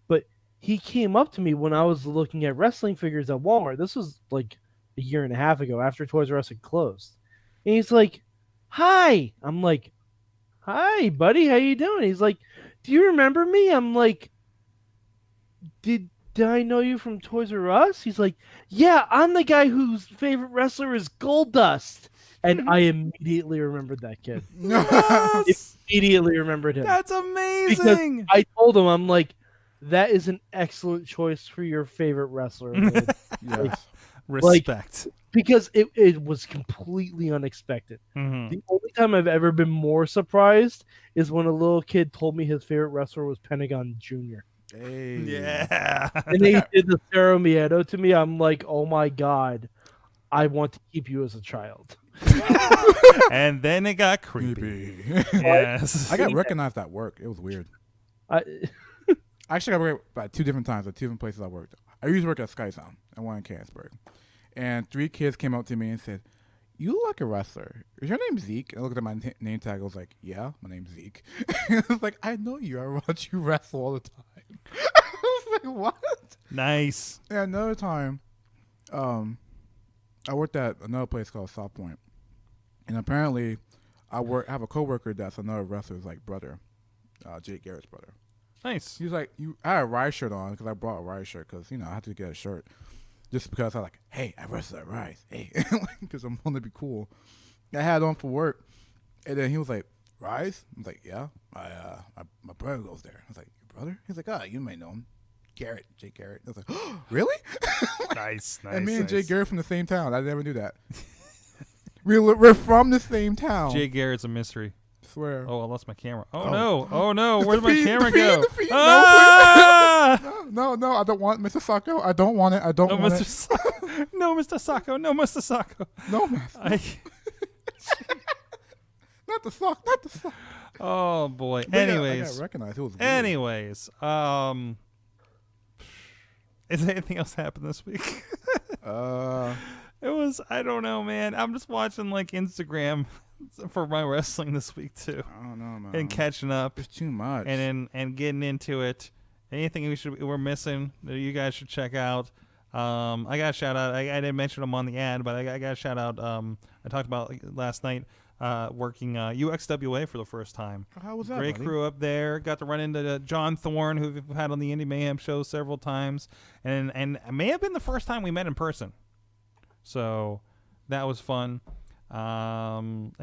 But he came up to me when I was looking at wrestling figures at Walmart. This was like a year and a half ago after Toys R Us had closed. And he's like, "Hi." I'm like, "Hi, buddy. How you doing?" He's like, "Do you remember me?" I'm like, Did I know you from Toys R Us? He's like, "Yeah, I'm the guy whose favorite wrestler is Goldust." And I immediately remembered that kid. Yes! Immediately remembered him. That's amazing. Because I told him, I'm like, that is an excellent choice for your favorite wrestler. Yes. Respect. Because it was completely unexpected. The only time I've ever been more surprised is when a little kid told me his favorite wrestler was Pentagon Jr. Hey. Yeah. And they did the Cero Miedo to me. I'm like, oh my God, I want to keep you as a child. And then it got creepy. Yes. I got recognized at work. It was weird. I actually got recognized by 2 different times at 2 different places I worked. I used to work at SkySound and one in Canonsburg. And 3 kids came up to me and said, "You look like a wrestler. Is your name Zeke?" And I looked at my name tag. I was like, "Yeah, my name's Zeke." I was like, "I know you. I watch you wrestle all the time." I was like, "What?" Nice. And another time, I worked at another place called South Point. And apparently, I have a coworker that's another wrestler's like brother, Jake Garrett's brother. Nice. He was like, I had a Rise shirt on because I brought a Rise shirt because, I had to get a shirt. Just because I was like, hey, I wrestle at Rise. Hey, because I'm going to be cool. I had it on for work. And then he was like, Rise? I was like, yeah. My brother goes there. I was like, your brother? He's like, oh, you may know him. Jake Garrett. I was like, oh, really? Nice. And me and Jake Garrett from the same town. I never knew that. We're from the same town. Jay Garrett's a mystery. Swear. Oh, I lost my camera. Oh, Oh. no. Oh, no. It's Where'd the my feed, camera the feed, go? the feed. Ah! No, I don't want Mr. Sacco. I don't want it. I don't No, want Mr. it. No, Mr. Sacco. No, Mr. Sacco. No, man. Not the sock. Not the sock. Oh, boy. But yeah, I Anyways. got recognized. It was weird. Anyways. Is there anything else happened this week? It was, I don't know, man. I'm just watching like Instagram for my wrestling this week too. I don't know, man. And catching up It's too much. and getting into it. Anything we're missing that you guys should check out. I got a shout out. I didn't mention them on the ad, but I got a shout out. I talked about last night working UXWA for the first time. How was that? Great buddy? crew up there. Got to run into John Thorne, who we've had on the Indie Mayhem show several times, and it may have been the first time we met in person. So that was fun. And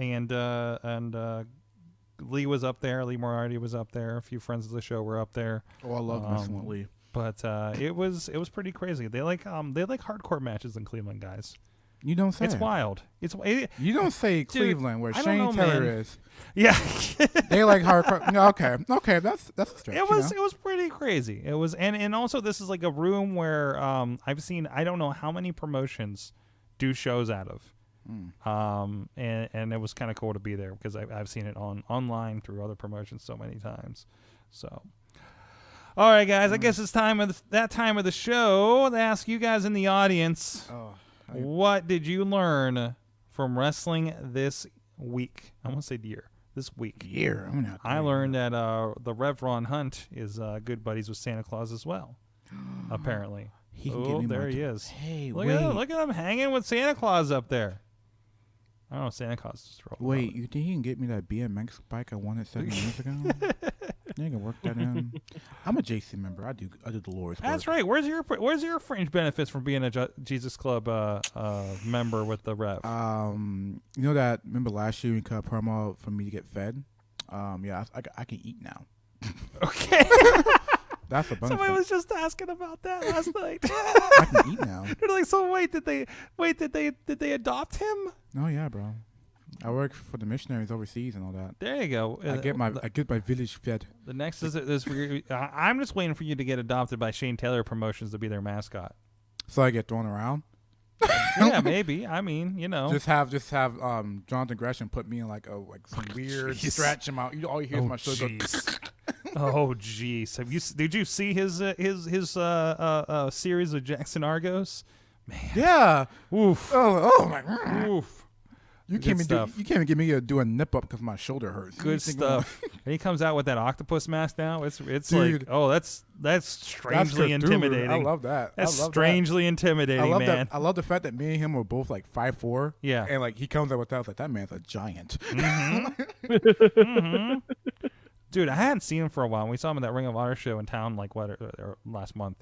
Lee was up there. Lee Moriarty was up there. A few friends of the show were up there. Oh, I love messing with Lee. But it was pretty crazy. They like hardcore matches in Cleveland, guys. You don't say. It's wild. You don't say Cleveland, where I don't Shane know, Taylor man. is. Yeah. They like hardcore. No, okay, that's a stretch. It was pretty crazy. It was and also this is like a room where I've seen I don't know how many promotions do shows out of. And it was kind of cool to be there because I've seen it online through other promotions so many times. So, all right, guys, I guess it's that time of the show to ask you guys in the audience, what did you learn from wrestling this week? I won't say year. This week. Year. I learned that the Rev Ron Hunt is good buddies with Santa Claus as well. Apparently. He can give me there my he is. Hey, Look wait. at him hanging with Santa Claus up there. I don't know, Santa Claus just rolled. Wait, you think he can get me that BMX bike I wanted 7 years ago? You can work that in. I'm a JC member. I do the Lord's work. That's right. Where's your fringe benefits from being a Jesus Club member with the Rev? You know that? Remember last year you cut a promo for me to get fed? Yeah, I can eat now. Okay. That's a bonus. Somebody was just asking about that last night. I can eat now. They're like, so did they adopt him? Oh yeah, bro. I work for the missionaries overseas and all that. There you go. I get my village fed. The next is I'm just waiting for you to get adopted by Shane Taylor Promotions to be their mascot. So I get thrown around. Yeah, maybe. I mean, you know. Just have Jonathan Gresham put me in like some weird stretch him out. All you hear is my shoulder go. Oh jeez. Did you see his series of Jackson Argos? Man. Yeah. Oof. Oh my. Oof. You can't even get me to do a nip up because my shoulder hurts. Good stuff. And he comes out with that octopus mask now. It's Dude, like, oh, that's strangely intimidating. I love that. That's strangely intimidating, I love man. that. I love the fact that me and him were both like 5'4". Yeah. And like he comes out with that, I was like, that man's a giant. Mm-hmm. Dude, I hadn't seen him for a while. We saw him at that Ring of Honor show in town like last month,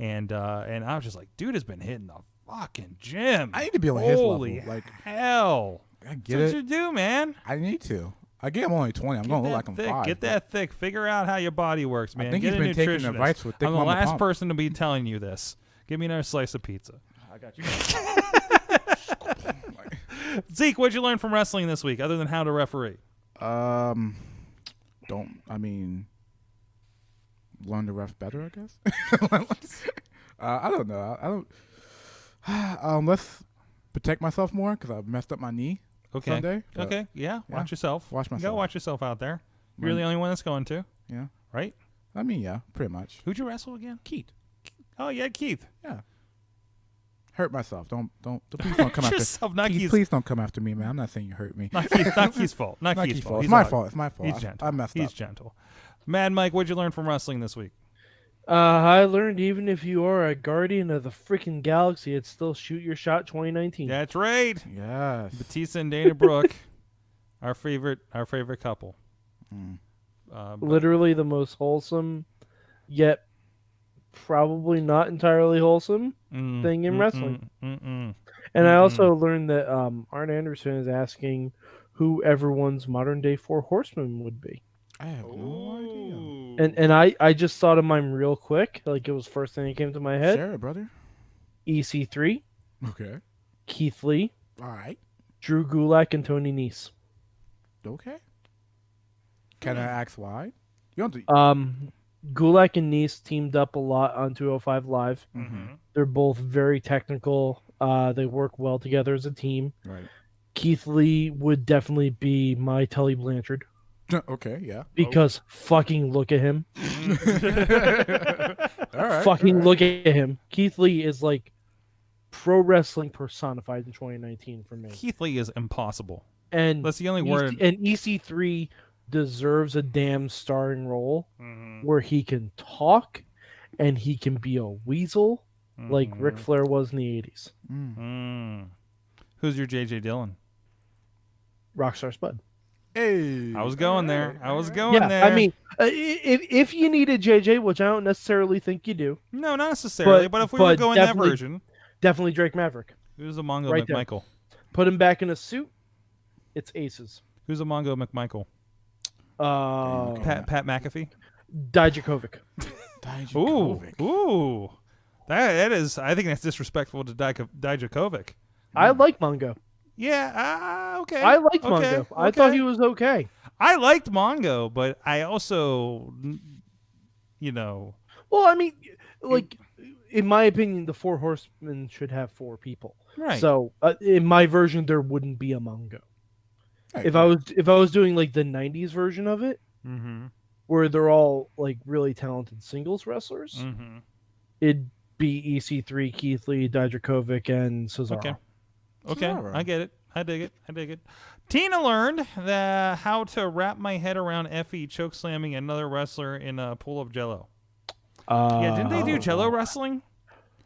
and I was just like, dude has been hitting the fucking gym. I need to be on his level. Holy Like hell! I get That's it. what you do, man. I need to. I get I'm only 20. I'm gonna look like I'm thick. 5. Get that thick. Figure out how your body works, man. I think Get he's a been taking nutritionist. advice with Thick I'm the Mama last Pump. person to be telling you this. Give me another slice of pizza. I got you. Zeke, what'd you learn from wrestling this week, other than how to referee? Learn the ref better, I guess. I don't know. Let's protect myself more because I messed up my knee Sunday. Okay. Yeah. Watch yourself. Watch You myself. gotta watch yourself out there. You're the only one that's going to, Yeah. right? I mean, yeah, pretty much. Who'd you wrestle again? Keith. Oh yeah, Keith. Yeah. Hurt myself. Don't please don't come after Yourself, not Keith, Keith's- please don't come after me, man. I'm not saying you hurt me. Not Keith's fault. Not Not Keith's Keith's fault. It's He's my all- fault. It's my fault. He's gentle. I messed He's up. gentle. Mad Mike, what'd you learn from wrestling this week? I learned even if you are a guardian of the freaking galaxy, it's still shoot your shot 2019. That's right. Yes. Batista and Dana Brooke, our favorite couple. Literally the most wholesome, yet probably not entirely wholesome thing in wrestling. And I also learned that Arn Anderson is asking who everyone's modern day 4 horsemen would be. I have no idea. And I just thought of mine real quick, like it was first thing that came to my head. Share it, brother. EC3, Okay. Keith Lee, All right. Drew Gulak and Tony Nese. Okay. Can I ask why? You don't. Gulak and Nese teamed up a lot on 205 Live. Mm-hmm. They're both very technical. They work well together as a team. Right. Keith Lee would definitely be my Tully Blanchard. Okay. Yeah. Because fucking look at him. All right. Fucking look at him. Keith Lee is like pro wrestling personified in 2019 for me. Keith Lee is impossible. And That's the only word. And EC3 deserves a damn starring role where he can talk and he can be a weasel like Ric Flair was in the 80s. Who's your JJ Dillon? Rockstar Spud. Hey. I was going there. there. I mean, if you needed JJ, which I don't necessarily think you do. No, not necessarily. But if we were going that version. Definitely Drake Maverick. Who's the Mongo right McMichael? There. Put him back in a suit. It's aces. Who's the Mongo McMichael? Pat McAfee? Dijakovic. Ooh. That is, I think that's disrespectful to Dijakovic. I like Mongo. Yeah, okay. I liked Mongo. I thought he was okay. I liked Mongo, but I also, Well, I mean, like, in my opinion, the Four Horsemen should have 4 people. Right. So, in my version, there wouldn't be a Mongo. Right. If I was doing like the 90s version of it, where they're all like really talented singles wrestlers, it'd be EC3, Keith Lee, Dijakovic, and Cesaro. Okay, I get it. I dig it. Tina learned how to wrap my head around Effie chokeslamming another wrestler in a pool of Jello. Yeah, didn't they do Jello wrestling?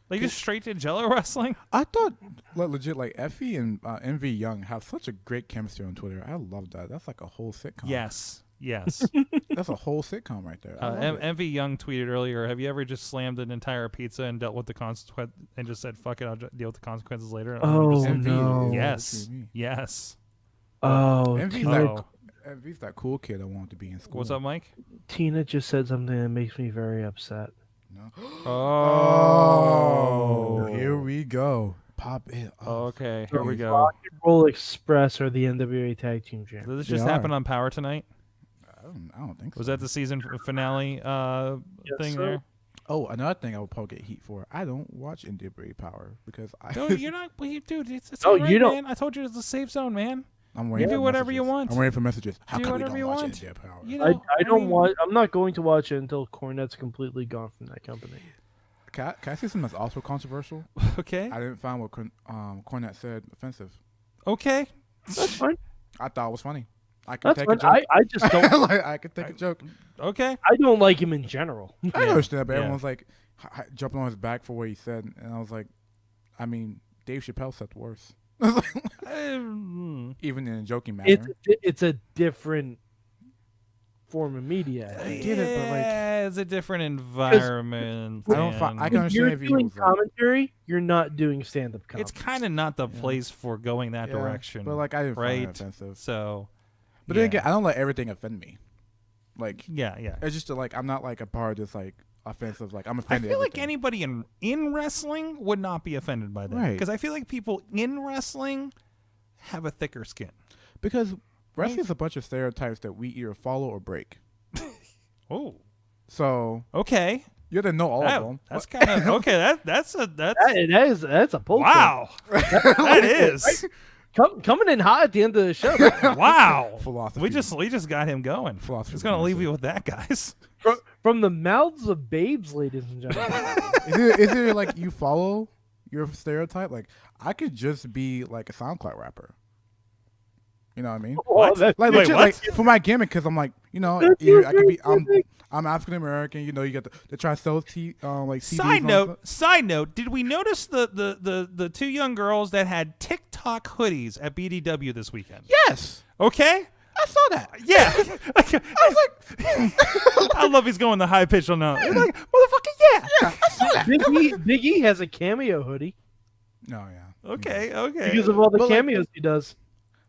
They just straight did Jello wrestling? I thought legit like Effie and Envy Young have such a great chemistry on Twitter. I love that. That's like a whole sitcom. Yes. That's a whole sitcom right there. Envy Young tweeted earlier, have you ever just slammed an entire pizza and dealt with the consequence and just said, fuck it, I'll deal with the consequences later? Oh, no. Yes. Oh, Envy's that cool kid I wanted to be in school. What's up, Mike? Tina just said something that makes me very upset. No. Oh, here we go. Pop it. Okay, here we go. Rock and Roll Express are the NWA Tag Team Champions. Did this just happen on Power tonight? I don't think so. Was that the season finale thing there? Oh, another thing I would probably get heat for. I don't watch NWA Power because You're not, dude. It's oh, right, you don't. Man. I told you it's a safe zone, man. I'm waiting. You do whatever messages. you want. I'm waiting for messages. How do come whatever we you don't watch want. NWA Power? You know, I don't want. I'm not going to watch it until Cornette's completely gone from that company. Can I say something that's also controversial? Okay. I didn't find what Cornette said offensive. Okay. That's fine. I thought it was funny. I could That's take fine. a joke. I just don't. like, I could take a joke. Okay. I don't like him in general. I understand, but everyone's like jumping on his back for what he said, and I was like, I mean, Dave Chappelle said worse. Even in a joking manner. It's a different form of media. I get it, but like it's a different environment. I can understand you're if he doing was commentary, you're not doing stand-up comedy. It's kind of not the place for going that direction. But like I didn't find right? it offensive. So, but then again, I don't let everything offend me. Like yeah. It's just like I'm not like a part of this like offensive. Like I'm offended. I feel like anybody in wrestling would not be offended by that, right? Because I feel like people in wrestling have a thicker skin. Because wrestling is a bunch of stereotypes that we either follow or break. Oh. So okay. You have to know all of them. That's kind of okay. That's a pull. Wow. That is coming in hot at the end of the show. Wow. Philosophy. We just got him going. Philosophy. Just gonna leave you with that, guys. From the mouths of babes, ladies and gentlemen. is it like you follow your stereotype? Like I could just be like a SoundCloud rapper. You know what I mean? What? Like, wait, legit, what? like for my gimmick, because I'm like, you know, I could be. I'm African American. You know, you get the try to sell like CDs. Side note. Did we notice the 2 young girls that had TikTok hoodies at BDW this weekend? Yes. Okay. I saw that. Yeah. I was like, I love he's going the high pitch on that. He's like, motherfucker, yeah, I saw that. Big E has a cameo hoodie. No, yeah. Okay. Because of all the cameos he does.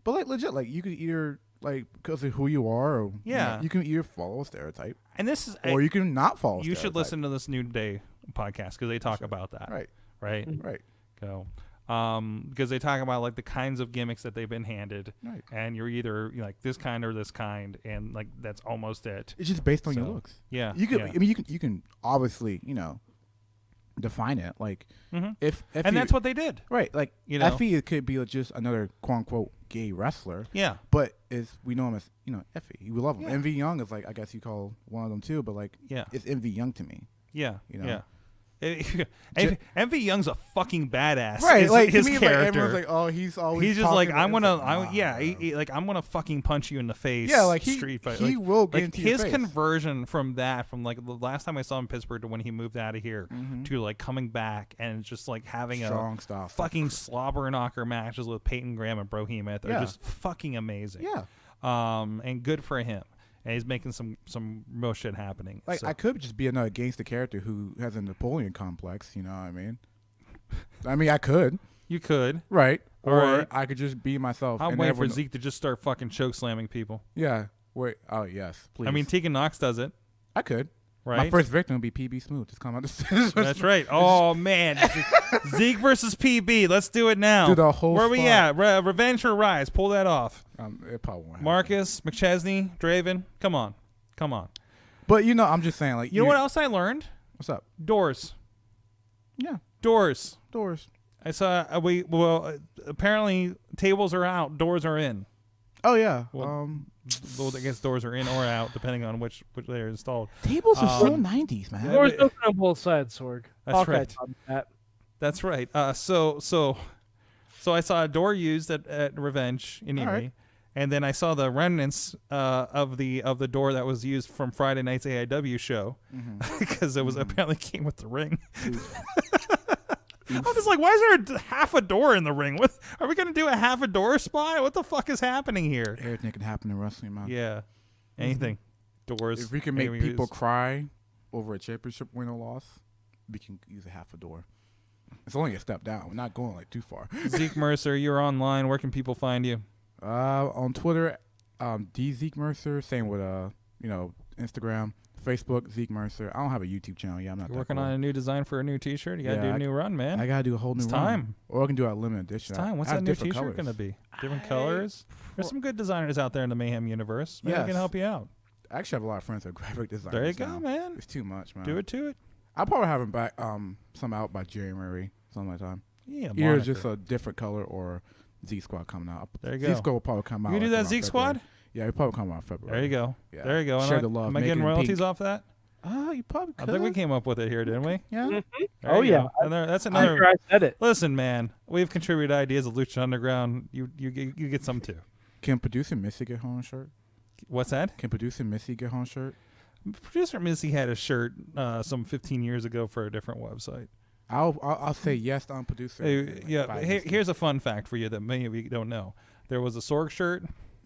But like legit, like you could either like because of who you are, or you can either follow a stereotype, and this is, or you can not follow. You should listen to this New Day podcast because they talk about that. Right. Right. Right. Go. Because they talk about like the kinds of gimmicks that they've been handed, Right. and you're either like this kind or this kind, and like that's almost it. It's just based on your So, looks. Yeah, You could. yeah. I mean, you can obviously define it like if and that's what they did. right. Like Effie, it could be just another quote unquote gay wrestler. Yeah, But we know him as Effie. We love him. Yeah. MV Young is like I guess you call one of them too. But like it's MV Young to me. yeah, You know? yeah. MV Young's a fucking badass. Right, like his to me, like, character. everyone's like, oh, he's always. He's just like, talking I'm to- gonna, it's like, I'm gonna fucking punch you in the face. Yeah, like street fight. he will get like into your his face. conversion from like the last time I saw him in Pittsburgh to when he moved out of here to like coming back and just like having Strong a stuff. fucking slobber knocker matches with Peyton Graham and Brohemoth are Yeah. just fucking amazing. Yeah. And good for him. And he's making some real shit happening. Like So- I could just be another gangster character who has a Napoleon complex. You know what I mean? I mean, I could. you could. Right. All Or right. I could just be myself. I'm and waiting for everyone- Zeke to just start fucking choke slamming people. Yeah. Wait. Oh yes. Please. I mean, Tegan Knox does it, I could. right? My first victim would be PB Smooth. Just come out. That's right. Oh man, Zeke versus PB. Let's do it now. Do the whole Where we spot. at? Revenge or Rise? Pull that off. It probably won't happen. Marcus McChesney, Draven. Come on. But I'm just saying, like, You know what else I learned? What's up? Doors. Yeah. Doors. Doors. I saw. Apparently tables are out. Doors are in. Oh yeah. Well, I guess doors are in or out depending on which they're installed. Tables are so 90s, man. Yeah, Doors but- open on both sides, Sorg. That's Hawkeye right. taught me that. That's right. So I saw a door used at Revenge in All Erie, right. and then I saw the remnants of the door that was used from Friday night's AIW show because it was apparently came with the ring. I'm just like, why is there half a door in the ring? What are we gonna do? A half a door spot? What the fuck is happening here? Everything can happen in wrestling, man. Yeah, anything. Doors. If we can make anything people used. cry over a championship win or loss, we can use a half a door. It's only a step down. We're not going like too far. Zeke Mercer, you're online. Where can people find you? On Twitter, D Zeke Mercer. Same with Instagram, Facebook, Zeke Mercer. I don't have a YouTube channel. Yeah, I'm not You're that working cool. on a new design for a new T-shirt. You gotta Yeah, do a I- new run, man. I gotta do a whole new It's run. time. Or I can do a limited edition. It's time. What's I that have new different T-shirt colors. gonna be? Different colors. There's some good designers out there in the Mayhem universe. Maybe I can Yes. help you out. I actually have a lot of friends that are graphic designers. There you go, now. man. It's too much, man. Do it to it. I'll probably have them back. Some out by January, something like that. Yeah, Either moniker. just a different color or Z Squad coming out. There you go. Z Squad will probably come out. You can do like that around Zeke February. Squad. Yeah, it'll probably come out in February. There you go. Yeah. There you go. Share Am I- the love. Am I make getting it royalties pink. off that? You probably I could. think we came up with it here, didn't we? Yeah. There Oh, you yeah. go. And that's I'm another. sure I said it. Listen, man, we've contributed ideas of Lucha Underground. You get some too. Can producer Missy get her own shirt? What's that? Can producer Missy get her own shirt? Producer Missy had a shirt some 15 years ago for a different website. I'll say yes on producer. Yeah, By hey, Missy. here's a fun fact for you that many of you don't know. There was a Sorg shirt.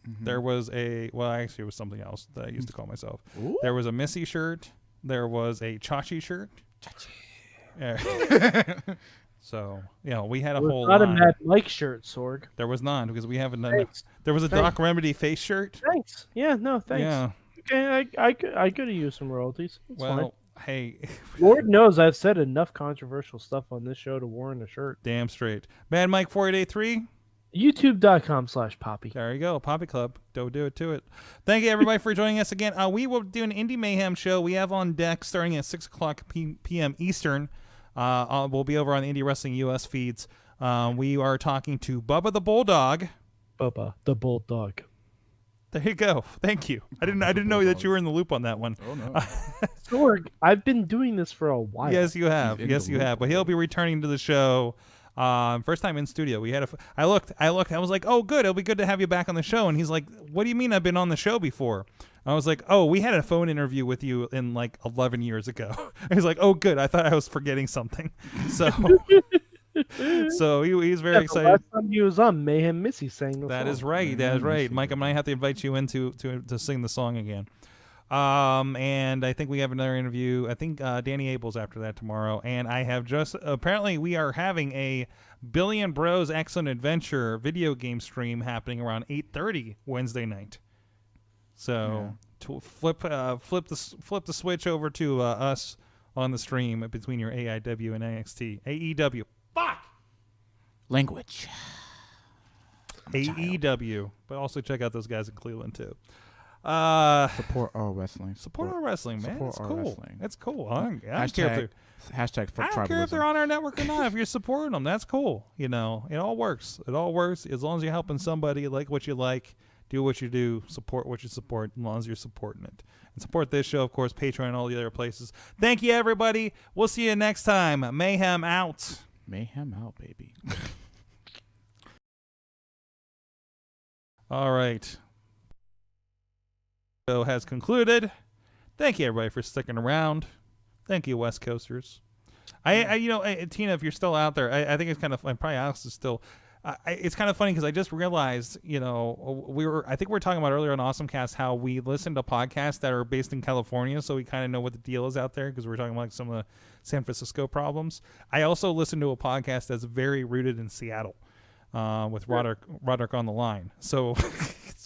Mhm. There was actually it was something else that I used to call myself. Ooh. There was a Missy shirt. There was a Chachi shirt. Yeah. So, we had a It was whole not a line. Mad Mike shirt, Sorg. There was none because we haven't done. Thanks. There was a Thanks. Doc Remedy face shirt. Thanks. Yeah, no, thanks. Yeah. Okay, I could have used some royalties. It's fine. Well, hey, Lord knows I've said enough controversial stuff on this show to warrant a shirt. damn straight. Mad Mike 4883. YouTube.com/Poppy. There you go. Poppy Club. Don't do it to it. Thank you, everybody, for joining us again. We will do an Indie Mayhem show. We have on deck starting at 6 o'clock p.m. Eastern. We'll be over on the Indie Wrestling US feeds. We are talking to Bubba the Bulldog. Bubba the Bulldog. There you go. Thank you. I didn't know that you were in the loop on that one. Oh no. Sorg, I've been doing this for a while. Yes, you have. He's in Yes, the you loop. have. But he'll be returning to the show. First time in studio. We had I looked. I was like, oh, good. It'll be good to have you back on the show. And he's like, what do you mean I've been on the show before? I was like, oh, we had a phone interview with you in like 11 years ago. He's like, oh, good. I thought I was forgetting something. So, he's very Yeah, the excited. last time he was on, Mayhem Missy sang the That song. is right. That is right. Mike, I might have to invite you in to sing the song again. And I think we have another interview. I think Danny Abel's after that tomorrow. And I have apparently we are having a Billion Bros Excellent Adventure video game stream happening around 8:30 Wednesday night. So to flip the switch over to us on the stream between your AIW and NXT. AEW. Fuck! Language. AEW, but also check out those guys in Cleveland too. Support our wrestling. Support our wrestling, man. Support It's our cool. wrestling. It's cool. I don't care if they're, Hashtag fuck I don't care if they're tribalism. on our network or not. If you're supporting them, that's cool. You know, it all works. It all works as long as you're helping somebody, like what you like, do what you do, support what you support, as long as you're supporting it. And support this show, of course, Patreon and all the other places. Thank you, everybody. We'll see you next time. Mayhem out. Mayhem out, baby. All right. Show has concluded. Thank you, everybody, for sticking around. Thank you, West Coasters. Tina, if you're still out there, I think it's kind of, and probably Alex is still. It's kind of funny because I just realized, I think we were talking about earlier on AwesomeCast how we listen to podcasts that are based in California, so we kind of know what the deal is out there because we're talking about like some of the San Francisco problems. I also listen to a podcast that's very rooted in Seattle, with Roderick on the line. So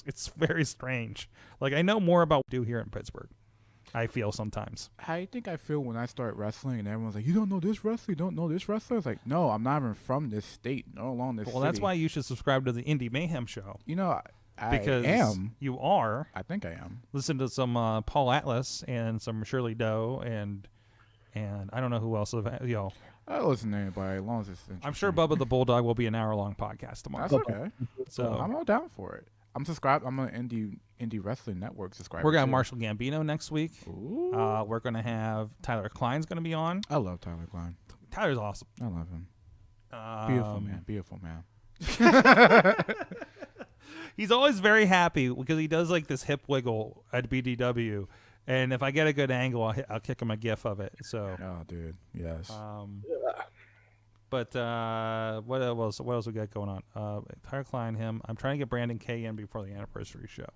it's very strange. Like I know more about what we do here in Pittsburgh. I feel sometimes. I think I feel when I start wrestling and everyone's like, you don't know this wrestler, you don't know this wrestler. It's like, no, I'm not even from this state, no along this city. That's why you should subscribe to the Indie Mayhem show. I am. You are. I think I am. Listen to some Paul Atlas and some Shirley Doe and I don't know who else. I listen to anybody as long as it's interesting. I'm sure Bubba the Bulldog will be an hour-long podcast tomorrow. That's okay. So I'm all down for it. I'm subscribed. I'm an indie wrestling network subscriber. We're gonna have Marshall Gambino next week. Ooh. We're gonna have Tyler Klein's gonna be on. I love Tyler Klein. Tyler's awesome. I love him. Beautiful man. He's always very happy because he does like this hip wiggle at BDW, and if I get a good angle, I'll kick him a gif of it. So. Oh, dude. Yes. But what else we got going on? Tyler Klein, him. I'm trying to get Brandon K in before the anniversary show.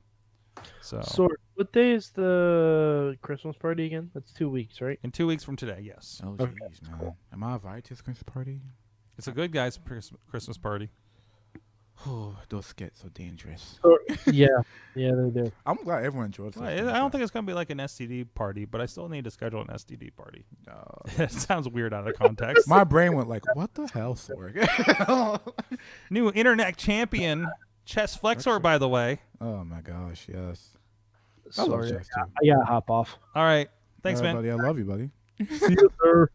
So what day is the Christmas party again? That's 2 weeks, right? in 2 weeks from today, yes. Oh, jeez, man. Am I invited to this Christmas party? It's a good guy's Christmas party. Oh, those get so dangerous. Yeah, they do. I'm glad everyone enjoyed it. Well, I don't think it's going to be like an STD party, but I still need to schedule an STD party. No. It sounds weird out of context. My brain went like, what the hell, Sorg? New internet champion, Chess Flexor, by the way. Oh, my gosh, yes. I love Sorry, Chess, too. I gotta hop off. All right. Thanks, All right, man. buddy. I love you, buddy. See you, sir.